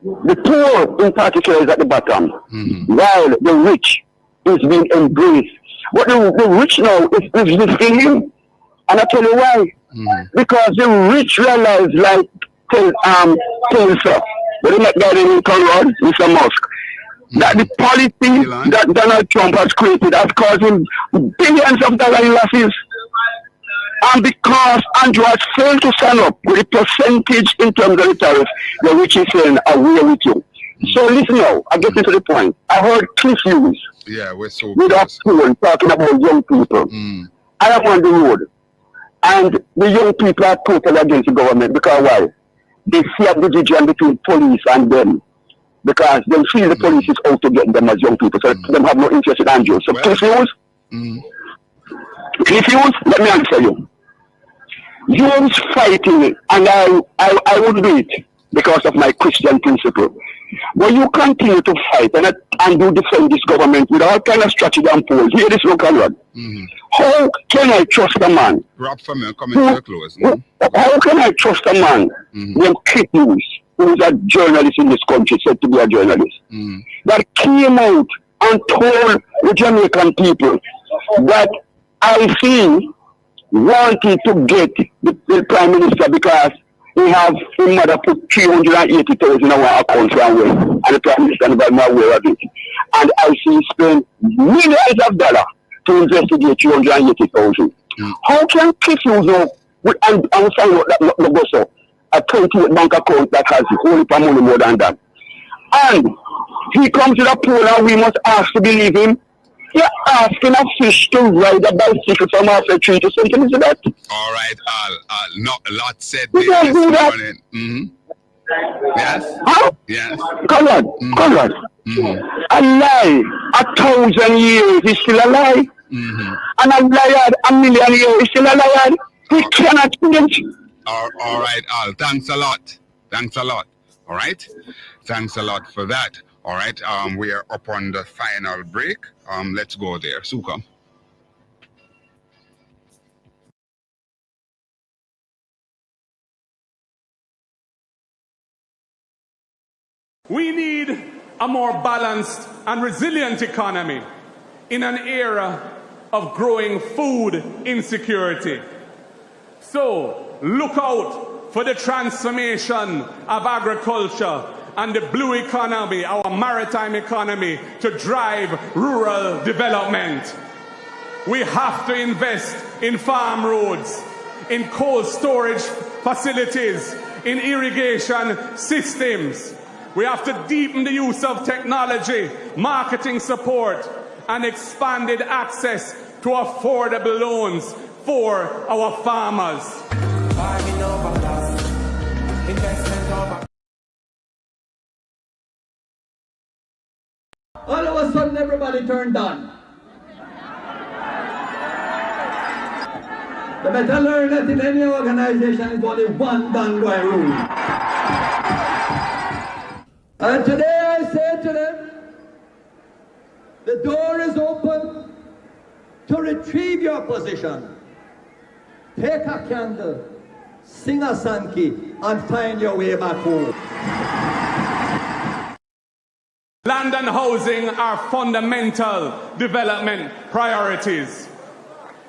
The poor in particular is at the bottom, while the rich is being embraced. But the rich now is resisting him. And I tell you why. Because the rich realize, like Tulsa, but in that guy in Conrad, Mr. Musk, that the policy that Donald Trump has created has caused him billions of dollars in losses. And because Andrew has failed to stand up with the percentage in terms of the tariff, the rich is saying, away with you. So listen now, I get into the point. I heard Cliff Hughes with our school talking about young people. I am on the road. And the young people are totally against the government. Because why? They see a division between police and them. Because they feel the police is out to get them as young people. So they have no interest in Andrew. So Cliff Hughes, let me answer you. You was fighting, and I would do it because of my Christian principle. But you continue to fight and you defend this government with all kind of strategy and polls. Hear this, Conrad. How can I trust a man? Rob for me, coming to close. How can I trust a man named Cliff Hughes, who is a journalist in this country, said to be a journalist, that came out and told the Jamaican people that I see wanted to get the Prime Minister because his mother put 380,000 in our account somewhere, and the Prime Minister never more aware of it. And I see he spent millions of dollars to investigate 380,000. How can Cliff Hughes know, and find out that Logoso, a 28 bank account that has whole heap of money more than that? And he comes to the poll and we must ask to believe him. You're asking a fish to ride a bicycle from off a tree to something, is that? All right, not a lot said there this morning. Yes? Huh? Yes. Conrad, a lie, 1,000 years is still a lie. And a liar, a millionaire is still a liar. We cannot change. All right, Al. Thanks a lot. Thanks a lot. All right. Thanks a lot for that. All right. We are up on the final break. Let's go there. Suka. We need a more balanced and resilient economy in an era of growing food insecurity. So look out for the transformation of agriculture and the blue economy, our maritime economy, to drive rural development. We have to invest in farm roads, in cold storage facilities, in irrigation systems. We have to deepen the use of technology, marketing support, and expanded access to affordable loans for our farmers. All of a sudden, everybody turned on. The better learn that in any organization is only one done by rule. And today I say to them, the door is open to retrieve your position. Take a candle, sing a Sankey, and find your way back home. Land and housing are fundamental development priorities.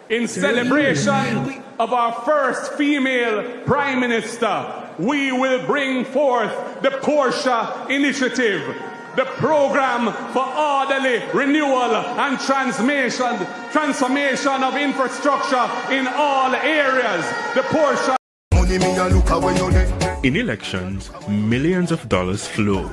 In celebration of our first female Prime Minister, we will bring forth the Portia Initiative, the program for orderly renewal and transformation of infrastructure in all areas. The Portia. In elections, millions of dollars flow.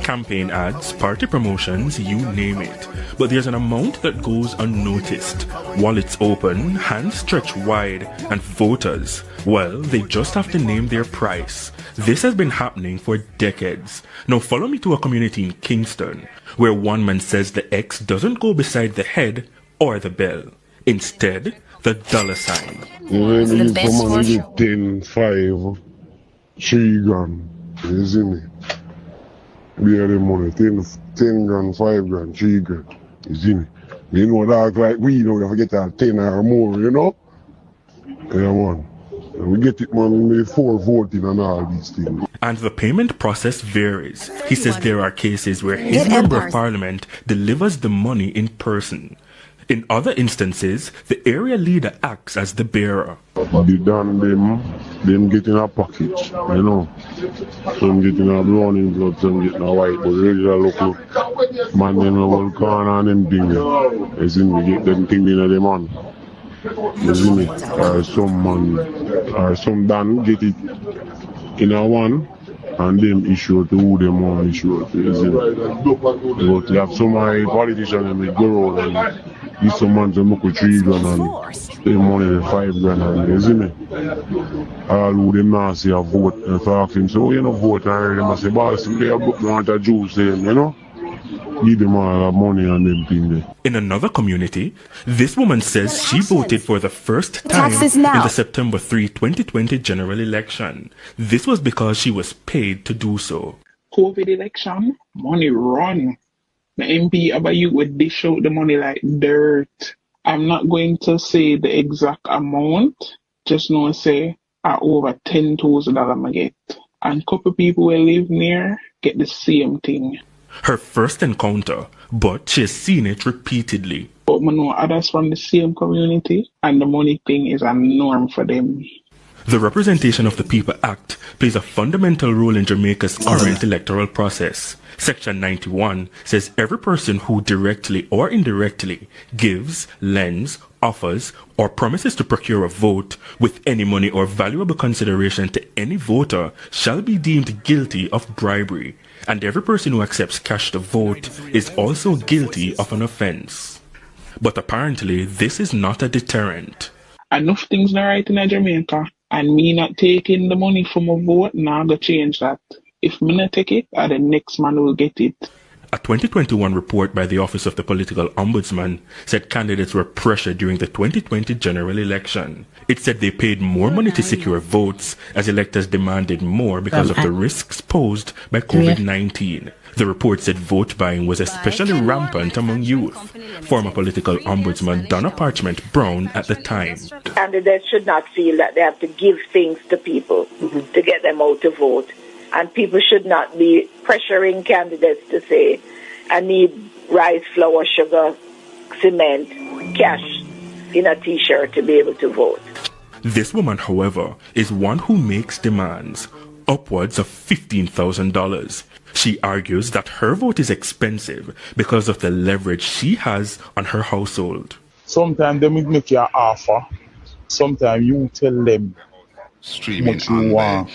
Campaign ads, party promotions, you name it. But there's an amount that goes unnoticed. Wallets open, hands stretch wide, and voters, well, they just have to name their price. This has been happening for decades. Now follow me to a community in Kingston, where one man says the X doesn't go beside the head or the bell. Instead, the dollar sign. You the best for sure. 10, 5, 3 grand. You see me? Bear the money, 10 grand, 5 grand, 3 grand. You see me? You know that like we know if we get a 10 or more, you know? Yeah, man. We get it, man, before voting and all these things. And the payment process varies. He says there are cases where his member of parliament delivers the money in person. In other instances, the area leader acts as the bearer. They done them getting a package, you know. Some getting a brown envelope, some getting a white, but regular local man, them will corner and them things. You see me, get them things in the man. You see me? Or some man, or some dan get it in a one, and them issue to who them want issue to, you see me? But you have some politicians and they go around and give some man to make 3 grand and pay money 5 grand and you see me? All who them not say a vote and talk to him, so you know vote and them say, boss, they want a juice them, you know? Give them all the money and them thing there. In another community, this woman says she voted for the first time in the September 3, 2020 general election. This was because she was paid to do so. COVID election, money run. The MP about you would dish out the money like dirt. I'm not going to say the exact amount, just know say over $10,000 I get. And couple people who live near get the same thing. Her first encounter, but she has seen it repeatedly. But I know others from the same community, and the money thing is a norm for them. The Representation of the People Act plays a fundamental role in Jamaica's current electoral process. Section 91 says every person who directly or indirectly gives, lends, offers, or promises to procure a vote with any money or valuable consideration to any voter shall be deemed guilty of bribery, and every person who accepts cash to vote is also guilty of an offense. But apparently, this is not a deterrent. Enough things not right in Jamaica, and me not taking the money from a vote, now go change that. If me not take it, the next man will get it. A 2021 report by the Office of the Political Ombudsman said candidates were pressured during the 2020 general election. It said they paid more money to secure votes as electors demanded more because of the risks posed by COVID-19. The report said vote buying was especially rampant among youth. Former political ombudsman Donna Parchment Brown at the time. Candidates should not feel that they have to give things to people to get them out to vote. And people should not be pressuring candidates to say, I need rice, flour, sugar, cement, cash in a t-shirt to be able to vote. This woman, however, is one who makes demands, upwards of $15,000. She argues that her vote is expensive because of the leverage she has on her household. Sometimes they will make you an offer. Sometimes you tell them streaming what you want.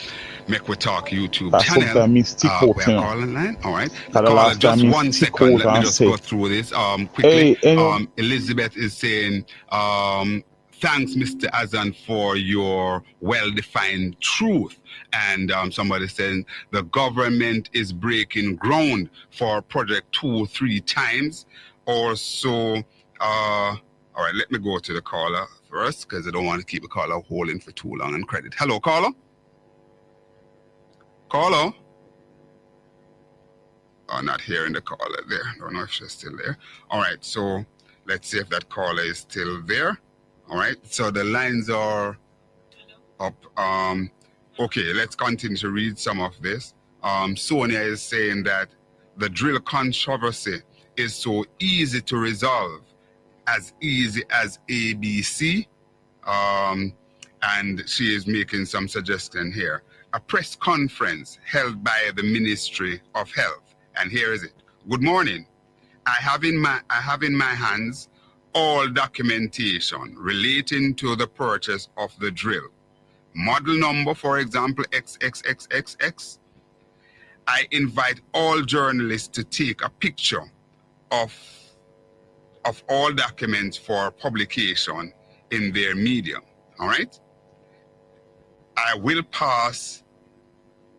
Make We Talk YouTube That channel. sometimes me stick out We're here. calling line. All right. The Caller, last just time me 1 stick second. out Let me and just say, go through this quickly. Hey, Elizabeth is saying, thanks, Mr. Azan, for your well-defined truth. And somebody saying the government is breaking ground for project 2-3 times or so. All right, let me go to the caller first because I don't want to keep the caller holding for too long on credit. Hello, caller. Caller. Oh, not hearing the caller there. Don't know if she's still there. All right, so let's see if that caller is still there. All right, so the lines are up. Okay, let's continue to read some of this. Sonia is saying that the drill controversy is so easy to resolve, as easy as ABC. And she is making some suggestion here. A press conference held by the Ministry of Health. And here is it. Good morning. I have in my hands all documentation relating to the purchase of the drill. Model number, for example, XXXXX. I invite all journalists to take a picture of all documents for publication in their media. All right? I will pass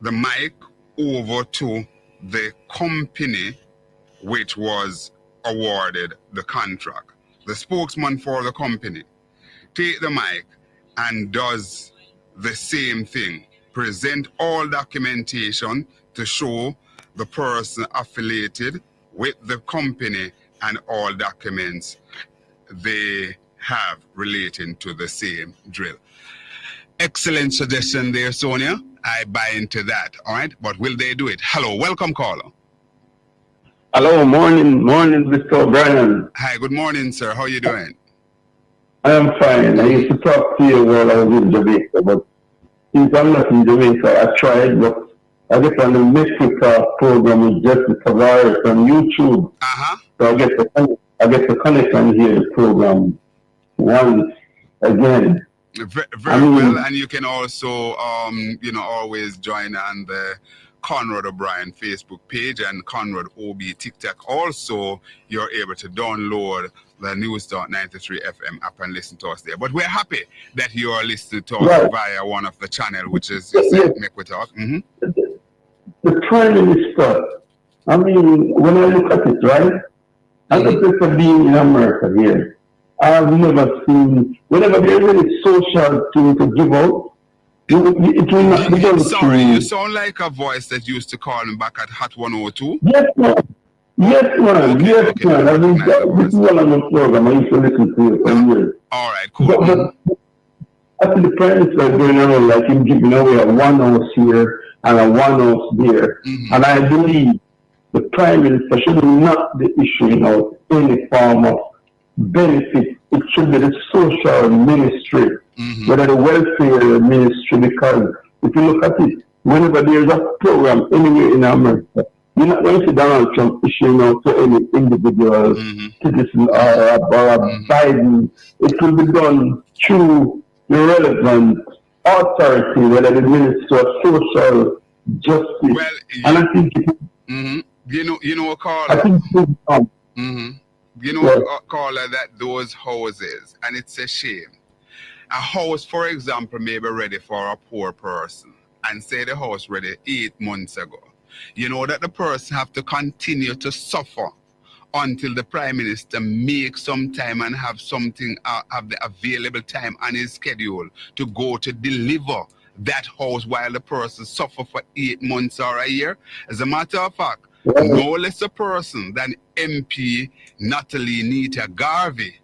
the mic over to the company which was awarded the contract. The spokesman for the company take the mic and does the same thing. Present all documentation to show the person affiliated with the company and all documents they have relating to the same drill. Excellent suggestion there, Sonia. I buy into that, all right? But will they do it? Hello, welcome, caller. Hello, morning, Mr. O'Brien. Hi, good morning, sir. How are you doing? I am fine. I used to talk to you while I was in Jamaica, but since I'm not in Jamaica, I tried, but I get on the Mexico program with Justice Tavares on YouTube. So I get to connect and hear the program once again. Very well, and you can also, always join on the Conrad O'Brien Facebook page and Conrad OB TikTok. Also, you're able to download the News.93 FM app and listen to us there. But we're happy that you are listening to us via one of the channel, which is Make We Talk. The Prime Minister, I mean, when I look at it, right, as a person being in America here, I've never seen, whenever there's any social thing to give out, it will not be done. Sorry, you sound like a voice that used to call me back at Hot 102. Yes, man. Yes, man. Yes, man. I mean, this is one of the program I used to listen to it for years. All right, cool. But I see the Prime Minister going around like him giving away a one house here and a one house there. And I believe the Prime Minister should not be issuing out any form of benefit. It should be the social ministry, whether the welfare ministry, because if you look at it, whenever there's a program anywhere in America, you're not going to see Donald Trump issuing out to any individual citizen or Biden. It will be done through the relevant authority, whether the Ministry of Social Justice. Well, and I think you know, caller. I think You know, caller, that those houses, and it's a shame. A house, for example, may be ready for a poor person, and say the house ready 8 months ago. you know that the person have to continue to suffer until the Prime Minister makes some time and have something, have the available time on his schedule to go to deliver that house while the person suffer for 8 months or a year. As a matter of fact, no less a person than MP Natalie Nita Garvey,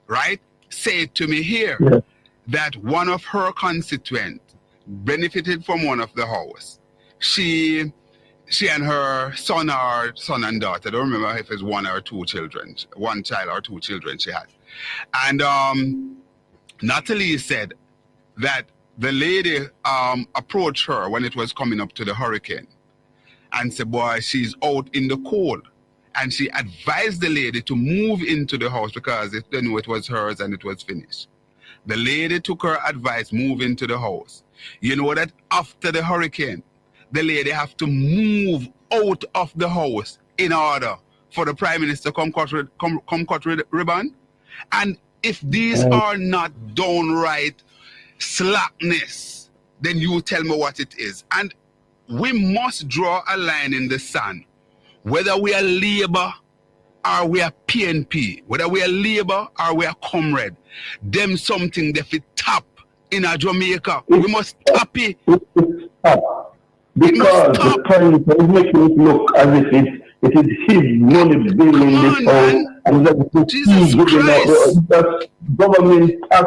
right, said to me here that one of her constituents benefited from one of the house. She and her son and daughter, I don't remember if it's one or two children, one child or two children she had. And Natalie said that the lady approached her when it was coming up to the hurricane and said, boy, she's out in the cold. And she advised the lady to move into the house because they knew it was hers and it was finished. The lady took her advice, move into the house. You know that after the hurricane, the lady have to move out of the house in order for the Prime Minister come cut ribbon. And if these are not downright slackness, then you tell me what it is. And we must draw a line in the sand. Whether we are Labour or we are PNP, whether we are Labour or we are Conrad, them something they fit tap in a Jamaica. We must tap it. Because the Prime Minister is making it look as if it is his money building this house, and that he's giving out the government tax.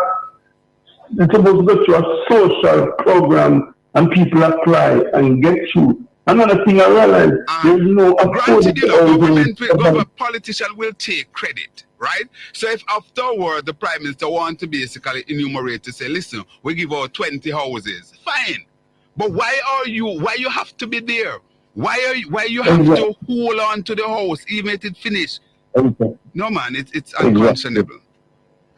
It's supposed to go through a social program and people apply and get through. Another thing I realize, there's no granted, you know, government politician will take credit, right? So if afterward the Prime Minister wants to basically enumerate to say, listen, we give out 20 houses, fine. But why you have to be there? Why you have to hold on to the house even if it's finished? No man, it's unconscionable.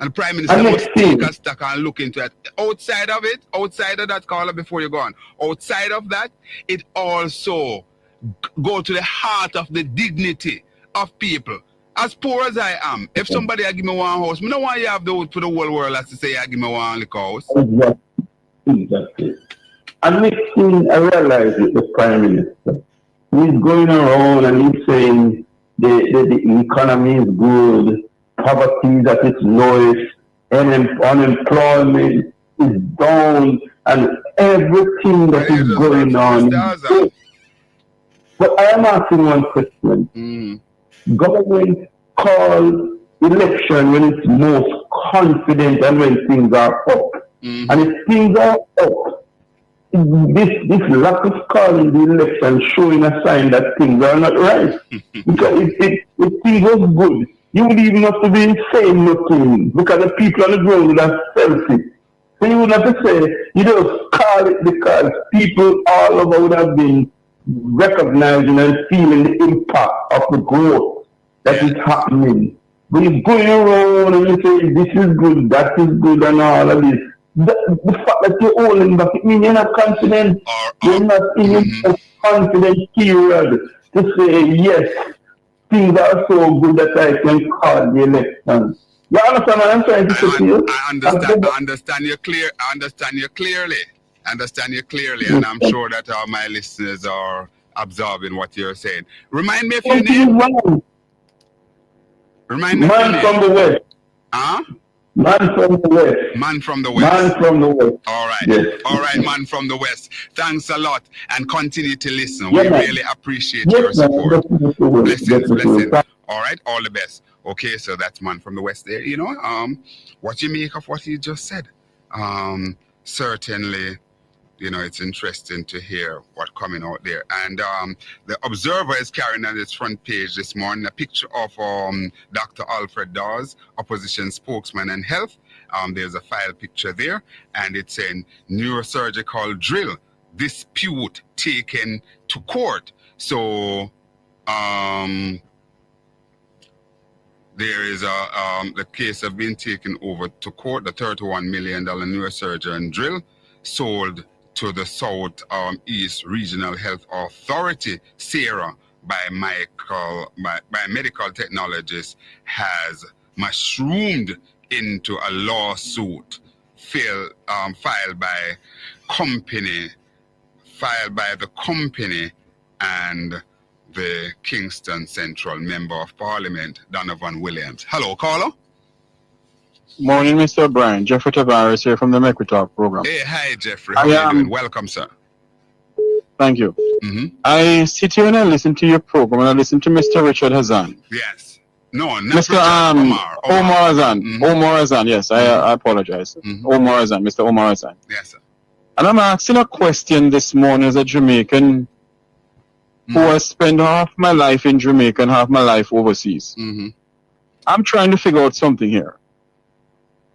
And the Prime Minister must take a stock and look into it. Outside of it, outside of that, caller, before you go on, outside of that, it also go to the heart of the dignity of people. As poor as I am, if somebody give me one house, I don't want you have to the whole world as to say I give me one little house. Exactly. And next thing I realize is the Prime Minister. He's going around and he's saying the economy is good, poverty is at its lowest, unemployment is down, and everything that is going on. But I am asking one question. Government calls election when it's most confident and when things are up. And if things are up, this lack of calling the election showing a sign that things are not right. Because if things was good, you would even have to be saying nothing because the people on the ground would have felt it. So you would have to say, you just call it because people all over would have been recognizing and feeling the impact of the growth that is happening. But you're going around and you say, this is good, that is good, and all of this. The fact that you're holding back, it means you're not confident. You're not in a confident period to say, yes, things are so good that I can call the election. You understand what I'm trying to say to you? I understand you clear. I understand you clearly. And I'm sure that all my listeners are absorbing what you're saying. Remind me of your name. Remind me of your name. From the West. Huh? Man from the West. Man from the West. Man from the West. All right. Yes. All right, man from the West. Thanks a lot and continue to listen. We really appreciate your support. Blessings. All right, all the best. Okay, so that's man from the West there. You know, what you make of what he just said. Certainly, you know, it's interesting to hear what's coming out there. And the Observer is carrying on its front page this morning a picture of Dr. Alfred Dawes, opposition spokesman and health. There's a file picture there, and it's saying neurosurgical drill dispute taken to court. So there is the case have been taken over to court. The $31 million neurosurgeon drill sold to the South East Regional Health Authority, SARA, by medical technologists has mushroomed into a lawsuit filed by the company and the Kingston Central Member of Parliament, Donovan Williams. Hello, caller. Morning, Mr. O'Brien. Jeffrey Tavares here from the Make We Talk program. Hey, hi, Jeffrey. How are you doing? Welcome, sir. Thank you. I sit here and I listen to your program and I listen to Mr. Richard Azan. Yes. No, not Mr. Richard, Omar Azan. Omar Azan, yes, I apologize. Omar Azan, Mr. Omar Azan. Yes, sir. And I'm asking a question this morning as a Jamaican who has spent half my life in Jamaica and half my life overseas. I'm trying to figure out something here.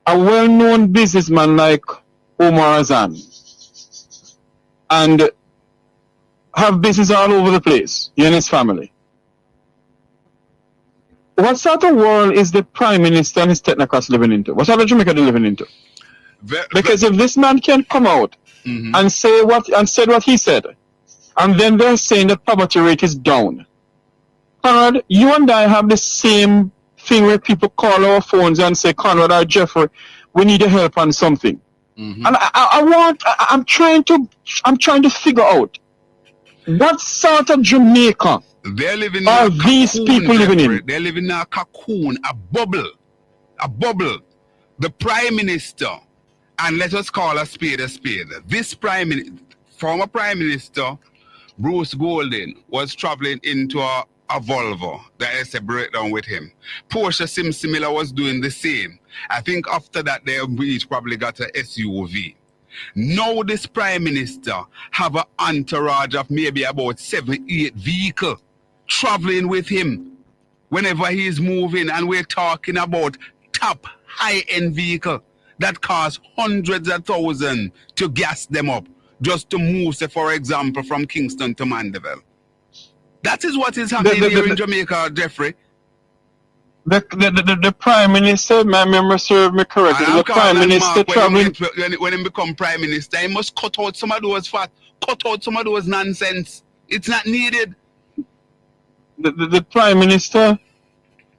A well-known businessman like Omar Azan and have business all over the place, he and his family. What sort of world is the Prime Minister and his technocrats living into? What sort of Jamaica they living into? Because if this man can come out and say said what he said, and then they're saying the poverty rate is down. Conrad, you and I have the same thing where people call our phones and say, Conrad or Jeffrey, we need your help on something. And I'm trying to figure out what sort of Jamaica they're living are these people living in? They're living in a cocoon, a bubble. The Prime Minister, and let us call a spade a spade. This former Prime Minister, Bruce Golding, was traveling into a Volvo that has a breakdown with him. Portia Simsimila was doing the same. I think after that they each probably got a SUV. Now this Prime Minister have an entourage of maybe about 7-8 vehicles traveling with him whenever he is moving, and we're talking about top high-end vehicle that cost hundreds of thousands to gas them up just to move, say, for example, from Kingston to Mandeville. That is what is happening here in Jamaica, Jeffrey. The Prime Minister, my memory serve me correctly. The Prime Minister traveling. When he become Prime Minister, he must cut out some of those fat, cut out some of those nonsense. It's not needed. The Prime Minister,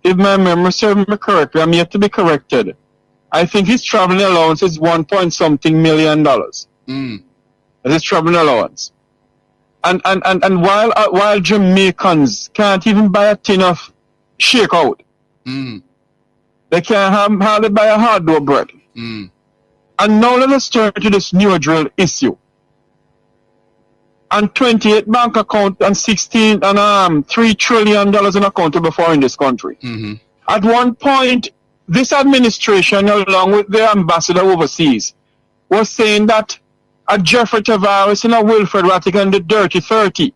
if my memory serve me correctly, I'm yet to be corrected. I think his traveling allowance is $1.something million. That's his traveling allowance. And while Jamaicans can't even buy a tin of shakeout, they can't hardly buy a hard dough bread. And now let us turn to this new drill issue. And 28 bank account and $3 trillion in accountable in this country. At one point, this administration, along with the ambassador overseas, was saying that a Jeffrey Tavares and a Wilfred Rattick and the Dirty 30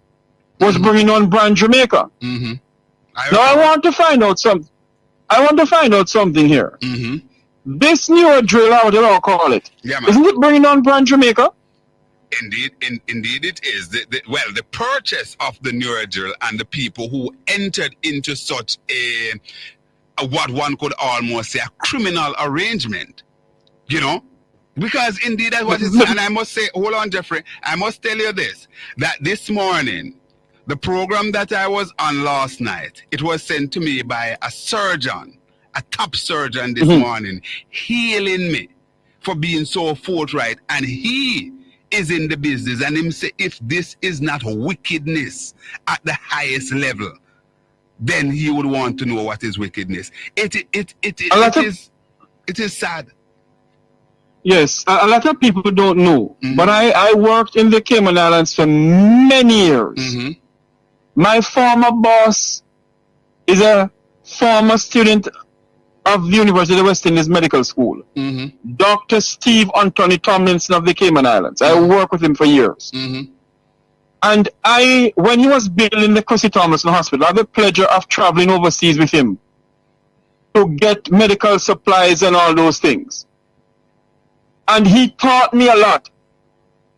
was bringing on brand Jamaica. Now I want to find out something. Here. This new drill, how do I call it? Isn't it bringing on brand Jamaica? Indeed it is. The purchase of the newer drill and the people who entered into such a what one could almost say a criminal arrangement, you know, because indeed that's what it is. And I must say, hold on, Jeffrey, I must tell you this, that this morning, the program that I was on last night, it was sent to me by a surgeon, a top surgeon this morning, hailing me for being so forthright. And he is in the business, and him say, if this is not wickedness at the highest level, then he would want to know what is wickedness. It is sad. Yes, a lot of people don't know, but I worked in the Cayman Islands for many years. My former boss is a former student of the University of West Indies Medical School, Dr. Steve Anthony Tomlinson of the Cayman Islands. I worked with him for years. And when he was building the Chrissy Tomlinson Hospital, I had the pleasure of traveling overseas with him to get medical supplies and all those things. And he taught me a lot.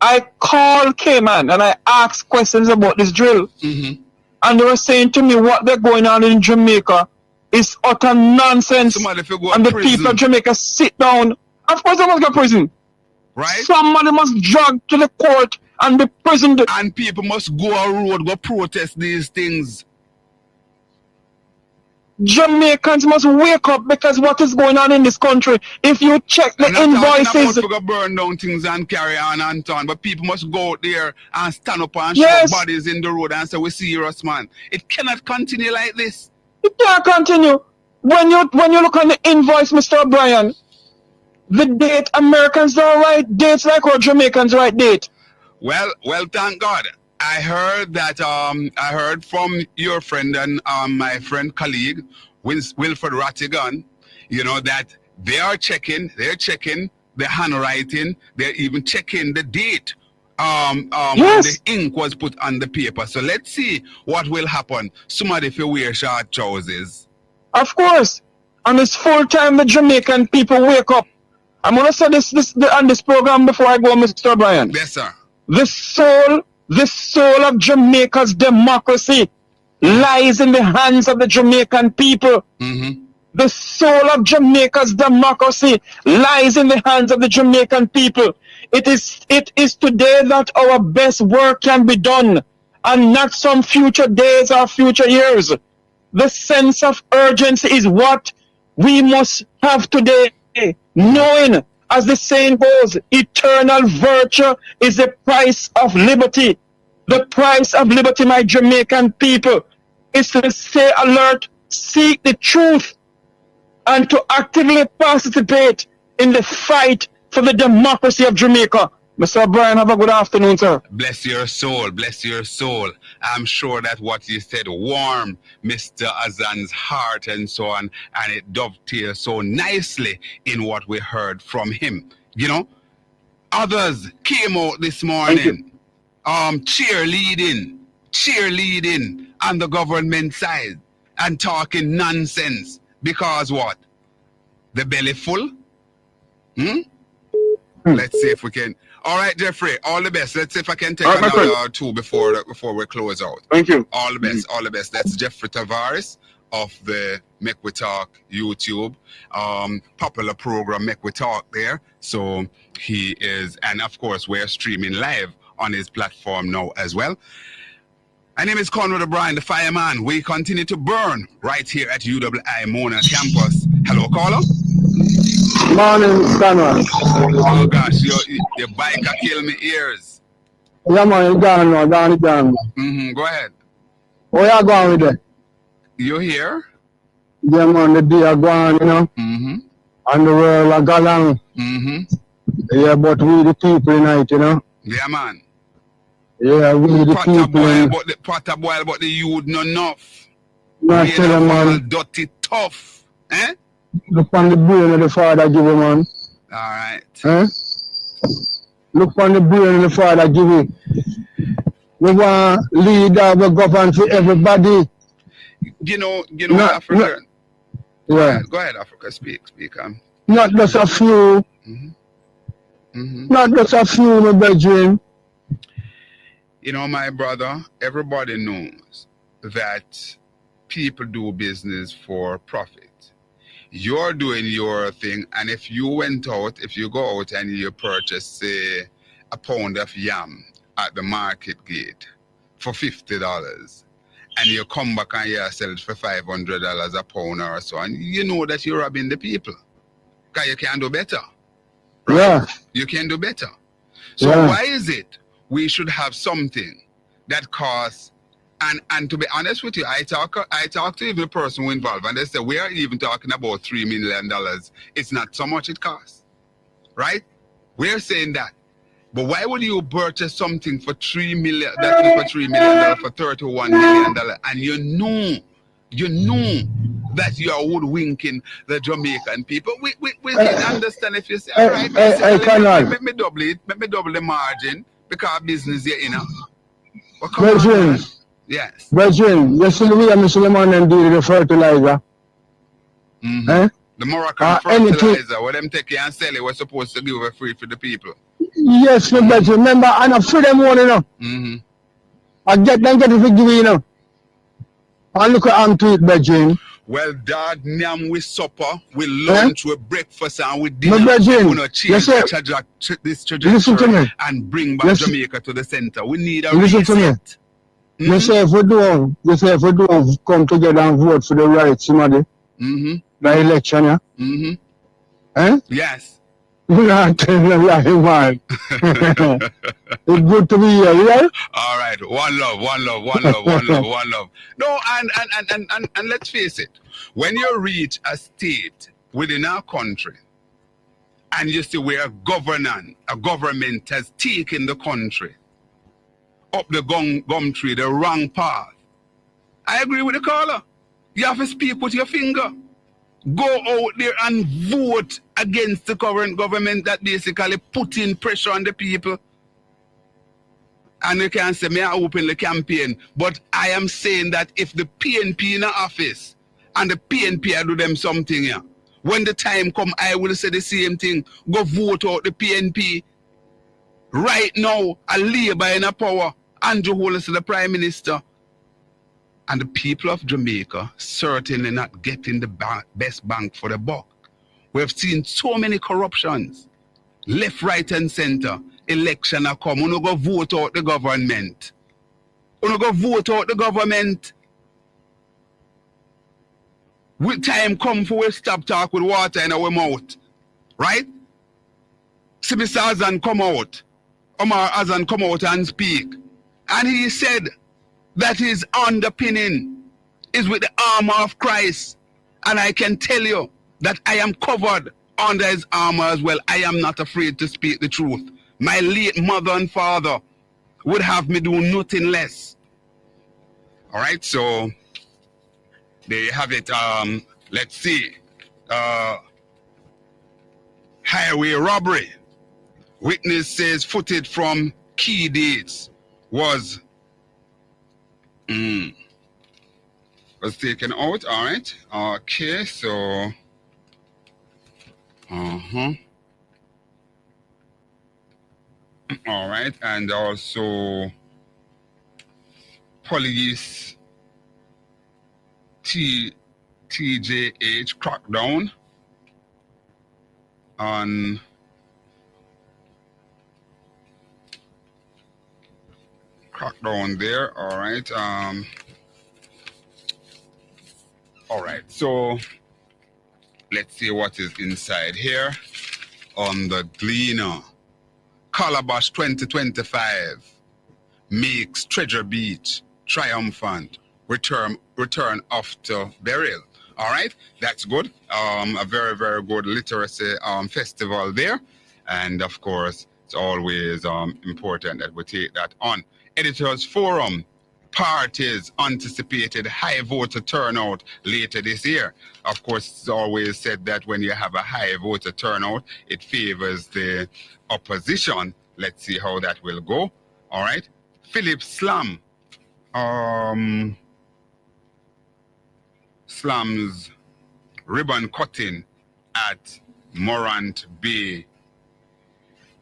I called Cayman and I asked questions about this drill. And they were saying to me what they're going on in Jamaica is utter nonsense. And the people of Jamaica sit down. Of course they must go to prison. Right? Somebody must drag to the court and be prisoned. And people must go on road, go protest these things. Jamaicans must wake up because what is going on in this country? If you check the invoices, we go burn down things and carry on and on, but people must go out there and stand up and show bodies in the road and say, "We serious, man." It cannot continue like this. It can't continue. When you look on the invoice, Mr. O'Brien, the date Americans don't write dates like how Jamaicans write date. Well, thank God. I heard that I heard from your friend and my friend colleague Wilfred Rattigan, you know, that they're checking the handwriting, they're even checking the date when the ink was put on the paper. So let's see what will happen. Somebody if you wear short trousers. Of course. And it's full time the Jamaican people wake up. I'm gonna say this on this program before I go, Mr. O'Brien. Yes, sir. The soul of Jamaica's democracy lies in the hands of the Jamaican people. Mm-hmm. The soul of Jamaica's democracy lies in the hands of the Jamaican people. It is today that our best work can be done, and not some future days or future years. The sense of urgency is what we must have today, knowing, as the saying goes, eternal virtue is the price of liberty. The price of liberty, my Jamaican people, is to stay alert, seek the truth, and to actively participate in the fight for the democracy of Jamaica. Mr. O'Brien, have a good afternoon, sir. Bless your soul, bless your soul. I'm sure that what you said warmed Mr. Azan's heart and so on, and it dovetails so nicely in what we heard from him. You know, others came out this morning, cheerleading on the government side and talking nonsense because what? The belly full? Let's see if we can. All right, Jeffrey, all the best. Let's see if I can take another two before we close out. Thank you. All the best, all the best. That's Jeffrey Tavares of the Make We Talk YouTube, popular program Make We Talk there. So he is, and of course we're streaming live on his platform now as well. My name is Conrad O'Brien, the fireman. We continue to burn right here at UWI Mona campus. Hello, caller. Morning, Conrad. Oh gosh, your bike kill me ears. Yeah, man, it's gone now, down. Go ahead. Where you going with it? You here? Yeah, man, the day are gone, you know. And the world are gone. Yeah, but we the people tonight, you know. Yeah, man. Yeah, we the people. Potter boil, but the youth not enough. Not tell them, man. Dirty tough. Eh? Look on the brain of the Father give you, man. Alright. Eh? Look on the brain of the Father give you. We want leader we govern for everybody. You know, Africa. Yeah. Go ahead, Africa. Speak. Not just a few. Not just a few, my brethren. You know, my brother, everybody knows that people do business for profit. You're doing your thing, and if you go out and you purchase, say, a pound of yam at the market gate for $50, and you come back and you sell it for $500 a pound or so, and you know that you're robbing the people, because you can do better. Right? Yeah. You can do better. So why is it we should have something that costs? And to be honest with you, I talk to even the person who involved, and they say we are even talking about $3 million. It's not so much it costs, right? We're saying that, but why would you purchase something for $3 million? That is for $3 million for $31 million, and you know that you are woodwinking the Jamaican people. We can understand if you say, all right, let me double it, let me double the margin because business here, you know. Well, come on, yes. Brethren, you see the way Mr. Man and do the fertilizer. The Moroccan fertilizer, what them take and sell it, we're supposed to give it free for the people. Yes, my brethren. Remember, I know free them one, you know. I get it for give you know. And look at to it, brethren. Well, dad, nyam with supper, with lunch, with breakfast, and with dinner. My brethren, we're going to change this trajectory and bring back Jamaica to the center. We need a reset. You say if we don't come together and vote for the rights, somebody, the election, yeah? Eh? Yes. You're not telling a lie, man. It's good to be here, right? All right. One love. No, and let's face it. When you reach a state within our country and you see where a government has taken the country up the gum tree, the wrong path, I agree with the caller. You have to speak with your finger. Go out there and vote against the current government that basically putting pressure on the people. And you can say, may I open the campaign? But I am saying that if the PNP in the office and the PNP I do them something here, when the time come, I will say the same thing. Go vote out the PNP. Right now, a Labour in a power. Andrew Holness is the Prime Minister. And the people of Jamaica certainly not getting the best bang for the buck. We have seen so many corruptions. Left, right, and center. Election are come. Uno go vote out the government. Uno go vote out the government. With time come for we stop talk with water in our mouth. Right? See Mr. Azan come out. Omar Azan come out and speak. And he said that his underpinning is with the armor of Christ. And I can tell you that I am covered under his armor as well. I am not afraid to speak the truth. My late mother and father would have me do nothing less. All right, so there you have it. Let's see. Highway robbery. Witness says footage from key dates was taken out. All right. Okay, so all right, and also police TJH crackdown on there. All right. All right, so let's see what is inside here on the Gleaner. Calabash 2025 makes Treasure Beach triumphant. Return after burial. All right, that's good. A very, very good literacy festival there. And of course, it's always important that we take that on. Editors Forum. Parties anticipated high voter turnout later this year. Of course, it's always said that when you have a high voter turnout, it favors the opposition. Let's see how that will go. All right. Phillips slams ribbon cutting at Morant Bay.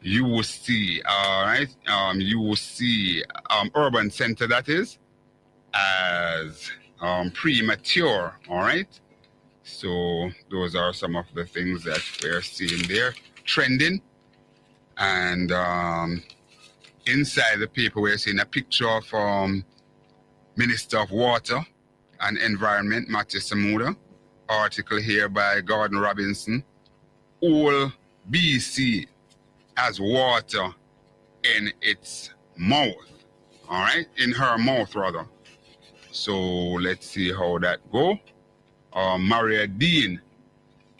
You will see, all right, you will see urban center, that is, as premature, all right? So those are some of the things that we're seeing there, trending. And inside the paper, we're seeing a picture of Minister of Water and Environment, Matthew Samuda, article here by Gordon Robinson. All BC has water in its mouth, all right, in her mouth rather. So let's see how that go. Maria Dean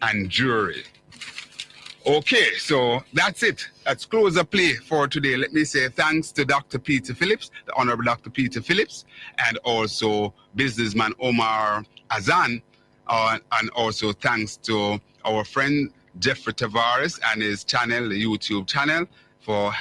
and jury. Okay, so that's it. That's close the play for today. Let me say thanks to Dr. Peter Phillips, the Honorable Dr. Peter Phillips, and also businessman Omar Azan, and also thanks to our friend Jeffrey Tavares and his channel, the YouTube channel, for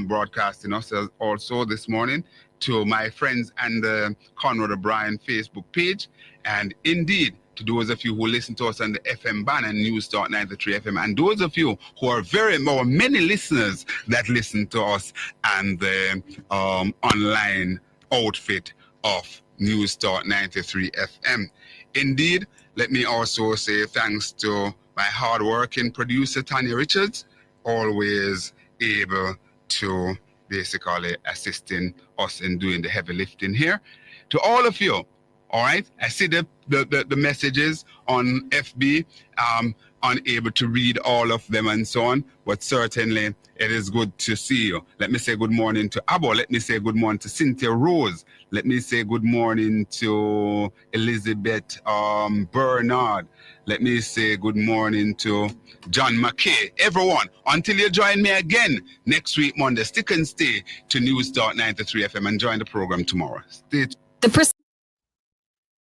broadcasting us also this morning, to my friends and the Conrad O'Brien Facebook page, and indeed to those of you who listen to us on the FM band and News Talk 93 FM, and those of you who are many listeners that listen to us and the online outfit of News Talk 93 FM. Indeed, let me also say thanks to my hard-working producer, Tanya Richards, always able to basically assisting us in doing the heavy lifting here. To all of you, all right, I see the messages on FB, unable to read all of them and so on, but certainly it is good to see you. Let me say good morning to Abo. Let me say good morning to Cynthia Rose. Let me say good morning to Elizabeth Bernard. Let me say good morning to John McKay. Everyone, until you join me again next week, Monday, stick and stay to News Talk 93 FM and join the program tomorrow. Stay tuned.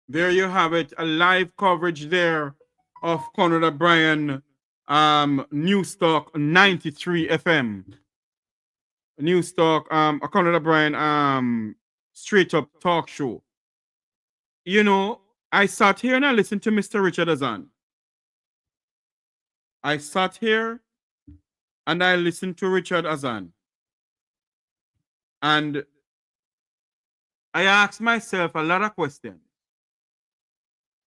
There you have it, a live coverage there of Conrad O'Brien, News Talk 93 FM. News Talk, Conrad O'Brien, straight up talk show. You know, I sat here and I listened to Mr. Richard Azan. I sat here and I listened to Richard Azan. And I asked myself a lot of questions.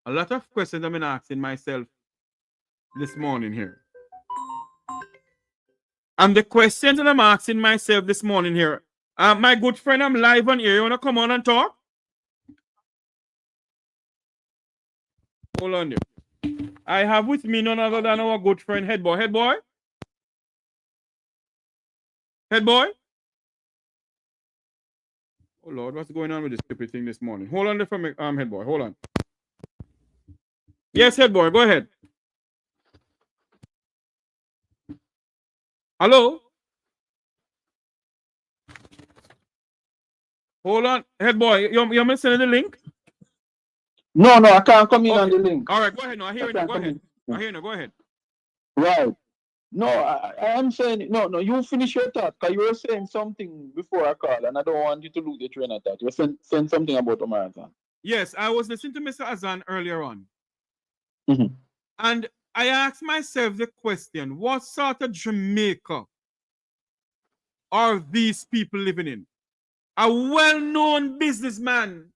A lot of questions I've been asking myself this morning here. And the questions that I'm asking myself this morning here, my good friend, I'm live on here. You want to come on and talk? Hold on there. I have with me none other than our good friend, Head Boy. Head Boy? Head Boy? Oh, Lord, what's going on with this stupid thing this morning? Hold on there for me, Head Boy. Hold on. Yes, Head Boy, go ahead. Hello? Hold on. Head Boy, you're missing the link? No, I can't come in on the link. All right, go ahead. No, I hear you. Go ahead. I hear you. Go ahead. Right. No, I am saying, no, you finish your thought, because you were saying something before I call, and I don't want you to lose the train of thought. You were saying something about Omar Azan. Yes, I was listening to Mr. Azan earlier on. Mm-hmm. And I asked myself the question, what sort of Jamaica are these people living in? A well-known businessman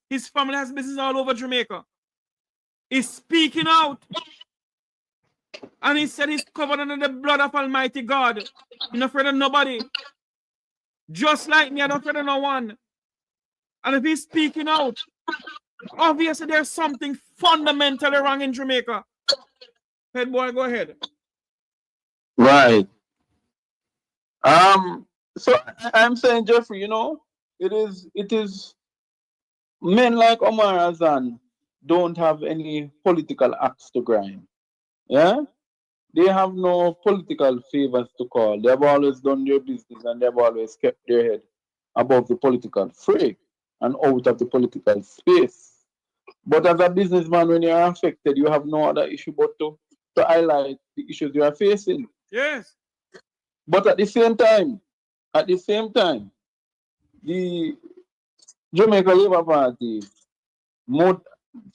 his family has business all over Jamaica. He's speaking out. And he said he's covered under the blood of Almighty God. He's not afraid of nobody. Just like me, I'm not afraid of no one. And if he's speaking out, obviously there's something fundamentally wrong in Jamaica. Head Boy, go ahead. Right. So I'm saying, Jeffrey, you know, it is men like Omar Azan don't have any political axe to grind. Yeah? They have no political favors to call. They have always done their business and they have always kept their head above the political fray and out of the political space. But as a businessman, when you are affected, you have no other issue but to highlight the issues you are facing. Yes. But at the same time, the Jamaica Labour Party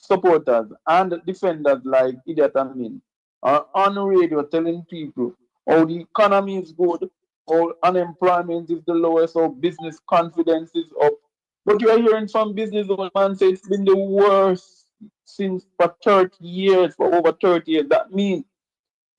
supporters and defenders like Idiot Amin are on radio telling people how the economy is good, how unemployment is the lowest, how business confidence is up. But you are hearing some businessman say it's been the worst since for 30 years, for over 30 years. That means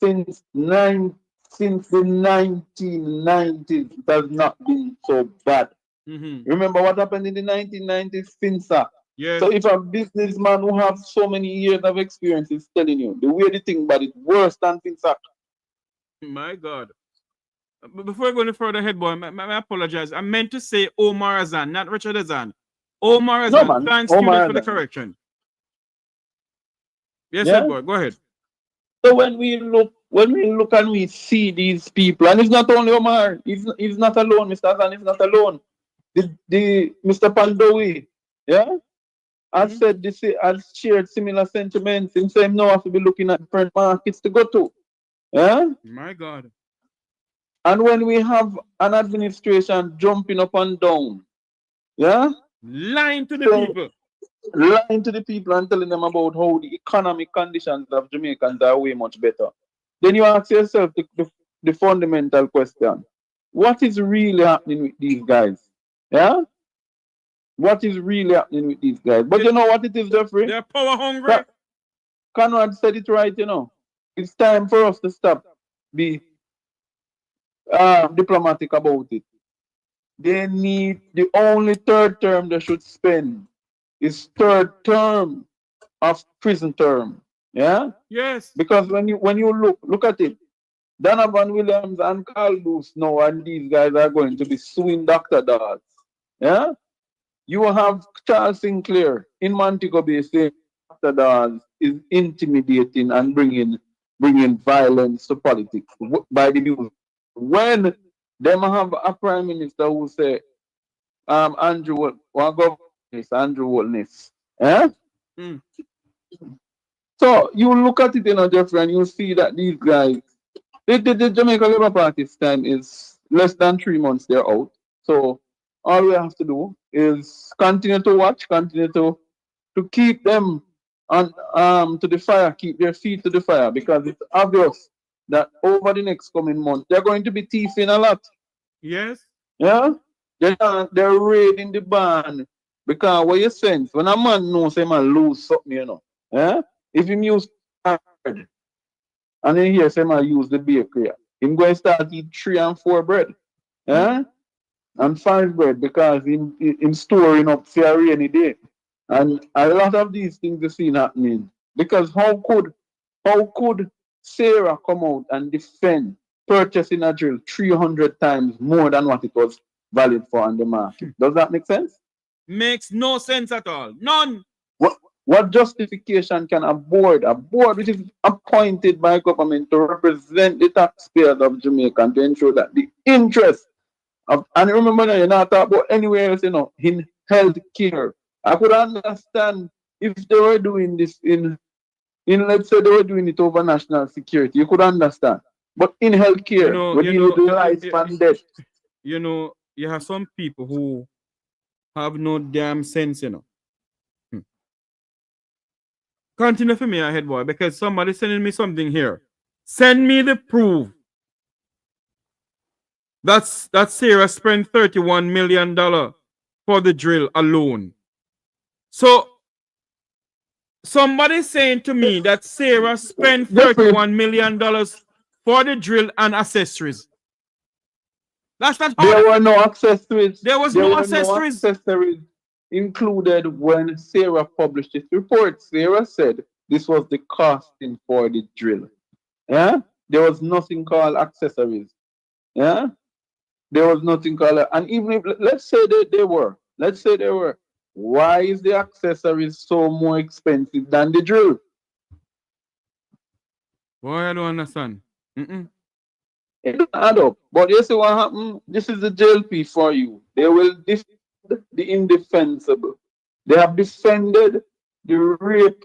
since the 1990s, it has not been so bad. Mm-hmm. Remember what happened in the 1990s, FinSA? Yes. So if a businessman who has so many years of experience is telling you the way they think about it worse than FinSA. My God. Before I go any further, Head Boy, I apologize. I meant to say Omar Azan, not Richard Azan. Omar Azan. No, man. Thanks Omar for the Azan. correction. Yes, Yeah? Head Boy, go ahead. So when we look and we see these people, and it's not only Omar, he's not alone, Mr. Azan is not alone. The Mr. Pandowi, yeah, has said this, has shared similar sentiments. Him saying now have to be looking at different markets to go to. Yeah? My God. And when we have an administration jumping up and down, yeah? Lying to the people. Lying to the people and telling them about how the economic conditions of Jamaicans are way much better. Then you ask yourself the fundamental question. What is really happening with these guys? Yeah? What is really happening with these guys? But you know what it is, Jeffrey? They're power hungry. Conrad said it right, you know. It's time for us to stop be diplomatic about it. They need the only third term they should spend is third term of prison term. Yeah? Yes. Because when you look at it, Donovan Williams and Carl Booth now and these guys are going to be suing Dr. Dawes. Yeah? You have Charles Sinclair in Montego Bay saying Dr. Dawes is intimidating and bringing violence to politics by the news. When them have a prime minister who say Andrew Holness. Eh? Mm. So you look at it, Jeffrey, and you see that these guys, the Jamaica Labour Party stand is less than 3 months they're out. So all we have to do is continue to watch, continue to keep them on to the fire, keep their feet to the fire, because it's obvious that over the next coming month they're going to be thieving a lot. Yes. Yeah? They're raiding the barn. Because what you sense, when a man knows a man lose something, eh? If him use hard and then hear say man use the bakery, him going to start eat 3 and 4 bread. Eh? And 5 bread because him storing up for a rainy day. And a lot of these things you see happening. Because how could Sarah come out and defend purchasing a drill 300 times more than what it was valid for on the market? Does that make sense? Makes no sense at all. None. What justification can a board which is appointed by government to represent the taxpayers of Jamaica and to ensure that the interest of, and remember now, you're not talking about anywhere else, in health care. I could understand if they were doing this in let's say they were doing it over national security, you could understand. But in healthcare, when you do lifespan death. You have some people who have no damn sense, Continue for me ahead, boy, because somebody's sending me something here. Send me the proof. That Sarah spent $31 million for the drill alone. So somebody's saying to me that Sarah spent $31 million for the drill and accessories. That's not how there were no accessories. There was no accessories. No accessories included when Sarah published this report. Sarah said this was the costing for the drill. Yeah? There was nothing called accessories. Yeah? There was nothing called, and even if let's say they were, why is the accessories so more expensive than the drill? Boy, I don't understand. It doesn't add up. But you see what happened? This is the JLP for you. They will defend the indefensible. They have defended the rape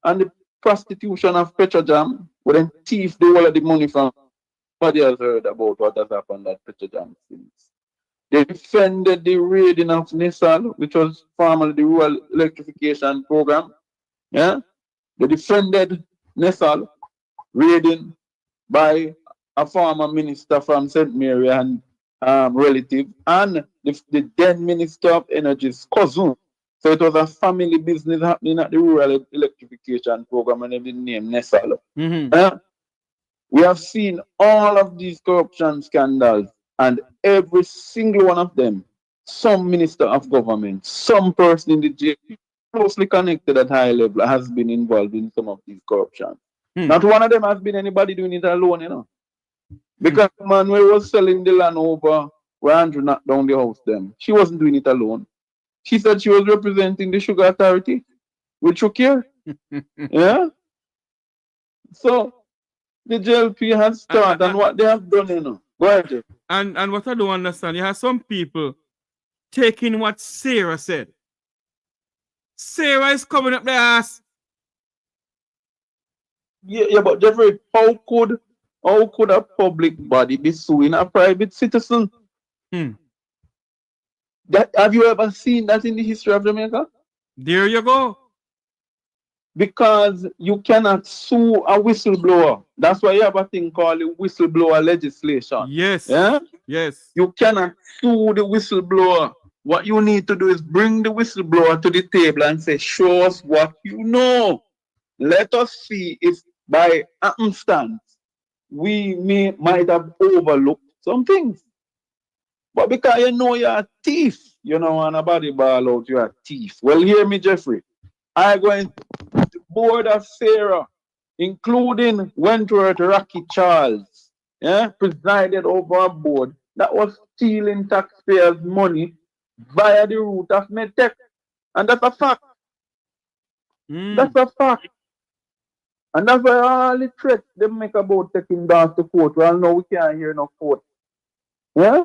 and the prostitution of Petrojam, but then thief the whole of the money from. Nobody has heard about what has happened at Petrojam since. They defended the raiding of Nisal, which was formerly the Rural Electrification Program. Yeah? They defended Nisal raiding by a former minister from St. Mary and relative, and the then Minister of Energy's cousin. So it was a family business happening at the Rural Electrification Program, and they didn't name Nisal. We have seen all of these corruption scandals, and every single one of them, some minister of government, some person in the jail, closely connected at high level, has been involved in some of these corruptions. Not one of them has been anybody doing it alone, Because Manuel was selling the land over where Andrew knocked down the house them. She wasn't doing it alone. She said she was representing the Sugar Authority, which you care. Yeah? So the JLP has started and what they have done, Go ahead, Jeff. And what I don't understand, you have some people taking what Sarah said. Sarah is coming up their ass. Yeah, but Jeffrey, how could a public body be suing a private citizen? Have you ever seen that in the history of Jamaica? There you go. Because you cannot sue a whistleblower. That's why you have a thing called the whistleblower legislation. Yes. Yeah? Yes. You cannot sue the whistleblower. What you need to do is bring the whistleblower to the table and say, show us what you know. Let us see if by happenstance we might have overlooked some things. But because you know you're a thief, you don't want nobody ball out, you're a thief. Well, hear me, Jeffrey. I go in the board of Sarah, including Wentworth Rocky Charles, presided over a board that was stealing taxpayers' money via the route of Medtech. And that's a fact. That's a fact. And that's why all the threats they make about taking down to court. Well, no, we can't hear no court. Yeah?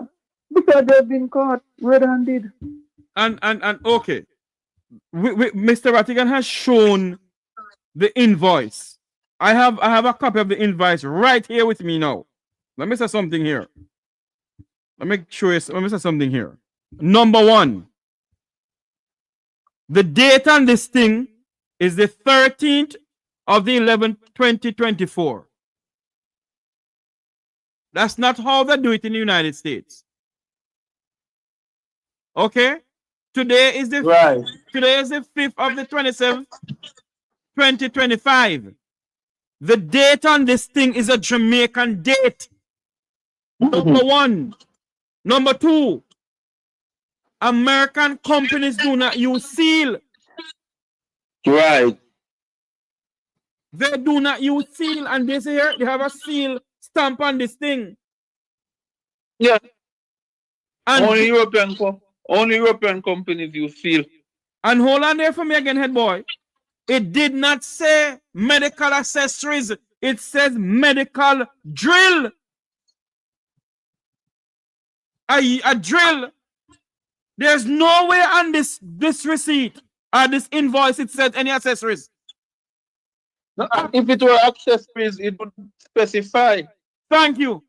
Because they've been caught red-handed. And okay. Mr. Rattigan has shown the invoice. I have a copy of the invoice right here with me now. Let me say something here. Let me say something here. Number one, the date on this thing is the 13th of the 11th, 2024. That's not how they do it in the United States. Okay? Today is the 5th of the 27th, 2025. The date on this thing is a Jamaican date. Number one. Number two, American companies do not use seal. Right. They do not use seal, and this here, they have a seal stamp on this thing. Yeah. And only European companies use seal. And hold on there for me again, head boy. It did not say medical accessories. It says medical drill. A drill. There's no way on this receipt or this invoice it said any accessories. No, if it were accessories, it would specify. Thank you.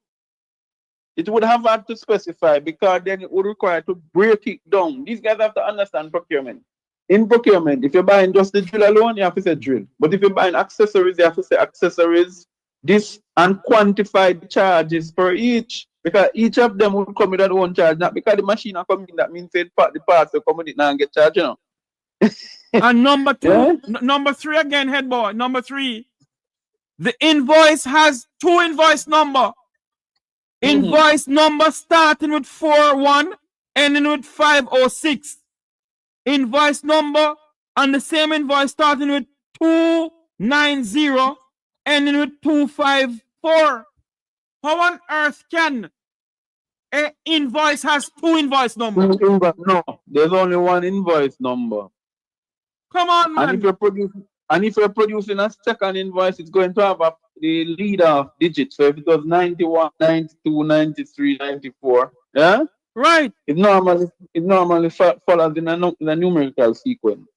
It would have had to specify because then it would require to break it down. These guys have to understand procurement. In procurement, if you're buying just the drill alone, you have to say drill. But if you're buying accessories, you have to say accessories, this, and quantify the charges for each. Because each of them will come with their own charge. Not because the machine are coming, that means the parts will come with it now and get charged, you know. And number two, number three again, head boy. Number three, the invoice has two invoice number. Invoice number starting with 41, ending with 506. Invoice number and the same invoice starting with 290, ending with 254. How on earth can an invoice has two invoice numbers? No, there's only one invoice number. Come on, man. And if you're producing a second invoice, it's going to have the leader of digits. So if it was 91, 92, 93, 94, yeah? Right. It normally follows in a numerical sequence.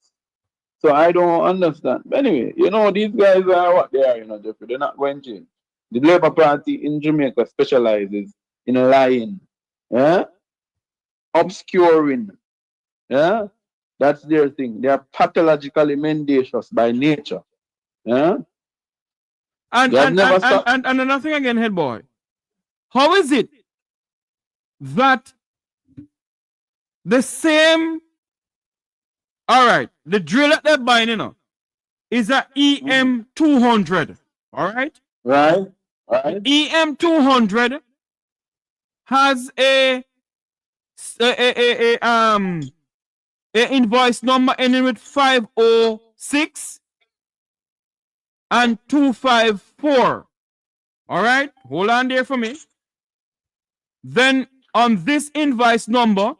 So I don't understand. But anyway, you know, these guys are what they are, you know, Jeffrey. They're not going to change. The Labour Party in Jamaica specializes in lying, yeah? Obscuring, yeah? That's their thing. They are pathologically mendacious by nature. Yeah? And another thing again, head boy. How is it that the same, all right, the drill that they're buying, you know, is a EM200, all right? Right. EM200 has a invoice number ending with 506 and 254. All right, hold on there for me. Then on this invoice number,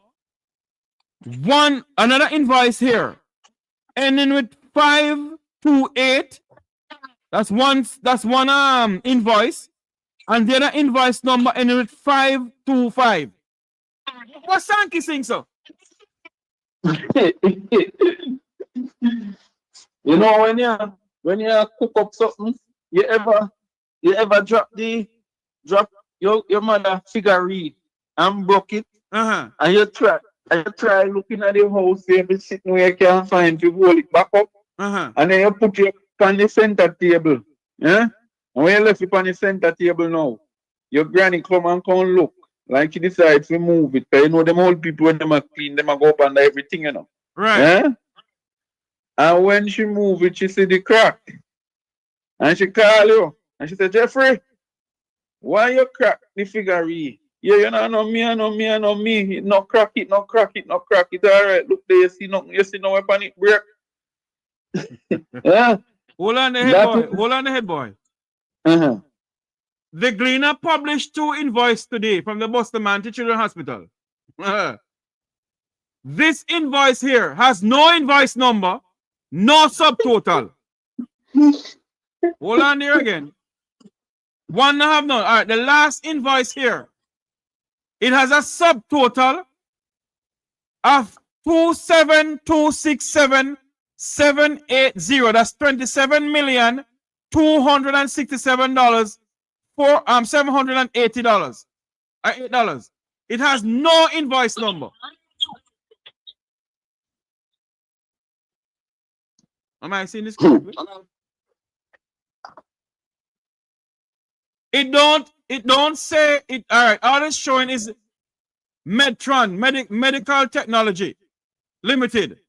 another invoice here ending with 528. That's one invoice, and the other invoice number ending with 525. What Sankey sing so? You know, when you cook up something, you ever drop your mother figurine and broke it, and you try looking at the house, you sitting where you can't find to hold it back up, and then you put it on the center table, yeah. And when you left it on the center table now, your granny come look. Like she decides to move it. Because you know them old people when them are clean, them are go up under everything, you know. Right. Yeah? And when she move it, she see the crack. And she call you. And she say, Jeffrey, why you crack the figurine? Yeah, you know, me. No crack it. All right. Look there, you see no weapon it break. Yeah. Hold on the head boy. Uh-huh. The Gleaner published 2 invoices today from the Boston Manti Children's Hospital. This invoice here has no invoice number, no subtotal. Hold on there again. 1.5 none. All right, the last invoice here, it has a subtotal of 27267,780. That's $27,267,780. $8. It has no invoice number. Am I seeing this correctly? It don't say it. All right, all it's showing is Medtron, Medical Technology Limited.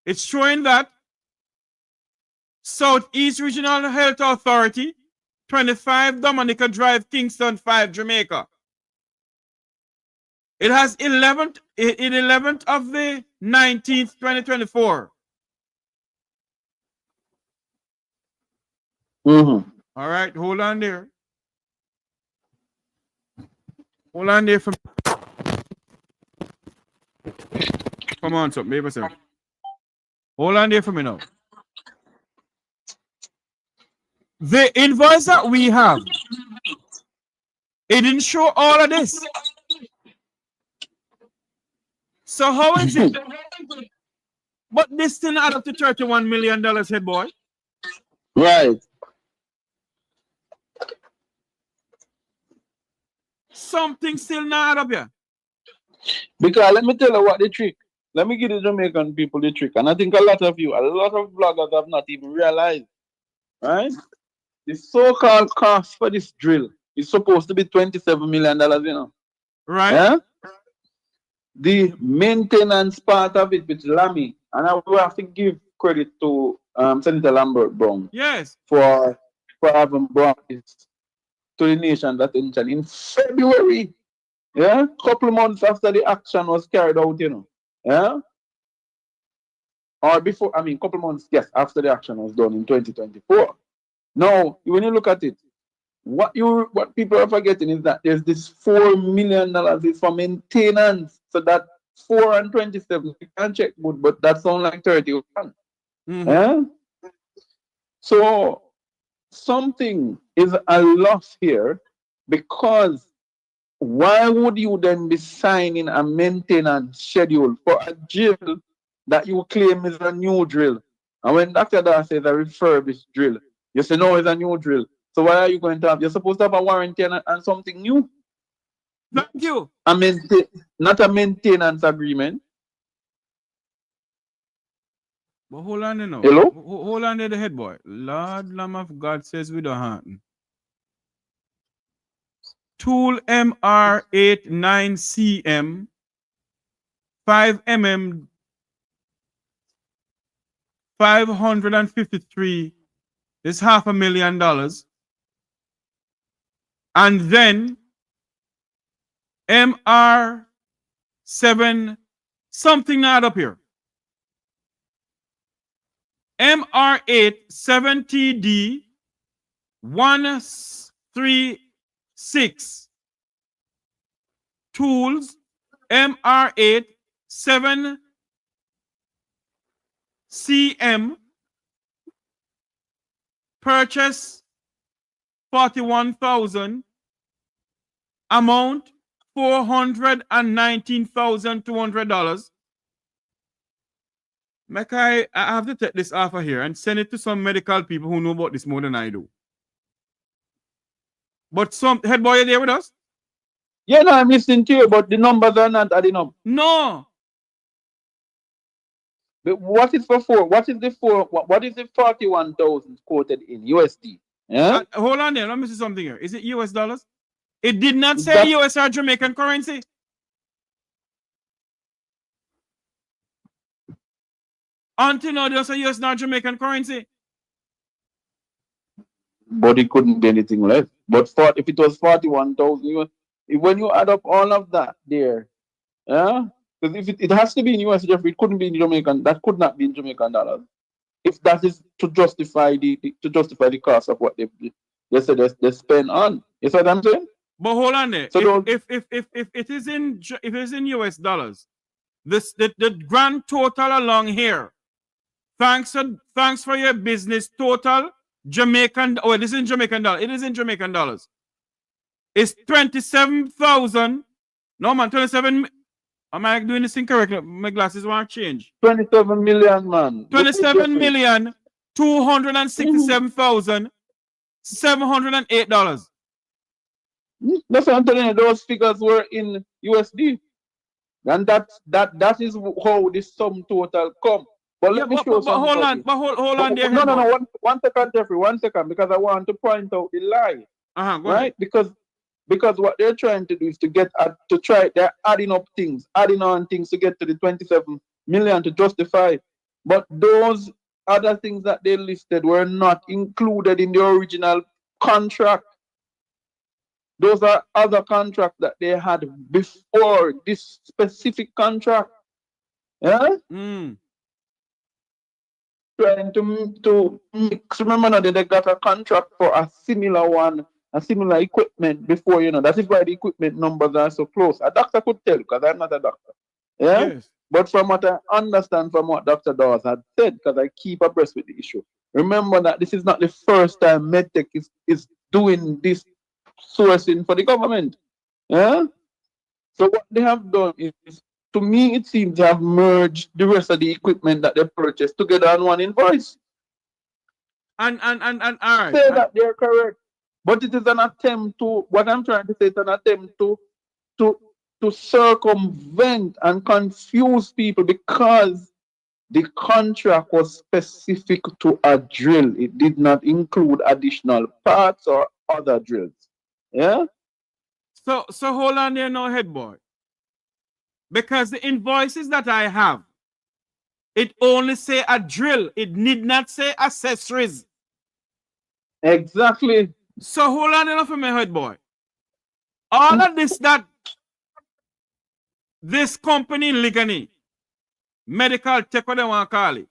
It's showing that Southeast Regional Health Authority, 25 Dominica Drive, Kingston 5, Jamaica. It has 11th of the 19th, 2024. Mm-hmm. All right, hold on there. Hold on there for. Come on, so maybe sir. Hold on there for me now. The invoice that we have, it didn't show all of this. So how is it? But this still add up to $31 million, head boy. Right. Something still not add up here. Because let me tell you what the trick. Let me give the Jamaican people the trick. And I think a lot of vloggers have not even realized. Right? The so-called cost for this drill is supposed to be $27 million, you know. Right. Yeah? The maintenance part of it with Lammy, and I will have to give credit to Senator Lambert Brown. Yes. For having brought this to the nation's attention in February. Yeah, couple months after the action was carried out, you know. Yeah. Or before, I mean, couple months, yes, after the action was done in 2024. Now, when you look at it, what people are forgetting is that there's this $4 million is for maintenance. So that 4 and 27, you can't check good, but that sounds like 31. Mm-hmm. Yeah? So something is a loss here, because why would you then be signing a maintenance schedule for a drill that you claim is a new drill? And when Dr. Das says a refurbished drill, you say no, it's a new drill. So why are you going to have? You're supposed to have a warranty and something new. Thank you. Not a maintenance agreement. But hold on there now. Hello? Hold on there, the head boy. Lord Lamb of God says we don't have. Tool MR89CM 5mm 553 is $500,000. And then MR7 something not up here. MR8 7TD 136 tools MR8 7CM purchase 41,000 amount $419,200. I have to take this offer here and send it to some medical people who know about this more than I do. But some head boy, are you there with us? Yeah, no, I'm listening to you, but the numbers are not adding up. No. But what is for 4? What is the 4? What is the 41,000 quoted in USD? Yeah. Hold on there. Let me see something here. Is it US dollars? It did not say US or Jamaican currency. Until now, there's a US or Jamaican currency. But it couldn't be anything less. But if it was 41,000, when you add up all of that there, yeah, because if it has to be in US, Jeffrey, it couldn't be in Jamaican. That could not be in Jamaican dollars. If that is to justify the cost of what they said they spend on. You see what I'm saying? But hold on there. So if it is in US dollars, the grand total along here. Thanks for your business total Jamaican. Oh, it is in Jamaican dollars. It is in Jamaican dollars. It's 27,000. No man, 27. Am I doing this incorrectly? My glasses want to change. 27 million, man. 27,267,708. That's what I'm telling you. Those figures were in USD, and that is how the sum total come. But let me show but something. hold on, hold on there. No. One second, Jeffrey. 1 second, because I want to point out the lie. Go right? ahead. Because what they're trying to do is they're adding on things to get to the 27 million to justify. But those other things that they listed were not included in the original contract. Those are other contracts that they had before this specific contract. Yeah? Trying to mix. Remember now that they got a contract for a similar one, a similar equipment before, that is why the equipment numbers are so close. A doctor could tell, because I'm not a doctor. Yeah? Yes. But from what I understand from what Dr. Dawes had said, because I keep abreast with the issue, remember that this is not the first time MedTech is doing this sourcing for the government. Yeah? So what they have done is, to me, it seems to have merged the rest of the equipment that they purchased together on one invoice. And all right. Say that they're correct. But it is an attempt to, what I'm trying to say, it's an attempt to circumvent and confuse people, because the contract was specific to a drill. It did not include additional parts or other drills. Yeah? So hold on there now, head boy. Because the invoices that I have, it only say a drill. It need not say accessories. Exactly. So hold on enough for me, head boy. All of this that this company in Ligani, medical tech, what they want to call it,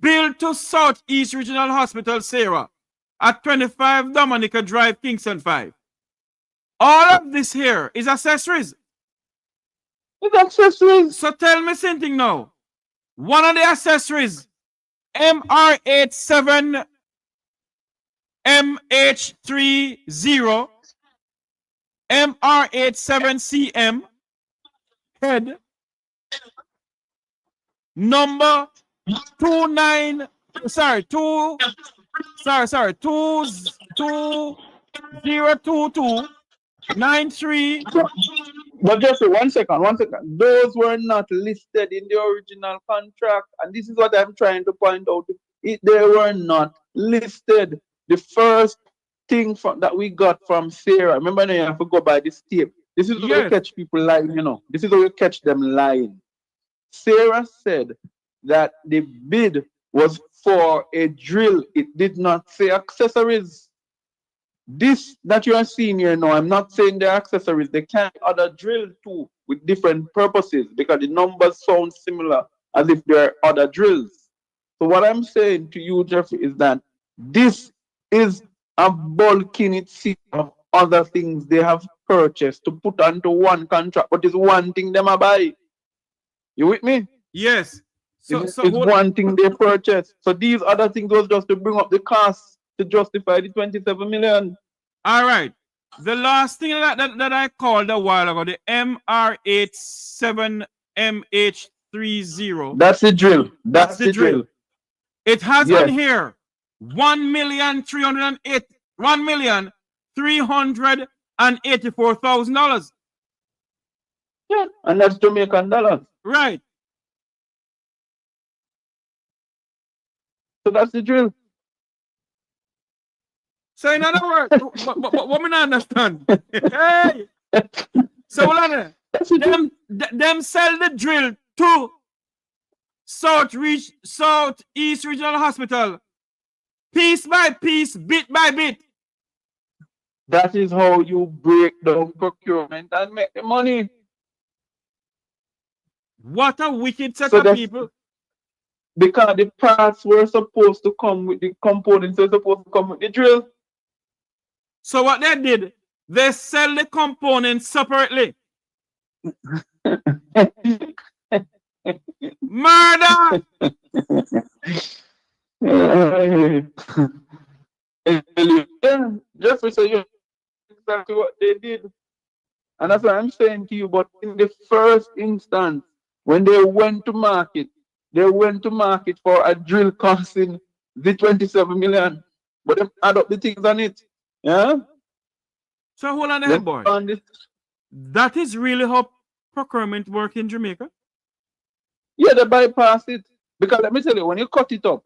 built to Southeast Regional Hospital, Sarah, at 25 Dominica Drive, Kingston 5. All of this here is accessories. It's accessories. So tell me something now. One of the accessories, MR87 MH30 MR87CM head number 202293. But just 1 second. Those were not listed in the original contract, and this is what I'm trying to point out. They were not listed. The first thing that we got from Sarah, remember now you have to go by this tape. This is where you catch people lying, This is where you catch them lying. Sarah said that the bid was for a drill. It did not say accessories. This that you are seeing here now, I'm not saying they're accessories. They can other drill too with different purposes, because the numbers sound similar as if they're other drills. So what I'm saying to you, Jeffrey, is that this is a bulk in itself of other things they have purchased to put onto one contract, but it's one thing them a buy. You with me? Yes. It's one thing they purchased. So these other things was just to bring up the cost to justify the 27 million. All right. The last thing that I called a while ago, the MR87MH30. That's the drill. That's the drill. It has on here $1,384,000. Yeah, and that's Jamaican dollars. Right. So that's the drill. So in other words, what me not understand? Hey! So them sell the drill to Southeast Regional Hospital, piece by piece, bit by bit. That is how you break down procurement and make the money. What a wicked set of people. Because the parts were supposed to come with the components, were supposed to come with the drill. So what they did, they sell the components separately. Murder! Jeffrey, so you exactly what they did. And that's what I'm saying to you. But in the first instance, when they went to market for a drill costing the 27 million. But they add up the things on it. Yeah? So hold on there, boy. That is really how procurement work in Jamaica? Yeah, they bypass it. Because let me tell you, when you cut it up,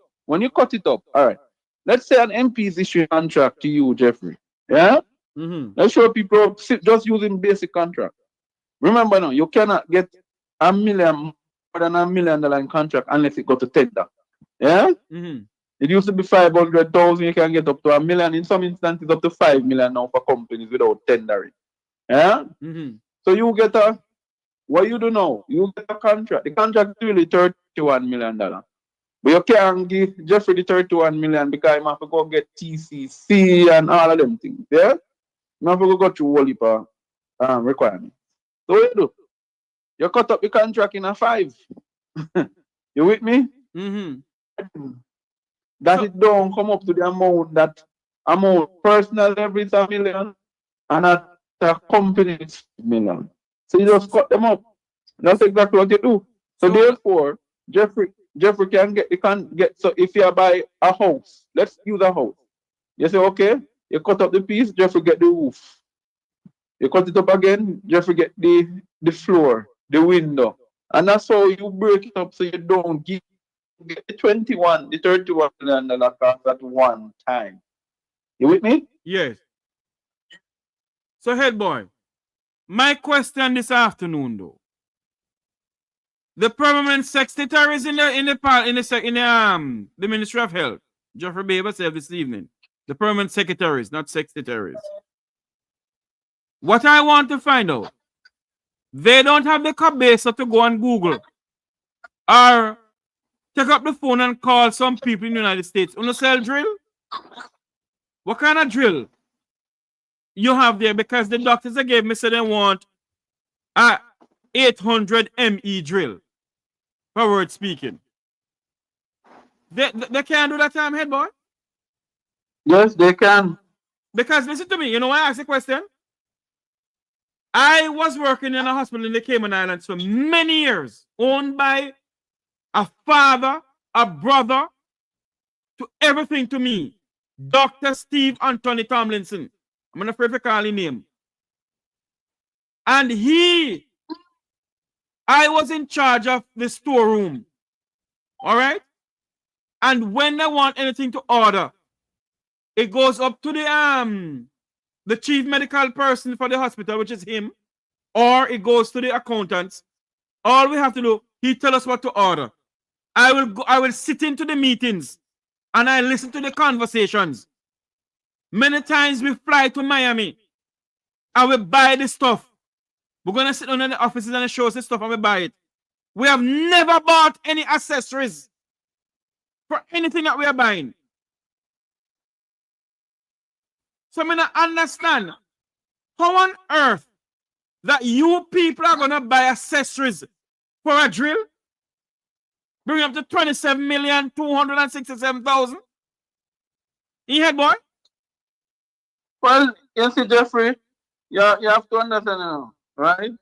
all right. Let's say an MP is issuing a contract to you, Jeffrey. Yeah? Let's show people just using basic contract. Remember now, you cannot get more than $1 million in contract unless it go to tender. Yeah? It used to be 500,000, you can get up to $1 million. In some instances, up to 5 million now for companies without tendering. Yeah? So you get what you do now? You get a contract. The contract is really $31 million. But you can't give Jeffrey the 31 million because you have to go get TCC and all of them things. Yeah? You have to go through all heap requirements. So what you do? You cut up the contract in a 5. You with me? That it don't come up to the amount personal level is $1 million and at a company it's $1 million. So you just cut them up. That's exactly what you do. So therefore, Jeffrey can get so if you buy a house, let's use a house. You say, okay, you cut up the piece, Jeffrey get the roof. You cut it up again, Jeffrey get the floor, the window. And that's how you break it up so you don't get the 31 million cost at one time. You with me? Yes. So head boy, my question this afternoon though. The permanent secretaries in the Ministry of Health, Jeffrey Baber said this evening. The permanent secretaries, not secretaries. What I want to find out, they don't have the cabeza to go on Google or take up the phone and call some people in the United States. On the sell drill? What kind of drill you have there? Because the doctors they gave me said they want a 800 ME drill. For word speaking. They can't do that time, head boy? Yes, they can. Because listen to me, you know why I asked the question? I was working in a hospital in the Cayman Islands for many years, owned by a father, a brother, to everything to me. Dr. Steve Anthony Tomlinson. I'm going to pray to call his name. And I was in charge of the storeroom. All right? And when I want anything to order, it goes up to the chief medical person for the hospital, which is him, or it goes to the accountants. All we have to do, he tell us what to order. I will sit into the meetings and I listen to the conversations. Many times we fly to Miami and we buy the stuff. We're gonna sit on the offices and show us the stuff and we buy it. We have never bought any accessories for anything that we are buying. So I mean, I understand how on earth that you people are gonna buy accessories for a drill, bring up to 27,267,000. You head, boy? Well, you see, Jeffrey, you have to understand now, right?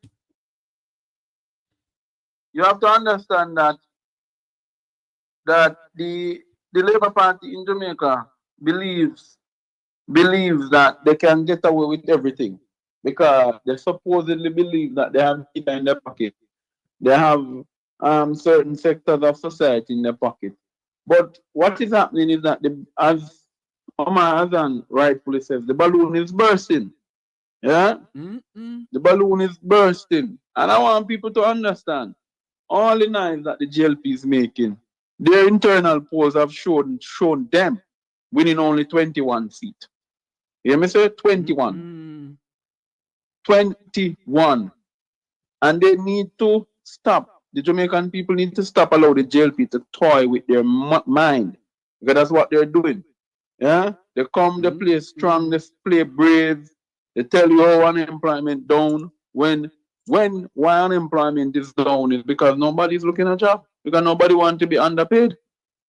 You have to understand that the Labour Party in Jamaica believes that they can get away with everything because they supposedly believe that they have it in their pocket. They have certain sectors of society in their pocket. But what is happening is that, as Omar Azan rightfully says, the balloon is bursting. Yeah? The balloon is bursting. And I want people to understand all the noise that the GLP is making. Their internal polls have shown them winning only 21 seats. You hear me say 21. 21. And they need to stop. The Jamaican people need to stop allow the JLP to toy with their mind. Because that's what they're doing. Yeah? They come, they play strong, they play brave. They tell you how unemployment down. When why unemployment is down is because nobody's looking at job. Because nobody wants to be underpaid.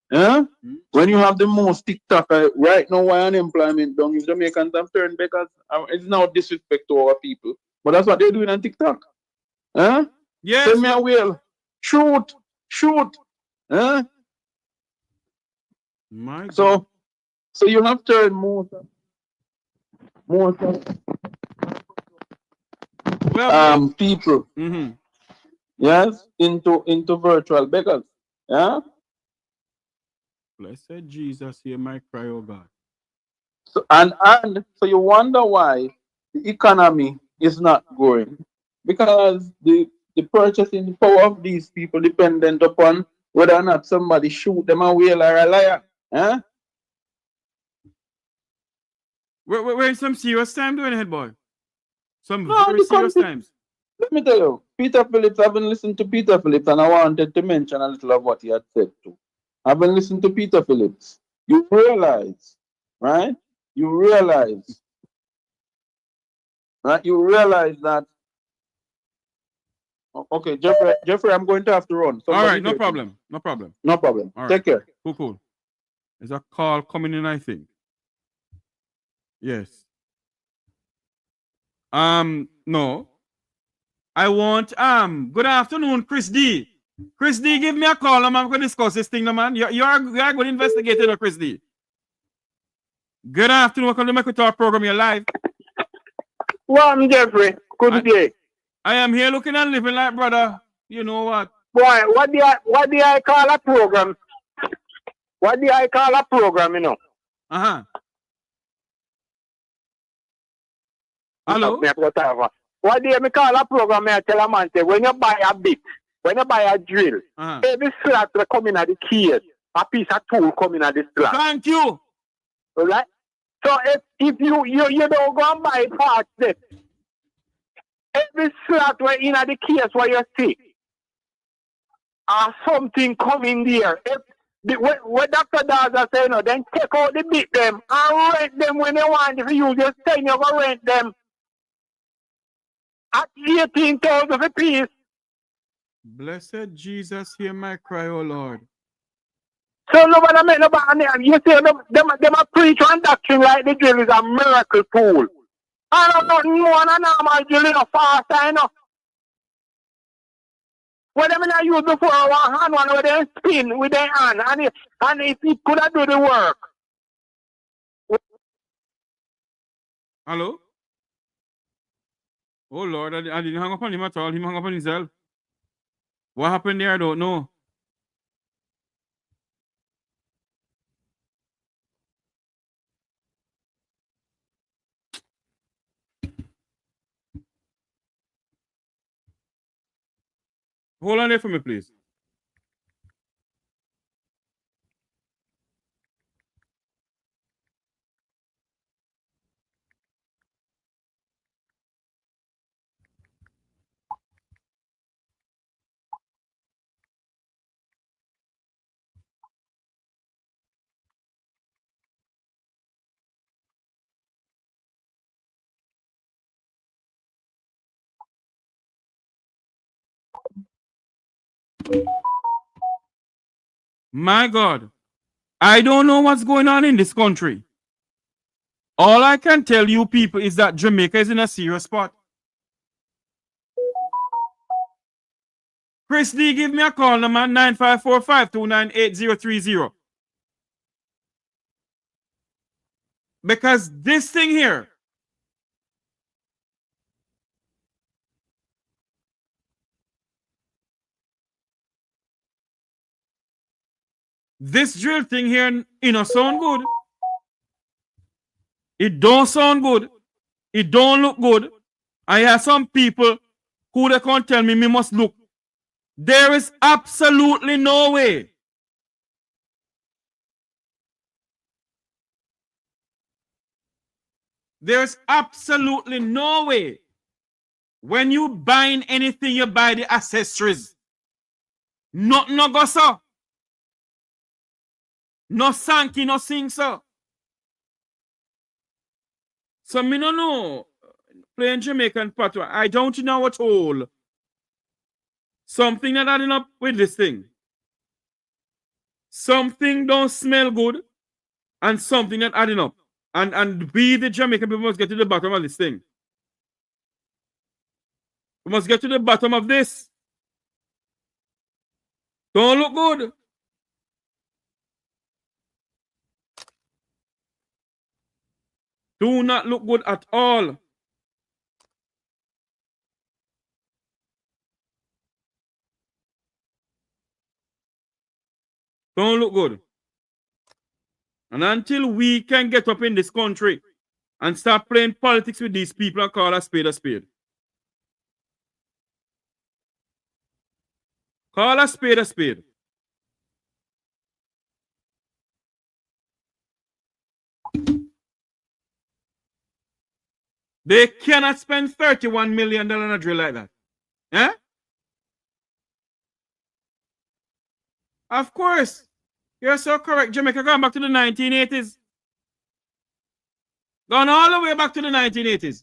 Yeah? When you have the most TikTok right now, why unemployment down is Jamaicans have turned because it's now disrespect to our people. But that's what they're doing on TikTok. Huh? Yes. Send me a wheel. Shoot. Huh? My God. So you have turned most people, yes, into virtual beggars. Yeah. Blessed Jesus, hear my cry, oh God. So, and so you wonder why the economy is not growing, because the purchasing power of these people dependent upon whether or not somebody shoot them a whale or a liar. Huh? We're in some serious time doing it, boy. Some very serious times. Let me tell you, Peter Phillips, I've been listening to Peter Phillips and I wanted to mention a little of what he had said too. I've been listening to Peter Phillips. You realize, right? You realize that. Okay, Jeffrey, I'm going to have to run. All right, no problem. No problem. No problem. All right. Take care. Cool. There's a call coming in, I think. Yes. No. I want good afternoon, Chris D. Chris D, give me a call. I'm going to discuss this thing, man. You are going to investigate it, Chris D. Good afternoon. Welcome to the Talk program. You're live. Well, I'm Jeffrey. Good day. I am here looking and living like brother. You know what? Boy, what do I call a program? What do I call a program, you know? Hello? What do you call a program? I tell a man, say, when you buy a bit, when you buy a drill, every slot will come in at the case, a piece of tool come in at the slot. Thank you. All right? So if you don't go and buy parts, then every slot where in at the case where you see, something come in there. What Dr. Daza say, no, then take out the bit them and rent them when you want. If you use your thing, you go rent them at 18,000 a piece. Blessed Jesus, hear my cry, oh Lord. So nobody make nobody. You see, them a preach one doctrine like the drill is a miracle tool. I don't know more than a normal drill, you know, faster, you know. What them I use before, one hand one where they spin with their hand, and if it could have do the work. Hello? Oh Lord, I didn't hang up on him at all. He hung up on himself. What happened there? I don't know. Hold on there for me, please. My God, I don't know what's going on in this country. All I can tell you people is that Jamaica is in a serious spot. Chris D, give me a call, number 9545298030. Because this thing here, this drill thing here, it don't sound good. It don't sound good. It don't look good. I have some people who they can't tell me must look. There is absolutely no way. There's absolutely no way. When you buying anything, you buy the accessories. Nothing no go so. No sanky, no sing so. So me no know. Playing Jamaican patois, I don't know at all. Something that adding up with this thing. Something don't smell good, and something that adding up. And we, the Jamaican people, must get to the bottom of this thing. We must get to the bottom of this. Don't look good. Do not look good at all. Don't look good. And until we can get up in this country and start playing politics with these people and call a spade a spade. Call a spade a spade. They cannot spend $31 million on a drill like that. Eh? Of course. You're so correct. Jamaica gone back to the 1980s. Gone all the way back to the 1980s.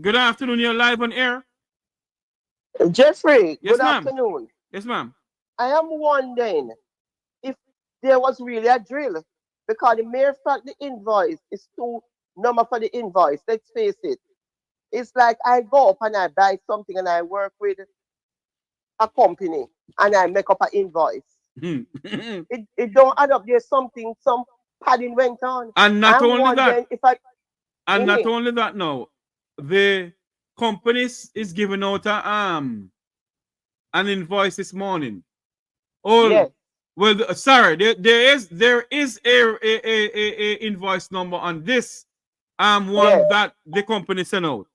Good afternoon. You're live on air. Jeffrey, Yes, good ma'am. afternoon. Yes, ma'am. I am wondering if there was really a drill, because the mere fact the invoice is too number for the invoice. Let's face it. It's like I go up and I buy something and I work with a company and I make up an invoice. it don't add up. There's something, some padding went on. And not I'm only that, wondering if I and not only that now, the companies is giving out an invoice this morning. Oh, yes. Well, sorry, there is a invoice number on this one Yes. that the company sent out.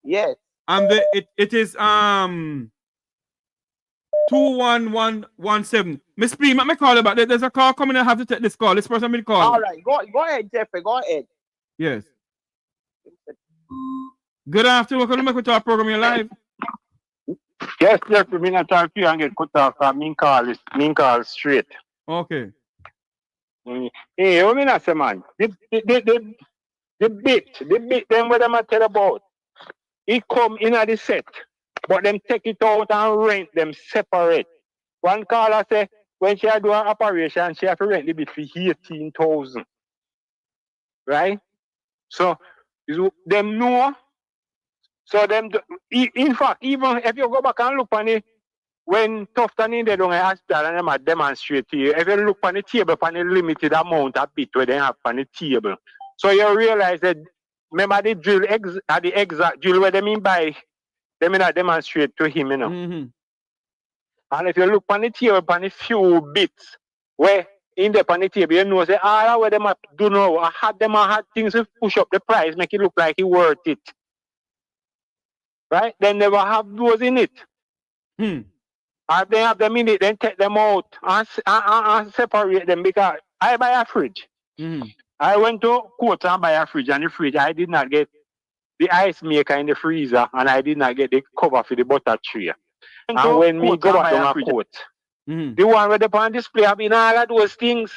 Yes. And it is 21117. Miss P, let me call about that. There's a call coming. I have to take this call. This person will call. All right, go ahead, Jeffrey. Go ahead. Yes. Good afternoon. Welcome to our program. You're live. Yes, Jeffrey, me not talk to you and get cut off because me call straight. Okay. Hey, what me not say, man? The bit them what them a tell about. It come in at the set, but them take it out and rent them separate. One caller say when she do an operation, she have to rent the bit for 18,000. Right? So them know. So them, in fact, even if you go back and look on it, when Tufton in the hospital and them a demonstrate to you, if you look on the table on the limited amount of bit where they have on the table, so you realize that remember the drill the exact drill where they mean by them in a demonstrate to him, you know. And if you look on the table on a few bits where in the on the table, you know say all where them do know I had things to push up the price, make it look like it worth it. Right? They never have those in it. If they have them in it, then take them out and separate them, because I buy a fridge. I went to Court and buy a fridge, and the fridge, I did not get the ice maker in the freezer, and I did not get the cover for the butter tray. And when me go back to Court, the one where they on display have been all of those things.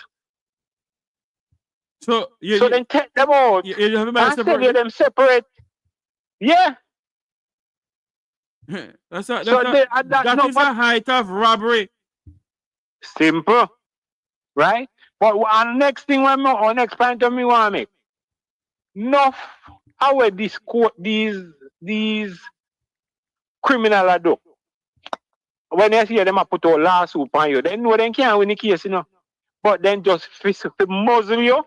So then take them out and sell them separate. Yeah. That is a height of robbery. Simple. Right? But next thing or next point of me want to make. Enough how these criminals do. When they see them put a lawsuit on you, they know they can't win the case, you know. But then just muzzle you.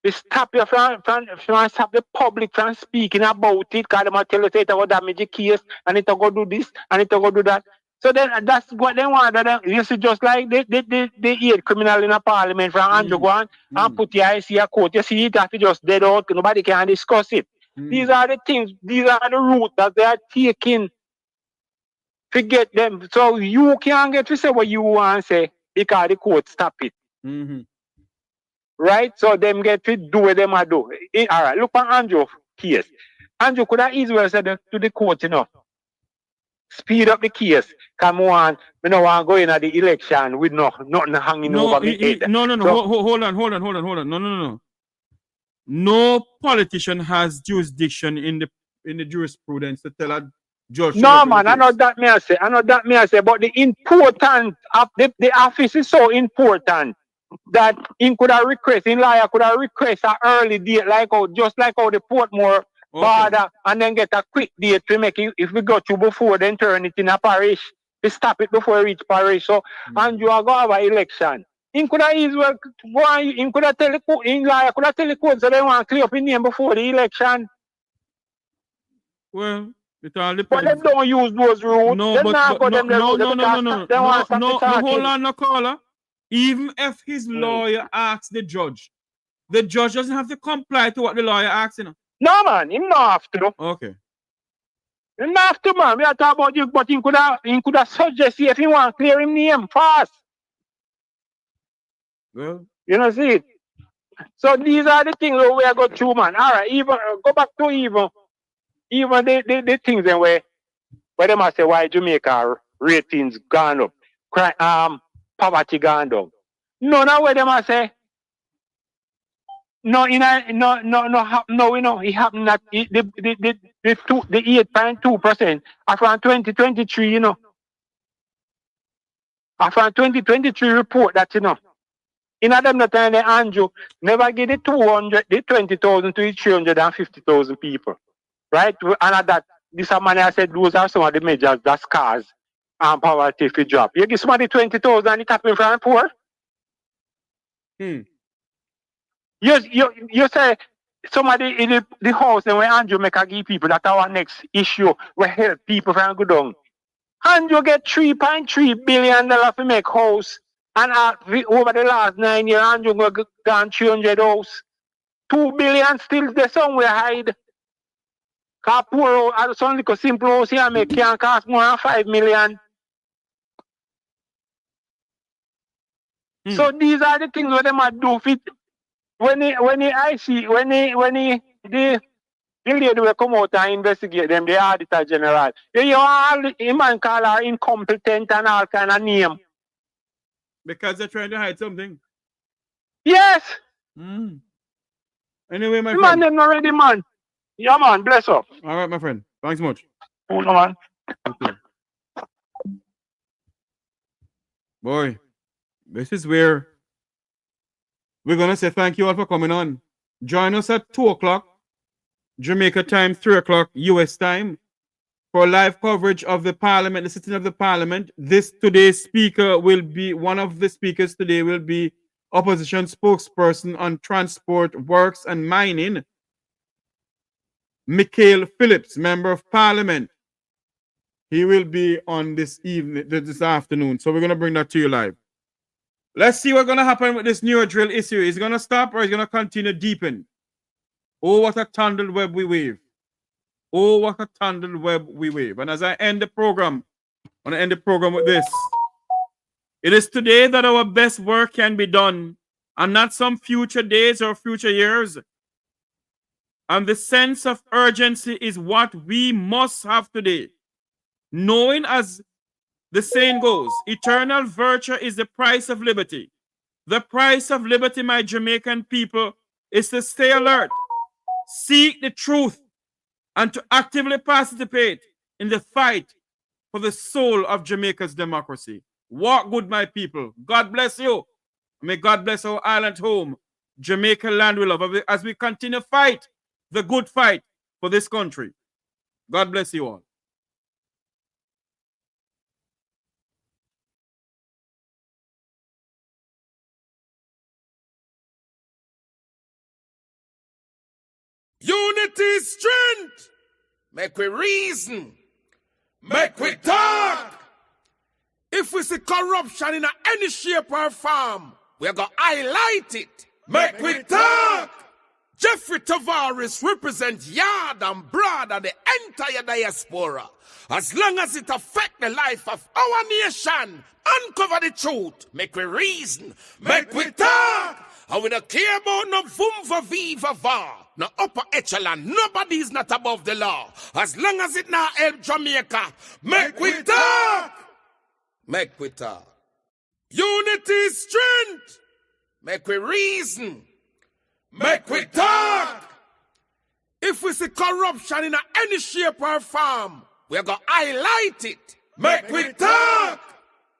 They stop you from stop the public from speaking about it, because they might tell you it will damage the case, and it will go do this, and it will go do that. So then that's what they want. You see, just like they hate criminal in a parliament from Andrew go on and put the IC a court. You see it have to just dead out, nobody can discuss it. These are the things, these are the route that they are taking to get them. So you can't get to say what you want to say because the court stop it. Right? So them get to do what them are do. All right, look at Andrew case. Andrew could have easily said to the court, speed up the case. Come on, we don't want to go in at the election with nothing hanging over me head. No. So, Hold on. No. No politician has jurisdiction in the jurisprudence to tell a judge. No, man, I know that me I say. But the important of the office is so important that in could have request, in lawyer could have request an early date, just like how the Portmore border, and then get a quick date to make it, if we got you before, then turn it in a parish. We stop it before it reach parish. So Andrew are going to have an election. In could have easily go on, in could have tell the court, in lawyer could have tell the court so they want to clear up in name before the election. Well, it all depends. But them don't use those rules. No, Them but not go them the route. no, hold on, no caller. Even if his lawyer asks the judge doesn't have to comply to what the lawyer asks, No, man, him not have to. Okay. Him not have to, man. We are talking about you, but he could have suggest if he want to clear him name fast. Well, you see it. So these are the things that we are going through, man. All right, even go back to even the things then where they must say why Jamaica ratings gone up, poverty gone down. No, now where they must say no, it happened that the 8.2% from 2023, from 2023 report that in them the time the Andrew never give the 20,000 to 350,000 people. Right? And that this man I said those are some of the measures that cause poverty if you drop. You give somebody 20,000 and it happen from poor. You say somebody in the house and when Andrew make a give people that our next issue will help people from go down. Andrew get $3.3 billion to make house. And over the last 9 years, Andrew gone 300 house. $2 billion still there somewhere hide. Because poor house, some little simple house here make can cost more than $5 million. So these are the things that they might do fit. The lady will come out and investigate them, the auditor general. You all the man call her incompetent and all kind of name. Because they're trying to hide something. Yes. Anyway, my friend. Man, them not ready, man. Yeah, man, bless up. All right, my friend. Thanks much. Hold on, man. Okay. Boy, this is where we're going to say thank you all for coming on. Join us at 2 o'clock, Jamaica time, 3 o'clock, US time, for live coverage of the Parliament, the sitting of the Parliament. Today's speaker will be, one of the speakers today will be opposition spokesperson on transport, works and mining, Phillips, member of Parliament. He will be on this afternoon. So we're going to bring that to you live. Let's see what's going to happen with this new drill issue. Is it going to stop or is it going to continue deepen? Oh, what a tangled web we weave. Oh, what a tangled web we weave. And as I end the program, I want to end the program with this. It is today that our best work can be done, and not some future days or future years. And the sense of urgency is what we must have today. Knowing, as the saying goes, eternal virtue is the price of liberty. The price of liberty, my Jamaican people, is to stay alert, seek the truth, and to actively participate in the fight for the soul of Jamaica's democracy. Walk good, my people. God bless you. May God bless our island home, Jamaica land we love, as we continue to fight the good fight for this country. God bless you all. Unity is strength. Make we reason. Make we talk. If we see corruption in any shape or form, we're going to highlight it. Make we talk. Jeffrey Tavares represent yard and broad and the entire diaspora. As long as it affect the life of our nation, uncover the truth, make we reason, make we talk. And we don't care about no vumva viva va, no upper echelon, nobody's not above the law. As long as it not help Jamaica, make we talk. Make we talk. Unity is strength. Make we reason. Make we talk. If we see corruption in any shape or form, we're going to highlight it. Make we talk.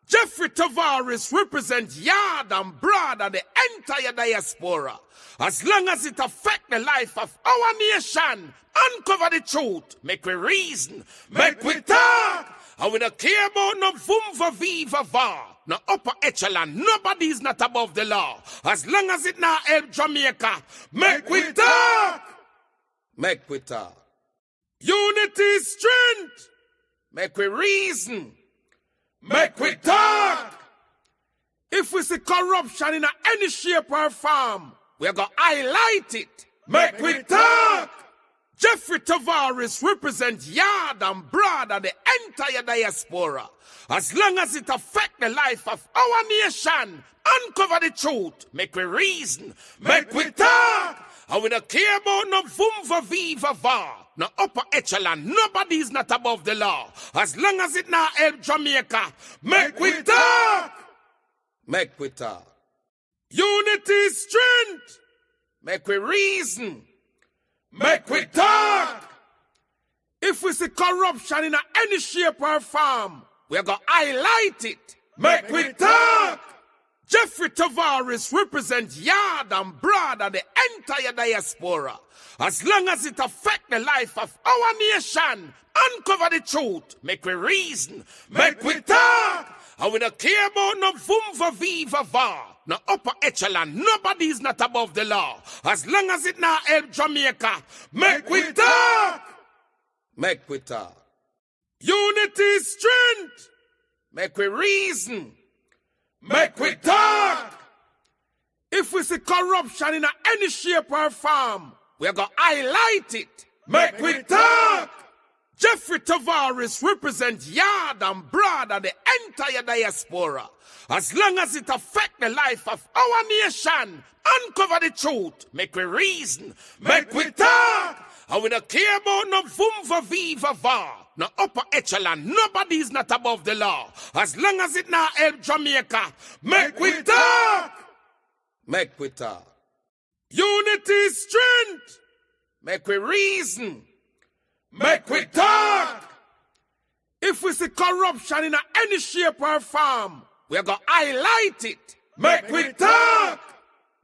Jeffrey Tavares represent yard and broad and the entire diaspora. As long as it affect the life of our nation, uncover the truth, make we reason, make we talk. And we don't care about no vumva viva va, no upper echelon, nobody's not above the law. As long as it not help Jamaica, make we talk. Make we talk. Unity is strength. Make we reason. Make we talk. If we see corruption in any shape or form, we're going to highlight it. Make we talk. Jeffrey Tavares represent yard and broad and the entire diaspora. As long as it affect the life of our nation, uncover the truth, make we reason, make we talk. And we don't care about no vumva viva va, no upper echelon, nobody's not above the law. As long as it not help Jamaica, make we talk. Make we talk. Unity is strength. Make we reason. Make we talk. If we see corruption in any shape or form, we're going to highlight it. Make we talk. Jeffrey Tavares represent yard and broad and the entire diaspora. As long as it affect the life of our nation, uncover the truth, make we reason, make we talk. And we don't care about no vumva viva va, no upper echelon, nobody's not above the law. As long as it not help Jamaica, make we talk. Make we talk. Unity is strength. Make we reason. Make we talk. If we see corruption in any shape or form, we're going to highlight it. Make we talk. Jeffrey Tavares represent yard and broad and the entire diaspora. As long as it affect the life of our nation, uncover the truth, make we reason, make we talk. And we don't care about no vumva viva va, no upper echelon, nobody's not above the law. As long as it not help Jamaica, make we talk. Make we talk. Unity is strength. Make we reason. Make we talk. If we see corruption in any shape or form, we're going to highlight it. Make we talk.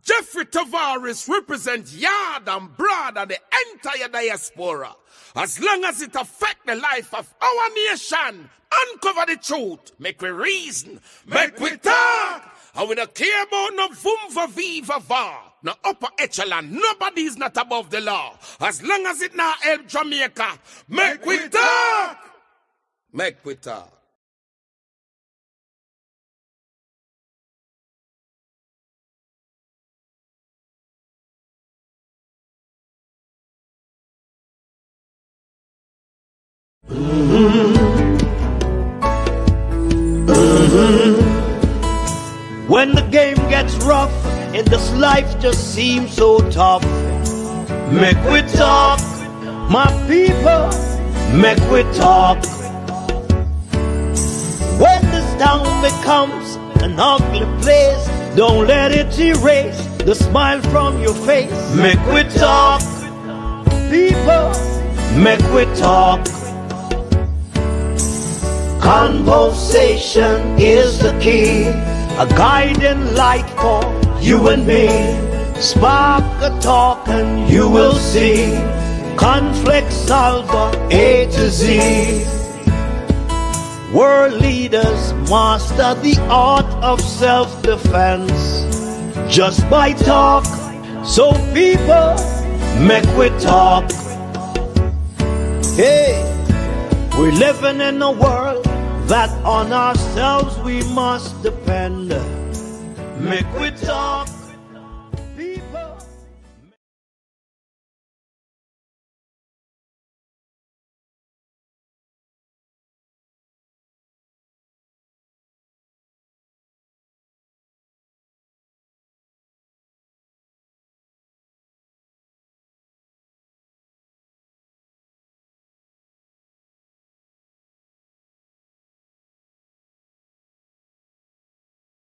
Jeffrey Tavares represent yard and broad and the entire diaspora. As long as it affect the life of our nation, uncover the truth, make we reason, make we talk. And we don't care about no vumva viva va, no upper echelon, nobody's not above the law. As long as it not help Jamaica, make we talk. Make we talk. When the game gets rough and this life just seems so tough, make we talk, my people, make we talk. When this town becomes an ugly place, don't let it erase the smile from your face. Make we talk, people, make we talk. Conversation is the key, a guiding light for you and me. Spark a talk and you will see. Conflict solver A to Z. World leaders master the art of self-defense just by talk. So people, make we talk. Hey, we're living in a world that on ourselves we must depend. Make we talk.